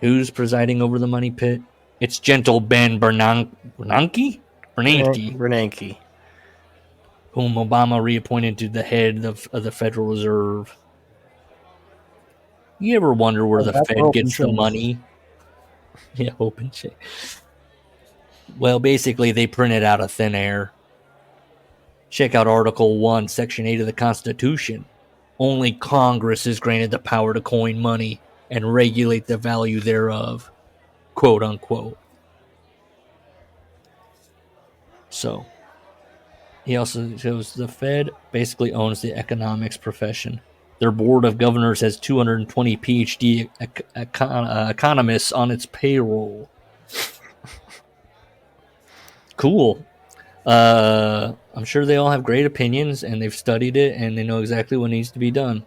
Who's presiding over the money pit? It's Gentle Ben Bernanke, Bernanke. whom Obama reappointed to the head of the Federal Reserve. You ever wonder where the that's Fed open gets the chase. money? Yeah, open shit. Well, basically, they print it out of thin air. Check out Article 1, Section 8 of the Constitution. Only Congress is granted the power to coin money and regulate the value thereof. Quote, unquote. So, he also shows the Fed basically owns the economics profession. Their board of governors has 220 PhD economists on its payroll. Cool. I'm sure they all have great opinions, and they've studied it, and they know exactly what needs to be done.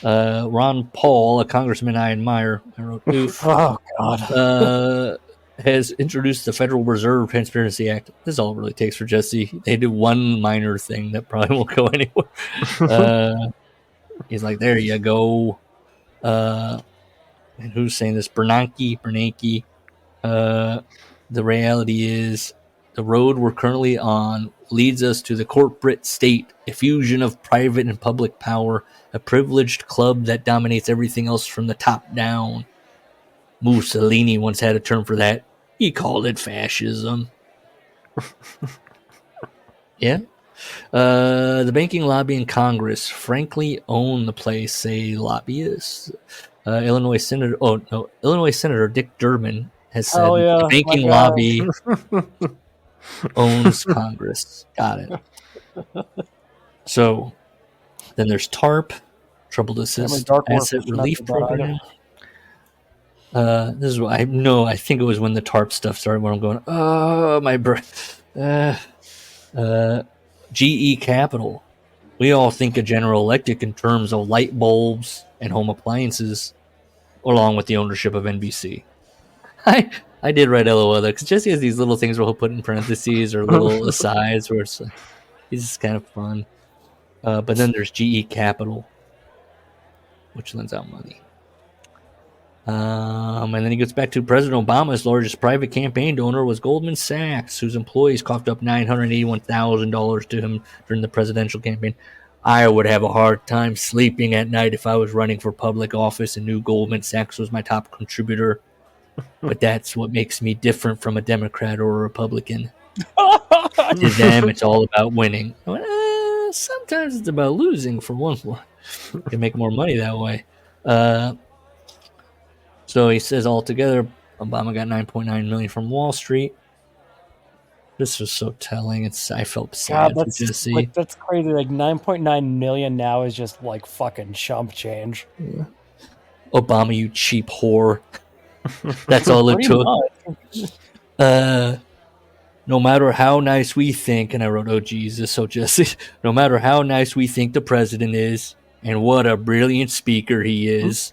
Ron Paul, a congressman I admire, I wrote, oof, Oh, God. has introduced the Federal Reserve Transparency Act. This is all it really takes for Jesse. They did one minor thing that probably won't go anywhere. He's like, there you go. And who's saying this? Bernanke. The reality is the road we're currently on leads us to the corporate state, a fusion of private and public power, a privileged club that dominates everything else from the top down. Mussolini once had a term for that. He called it fascism. Yeah. The banking lobby in Congress frankly own the place, say lobbyists. Illinois Senator Dick Durbin has said Hell yeah, the banking my guy. lobby owns Congress. Got it. So then there's TARP, Troubled Assist Dark Horse Asset was Relief nuts about Program. This is what I know. I think it was when the TARP stuff started when I'm going, oh, my breath. GE Capital. We all think of General Electric in terms of light bulbs and home appliances, along with the ownership of NBC. I did write LOL there because Jesse has these little things where he'll put in parentheses or little asides where it's just kind of fun. But then there's GE Capital, which lends out money. And then he gets back to President Obama's largest private campaign donor was Goldman Sachs, whose employees coughed up $981,000 to him during the presidential campaign. I would have a hard time sleeping at night if I was running for public office and knew Goldman Sachs was my top contributor. But that's what makes me different from a Democrat or a Republican. To them, it's all about winning. I went, sometimes it's about losing for one. You can make more money that way. So he says altogether, Obama got $9.9 million from Wall Street. This was so telling. I felt sad God, for Jesse. that's crazy. Like 9.9 million now is just like fucking chump change. Obama, you cheap whore. That's all it Pretty took. much. No matter how nice we think, and I wrote, oh Jesus, so Jesse, no matter how nice we think the president is, and what a brilliant speaker he is,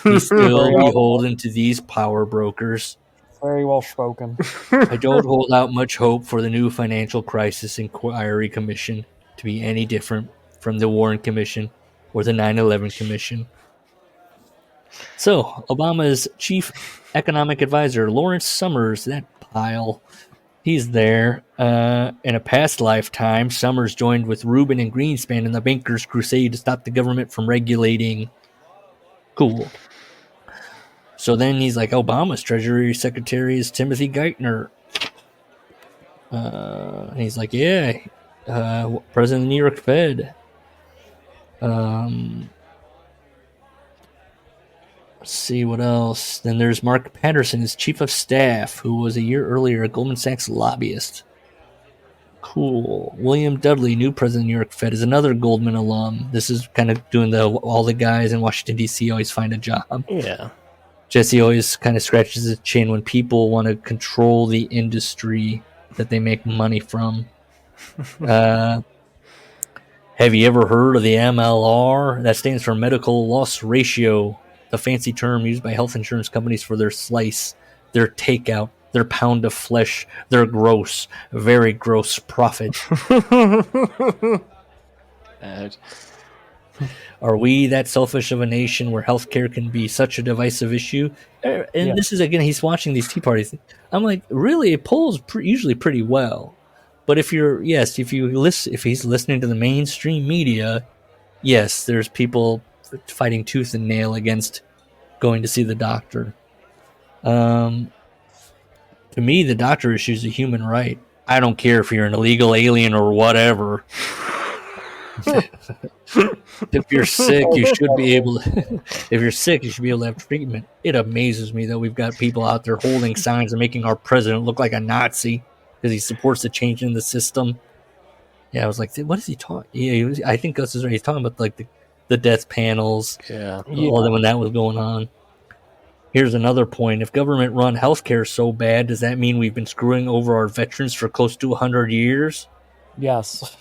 he's still beholden to these power brokers. Very well spoken. I don't hold out much hope for the new Financial Crisis Inquiry Commission to be any different from the Warren Commission or the 9/11 Commission. So, Obama's chief economic advisor, Lawrence Summers, that pile, he's there. In a past lifetime, Summers joined with Rubin and Greenspan in the bankers' crusade to stop the government from regulating. Cool. So then he's like, Obama's Treasury Secretary is Timothy Geithner. And he's like, yeah, President of the New York Fed. Let's see what else. Then there's Mark Patterson, his chief of staff, who was a year earlier a Goldman Sachs lobbyist. Cool. William Dudley, new president of the New York Fed, is another Goldman alum. This is kind of doing all the guys in Washington, D.C. always find a job. Yeah. Jesse always kind of scratches his chin when people want to control the industry that they make money from. Have you ever heard of the MLR? That stands for medical loss ratio, the fancy term used by health insurance companies for their slice, their takeout, their pound of flesh, their gross, very gross profit. Are we that selfish of a nation where healthcare can be such a divisive issue? And This is, again, he's watching these Tea Parties. I'm like, really, it polls usually pretty well. But if he's listening to the mainstream media, yes, there's people fighting tooth and nail against going to see the doctor. To me, the doctor issue is a human right. I don't care if you're an illegal alien or whatever. If you're sick, you should be able to. If you're sick, you should be able to have treatment. It amazes me that we've got people out there holding signs and making our president look like a Nazi because he supports the change in the system. Yeah, I was like, what is he talking? Yeah, I think Gus is right. He's talking about like the death panels. Yeah. All that when that was going on. Here's another point. If government-run healthcare is so bad, does that mean we've been screwing over our veterans for close to 100 years? Yes.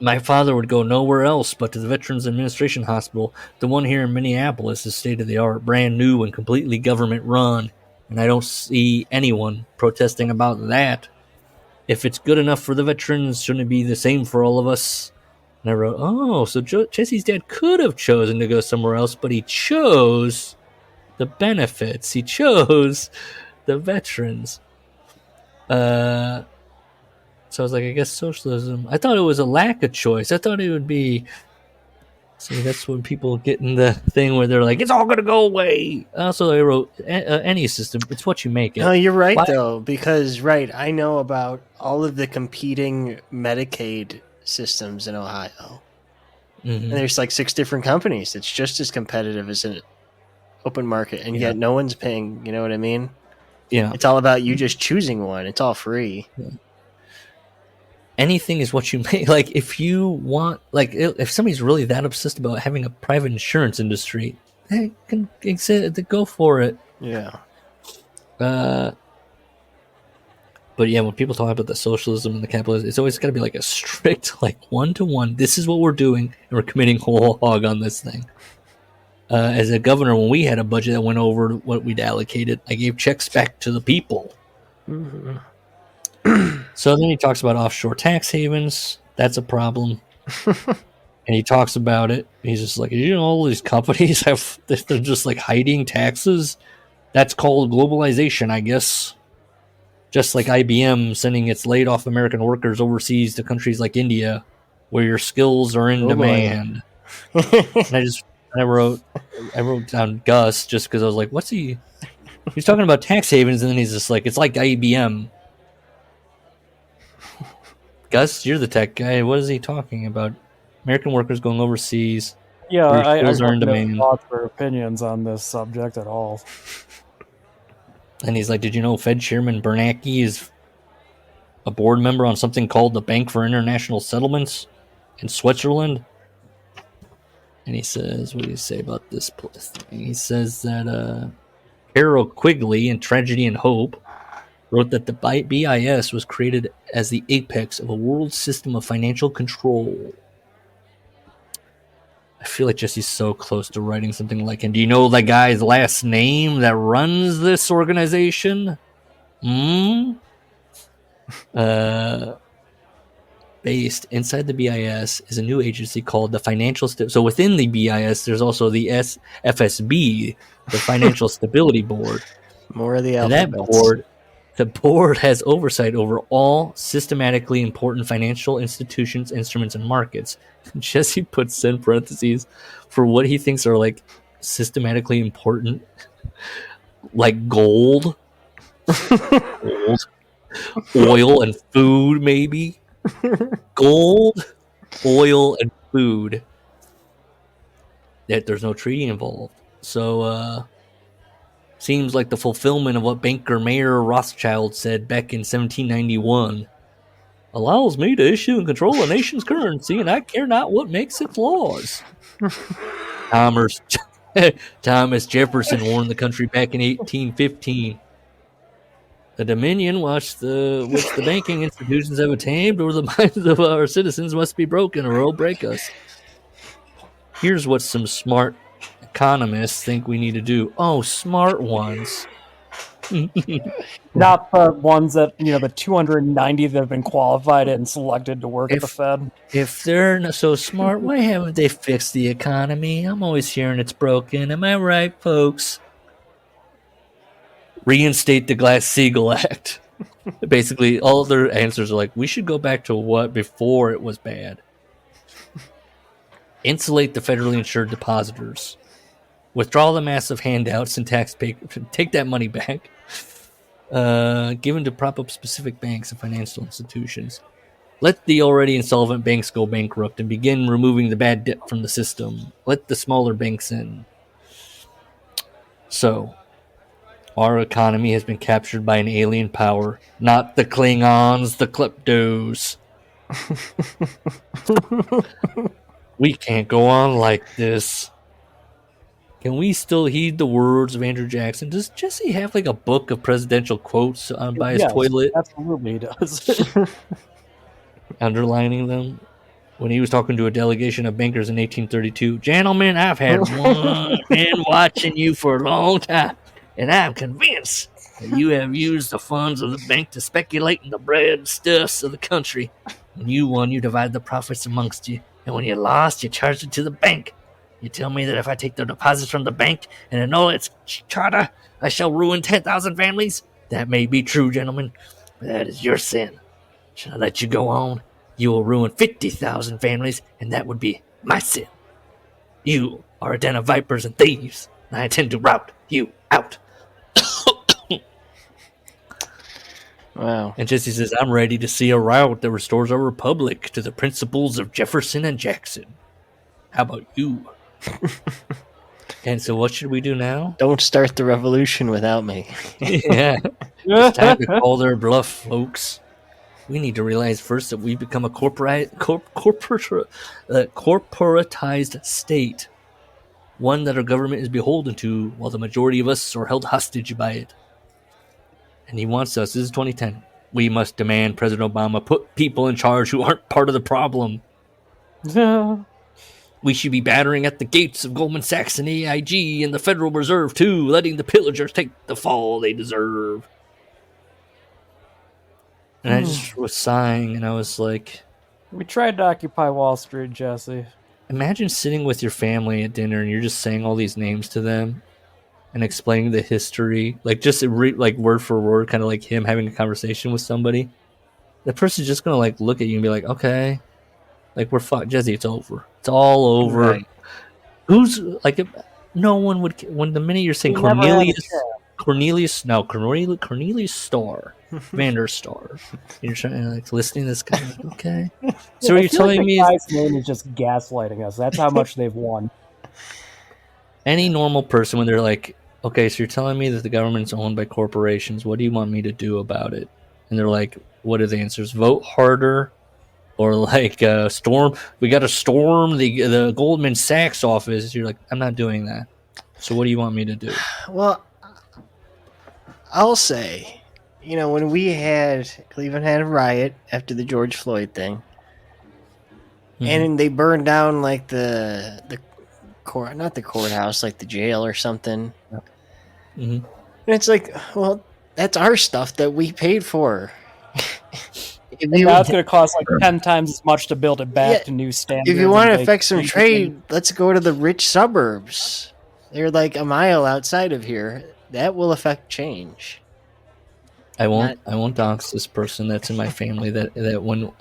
My father would go nowhere else but to the Veterans Administration Hospital. The one here in Minneapolis is state-of-the-art, brand new and completely government-run, and I don't see anyone protesting about that. If it's good enough for the veterans, shouldn't it be the same for all of us? And I wrote, so Jesse's dad could have chosen to go somewhere else, but he chose the benefits. He chose the veterans. So I was like, I guess socialism. I thought it was a lack of choice. I thought it would be. See, that's when people get in the thing where they're like, it's all going to go away. Also, I wrote, any system, it's what you make it. No, you're right, though, because, I know about all of the competing Medicaid systems in Ohio. Mm-hmm. And there's like 6 different companies. It's just as competitive as an open market, and yet no one's paying, you know what I mean? Yeah. It's all about you just choosing one. It's all free. Yeah. Anything is what you make. Like, if you want, like, if somebody's really that obsessed about having a private insurance industry, they can go for it. Yeah. But yeah, when people talk about the socialism and the capitalism, it's always got to be like a strict, like 1-to-1. This is what we're doing, and we're committing whole hog on this thing. As a governor, when we had a budget that went over what we'd allocated, I gave checks back to the people. Mm-hmm. So then he talks about offshore tax havens. That's a problem. And he talks about it. He's just like, all these companies they're just like hiding taxes. That's called globalization, I guess. Just like IBM sending its laid off American workers overseas to countries like India, where your skills are in demand. And I wrote down Gus just because I was like, what's he? He's talking about tax havens, and then he's just like, it's like IBM. Gus, you're the tech guy. What is he talking about? American workers going overseas. Yeah, I have no thoughts or opinions on this subject at all. And he's like, did you know Fed Chairman Bernanke is a board member on something called the Bank for International Settlements in Switzerland? And he says, what do you say about this thing? He says that Carol Quigley in Tragedy and Hope wrote that the BIS was created as the apex of a world system of financial control. I feel like Jesse's so close to writing something like, and do you know the guy's last name that runs this organization? Based inside the BIS is a new agency called the Financial So within the BIS, there's also the FSB, the Financial Stability Board. More of the And that alphabets. the board has oversight over all systematically important financial institutions, instruments, and markets. Jesse puts in parentheses for what he thinks are like systematically important, like gold, oil, and food, maybe. Gold, oil, and food. That there's no treaty involved. So, seems like the fulfillment of what banker Mayer Rothschild said back in 1791. Allows me to issue and control a nation's currency, and I care not what makes its laws. Thomas Jefferson warned the country back in 1815. The dominion which the banking institutions have attained over the minds of our citizens must be broken, or it'll break us. Here's what some smart economists think we need to do. Oh, smart ones. Not the ones that, the 290 that have been qualified and selected to work at the Fed. If they're not so smart, why haven't they fixed the economy? I'm always hearing it's broken. Am I right, folks? Reinstate the Glass-Steagall Act. Basically, all their answers are like, we should go back to what before it was bad. Insulate the federally insured depositors. Withdraw the massive handouts and tax pay. Take that money back. Given to prop up specific banks and financial institutions. Let the already insolvent banks go bankrupt and begin removing the bad debt from the system. Let the smaller banks in. So, our economy has been captured by an alien power, not the Klingons, the kleptos. We can't go on like this. Can we still heed the words of Andrew Jackson? Does Jesse have like a book of presidential quotes by his toilet? Absolutely he does. Underlining them? When he was talking to a delegation of bankers in 1832, gentlemen, I've had been watching you for a long time, and I'm convinced that you have used the funds of the bank to speculate in the bread stuffs of the country. When you won, you divided the profits amongst you, and when you lost, you charged it to the bank. You tell me that if I take the deposits from the bank and annul its charter, I shall ruin 10,000 families? That may be true, gentlemen, but that is your sin. Should I let you go on? You will ruin 50,000 families, and that would be my sin. You are a den of vipers and thieves, and I intend to rout you out. Wow. And Jesse says, I'm ready to see a rout that restores our republic to the principles of Jefferson and Jackson. How about you? And so what should we do now? Don't start the revolution without me. Yeah. It's time to call their bluff, folks. We need to realize first that we've become a corporatized state. One that our government is beholden to, while the majority of us are held hostage by it. And he wants us, this is 2010, we must demand President Obama put people in charge who aren't part of the problem. We should be battering at the gates of Goldman Sachs and AIG and the Federal Reserve, too, letting the pillagers take the fall they deserve. And I just was sighing, and I was like... We tried to occupy Wall Street, Jesse. Imagine sitting with your family at dinner, and you're just saying all these names to them and explaining the history, like just like word for word, kind of like him having a conversation with somebody. The person's just going to like look at you and be like, okay, like we're fucked. Jesse, it's over. It's all over. Right. Who's like, no one would, when the minute you're saying Cornelius Starr, Vander Starr, you're trying to like listening to this guy, like, okay. So are you telling me the guy's name is just gaslighting us? That's how much they've won. Any normal person, when they're like, okay, so you're telling me that the government's owned by corporations, what do you want me to do about it? And they're like, what are the answers? Vote harder, or like storm. We got to storm the Goldman Sachs office. You're like, I'm not doing that. So what do you want me to do? Well, I'll say, when Cleveland had a riot after the George Floyd thing, and they burned down like the not the courthouse, like the jail or something. Mhm. And it's like, well, that's our stuff that we paid for. If And you, now it's going to cost like 10 times as much to build it back Yeah, to new standards. if you want to and make affect some changes. trade, let's go to the rich suburbs. They're like a mile outside of here. That will affect change. I won't dox this person that's in my family that when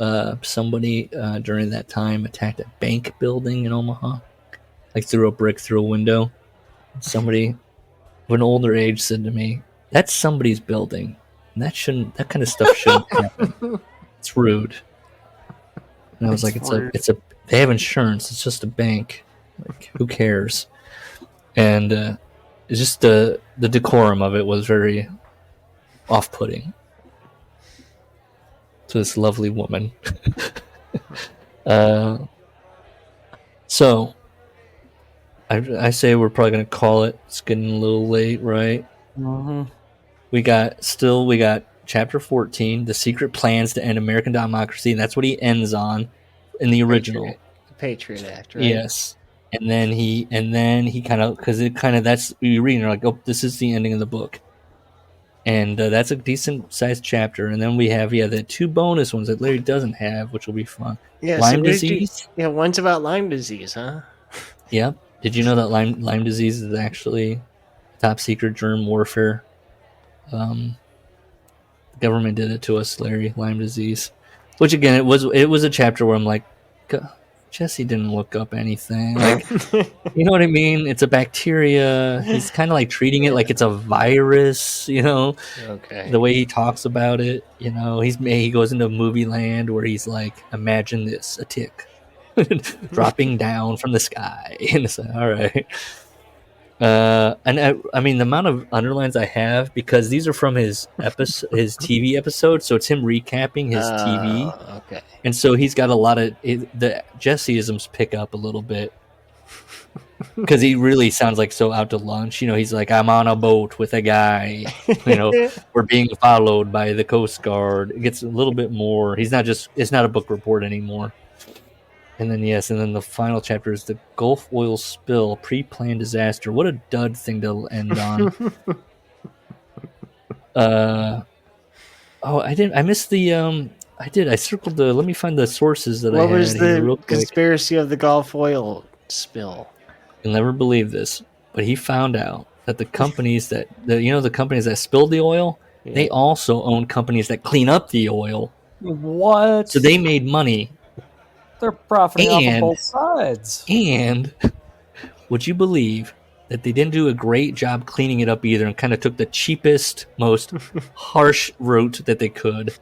somebody during that time attacked a bank building in Omaha, like threw a brick through a window. Somebody of an older age said to me, "That's somebody's building. And that kind of stuff shouldn't happen. It's rude." And I was like, they have insurance. It's just a bank. Like, who cares? And it's just the decorum of it was very off-putting to this lovely woman. So I say we're probably going to call it. It's getting a little late, right? Mhm. We got chapter 14, The Secret Plans to End American Democracy, and that's what he ends on in the original. The Patriot Act, right? Yes. And then he kind of, because it kind of, that's, you read and you're like, oh, this is the ending of the book. And that's a decent sized chapter. And then we have, the 2 bonus ones that Larry doesn't have, which will be fun. Yeah, Lyme disease. one's about Lyme disease, huh? Yeah. Did you know that Lyme disease is actually top secret germ warfare? The government did it to us, Larry. Lyme disease. Which again, it was a chapter where I'm like, Jesse didn't look up anything. Like, you know what I mean? It's a bacteria. He's kind of like treating it like it's a virus. Okay. The way he talks about it. He goes into movie land where he's like, imagine this, a tick dropping down from the sky. And it's like, all right. And I mean, the amount of underlines I have, because these are from his TV episode, so it's him recapping his TV. Okay. And so he's got a lot of the Jesseisms pick up a little bit because he really sounds like so out to lunch. He's like, I'm on a boat with a guy. We're being followed by the Coast Guard. It gets a little bit more. It's not a book report anymore. And then the final chapter is the Gulf oil spill, pre-planned disaster. What a dud thing to end on. I missed the I circled the. Let me find the sources that I had. What was here real the quick. conspiracy of the Gulf oil spill? You'll never believe this, but he found out that the companies the companies that spilled the oil, they also own companies that clean up the oil. What? So they made money. They're profiting off of both sides. And would you believe that they didn't do a great job cleaning it up either, and kind of took the cheapest, most harsh route that they could?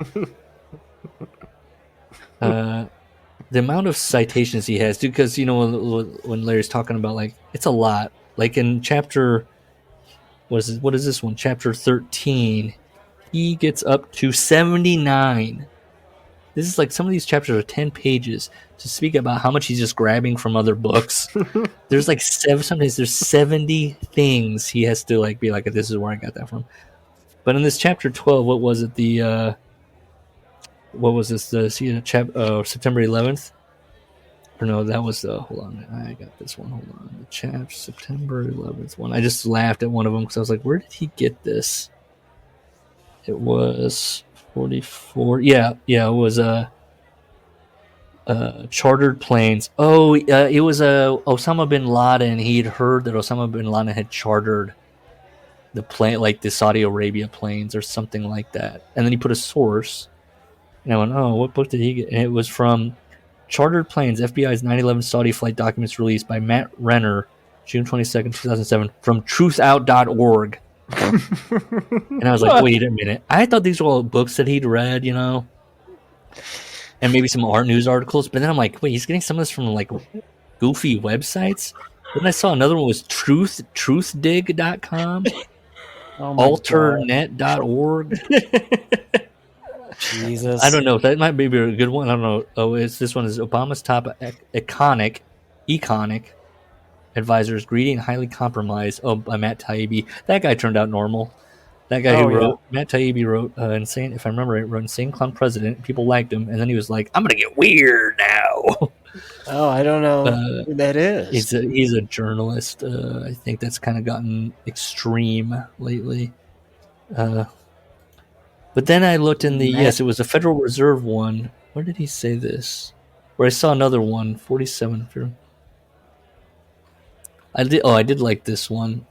The amount of citations he has, because when Larry's talking about, like, it's a lot. Like in chapter, what is this one? Chapter 13, he gets up to 79. This is like, some of these chapters are 10 pages to speak about how much he's just grabbing from other books. There's like sometimes there's 70 things he has to like be like, this is where I got that from. But in this chapter 12, what was it? What was this? September 11th? Or no, that was the. Hold on, I got this one. Hold on, the September 11th one. I just laughed at one of them because I was like, where did he get this? It was 44. Yeah, it was chartered planes. Oh, it was Osama bin Laden. He'd heard that Osama bin Laden had chartered the plane, like the Saudi Arabia planes or something like that. And then he put a source. And I went, oh, what book did he get? And it was from Chartered Planes, FBI's 9/11 Saudi flight documents released by Matt Renner, June 22nd, 2007, from truthout.org. And I was like, wait a minute. I thought these were all books that he'd read, and maybe some art news articles. But then I'm like, wait, he's getting some of this from like goofy websites? Then I saw another one was truthdig.com, alternet.org. Jesus. I don't know if that might be a good one. I don't know. Oh, this one is Obama's top iconic advisors, greedy and highly compromised. Oh, by Matt Taibbi. That guy turned out normal. That guy Matt Taibbi wrote Insane, if I remember right, wrote Insane Clown President. People liked him, and then he was like, I'm going to get weird now. Oh, I don't know who that is. He's a journalist. I think that's kind of gotten extreme lately. But then I looked in the yes, it was a Federal Reserve one. Where did he say this? Where I saw another one, 47. I did like this one.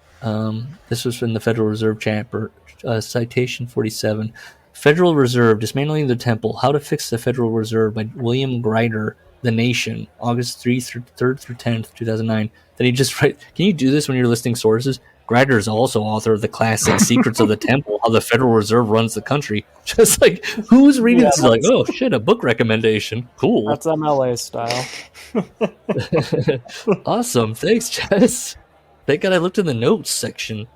This was from the Federal Reserve chapter, citation 47. Federal Reserve dismantling the temple. How to fix the Federal Reserve by William Grider. The Nation, August 3rd through 10th, 2009. Then he just write. Can you do this when you're listing sources? Grider is also author of the classic Secrets of the Temple, How the Federal Reserve Runs the Country. Just like, who's reading this? Like, oh shit, a book recommendation. Cool. That's MLA style. Awesome. Thanks, Jess. Thank God I looked in the notes section.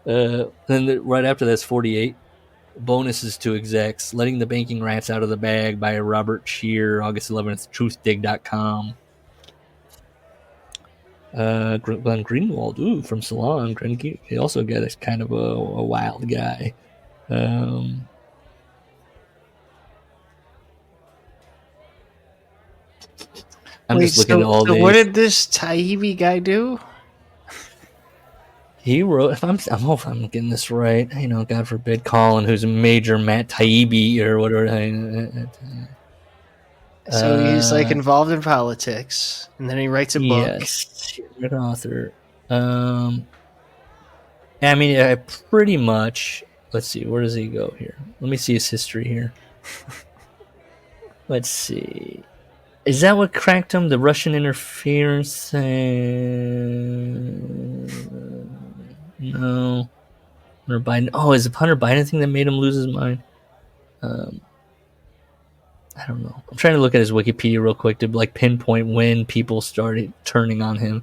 Then right after that's 48. Bonuses to execs. Letting the banking rats out of the bag by Robert Shear, August 11th, truthdig.com. Glenn Greenwald, from Salon. He also got this kind of a wild guy. I'm just looking at all these. What did this Taibbi guy do? He wrote, I'm getting this right, God forbid, Colin, who's a major Matt Taibbi or whatever. So he's like involved in politics, and then he writes a book. Yes, an author. Pretty much. Let's see, where does he go here? Let me see his history here. Let's see. Is that what cracked him? The Russian interference thing? No. Hunter Biden. Oh, is it Hunter Biden thing that made him lose his mind? I don't know. I'm trying to look at his Wikipedia real quick to pinpoint when people started turning on him.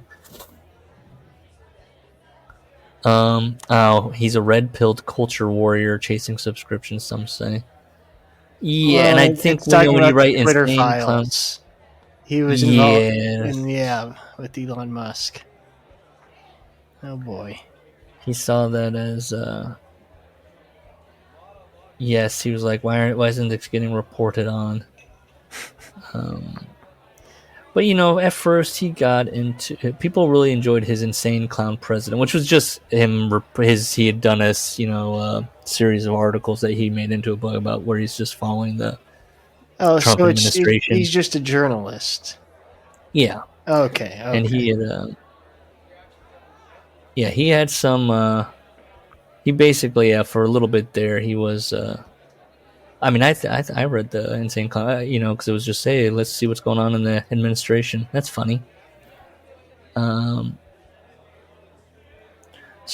He's a red-pilled culture warrior chasing subscriptions, some say. Yeah, and I think when you write Twitter insane files, he was involved with Elon Musk. Oh boy. He saw that as yes, he was like, why isn't this getting reported on? But at first he got into people really enjoyed his insane clown president, which was just him. He had done a series of articles that he made into a book about where he's just following the Trump administration. He's just a journalist. Yeah. Okay. And he had he had some. He basically, for a little bit there, he was. I read the Insane Clown, because it was just, hey, let's see what's going on in the administration. That's funny. So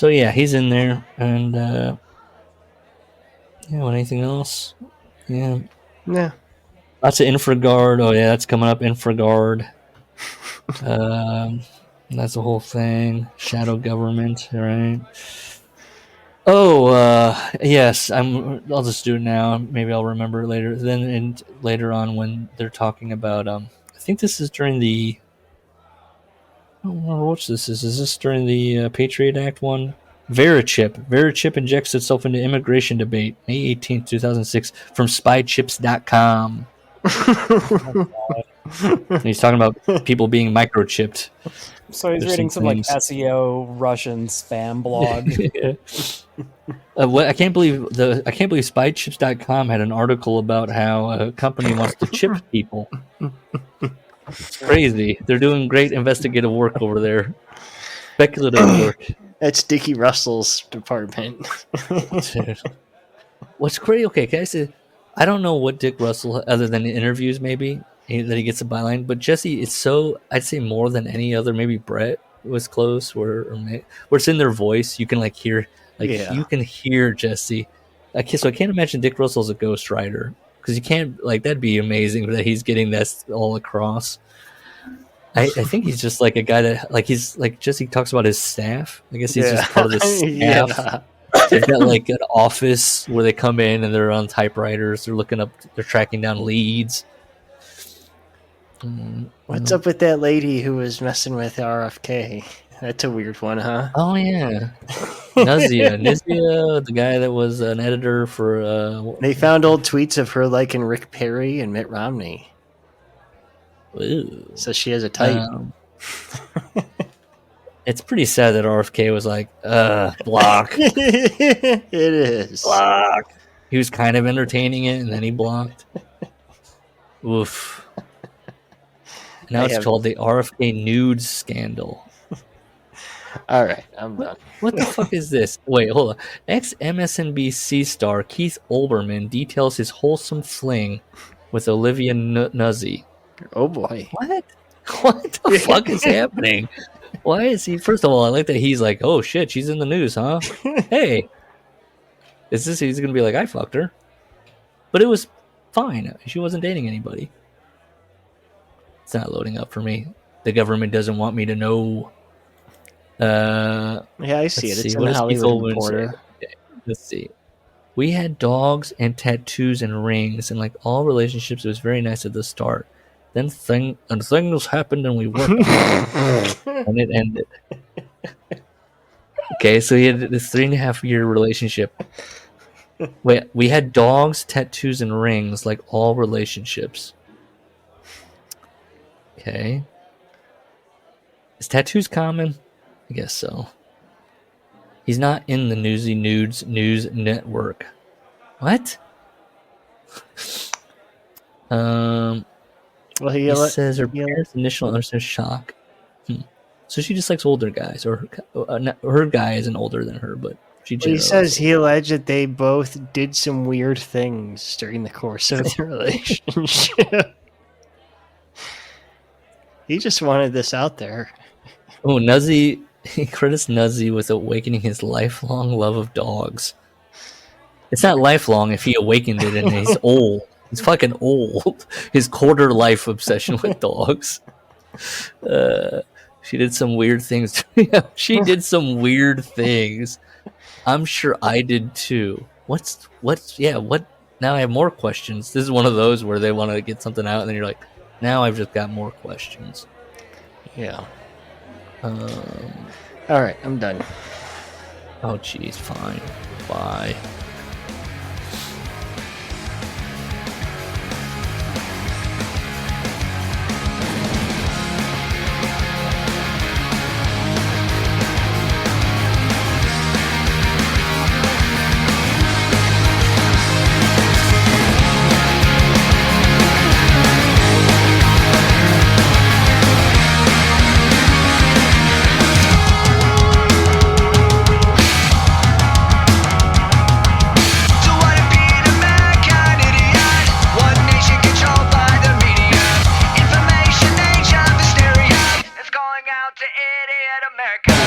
yeah, he's in there, and anything else? Yeah. Lots of Infraguard. Oh yeah, that's coming up. Infraguard. That's the whole thing. Shadow government, right? Oh, yes. I'll just do it now. Maybe I'll remember it later. Then, later on, when they're talking about, I think this is during the. I don't remember which this is. Is this during the Patriot Act one? Verichip injects itself into immigration debate. May 18th, 2006, from spychips.com. He's talking about people being microchipped. So he's reading some SEO Russian spam blog. I can't believe spychips.com had an article about how a company wants to chip people. It's crazy. They're doing great investigative work over there. Speculative work. That's Dickie Russell's department. Dude. What's crazy? Okay, can I say? I don't know what Dick Russell, other than the interviews, maybe that he gets a byline. But Jesse, it's so I'd say more than any other. Maybe Brett was close, where it's in their voice. You can hear, you can hear Jesse. So I can't imagine Dick Russell's a ghostwriter, because you can't that'd be amazing that he's getting this all across. I think he's just a guy that he's Jesse talks about his staff. I guess he's just part of the staff. Yeah. They've got an office where they come in and they're on typewriters. They're tracking down leads. What's up with that lady who was messing with RFK? That's a weird one, huh? Oh yeah, Nizia, the guy that was an editor for. They found old tweets of her liking Rick Perry and Mitt Romney. Ooh. So she has a type. It's pretty sad that RFK was like, block. It is. Block. He was kind of entertaining it, and then he blocked. Oof. Now it's called the RFK nudes scandal. All right, I'm done. What the fuck is this? Wait, hold on. Ex-MSNBC star Keith Olbermann details his wholesome fling with Olivia Nuzzi. Oh boy. What? What the fuck is happening? Why is he? First of all, I like that he's like, oh shit, she's in the news, huh? Hey. He's gonna be like, I fucked her. But it was fine. She wasn't dating anybody. It's not loading up for me. The government doesn't want me to know. Yeah, I see it. It's in the Hollywood Reporter. Okay, let's see. We had dogs and tattoos and rings, and like all relationships, it was very nice at the start. Then things happened, and we worked on it, and it ended. Okay, so he had this 3.5-year relationship. Wait, we had dogs, tattoos, and rings, like all relationships. Okay. Is tattoos common? I guess so. He's not in the Newsy Nudes News Network. What? Well, he says her parents' initial answer is shock. So she just likes older guys, or her guy isn't older than her, but she. He says he alleged that they both did some weird things during the course of the relationship. He just wanted this out there. Oh, Nuzzy! He credits Nuzzy with awakening his lifelong love of dogs. It's not lifelong if he awakened it, and he's old. He's fucking old. His quarter life obsession with dogs. She did some weird things. She did some weird things. I'm sure I did too. What? Now I have more questions. This is one of those where they want to get something out, and then you're like, now I've just got more questions. Yeah. All right, I'm done. Oh, geez, fine. Bye. Going out to idiot America.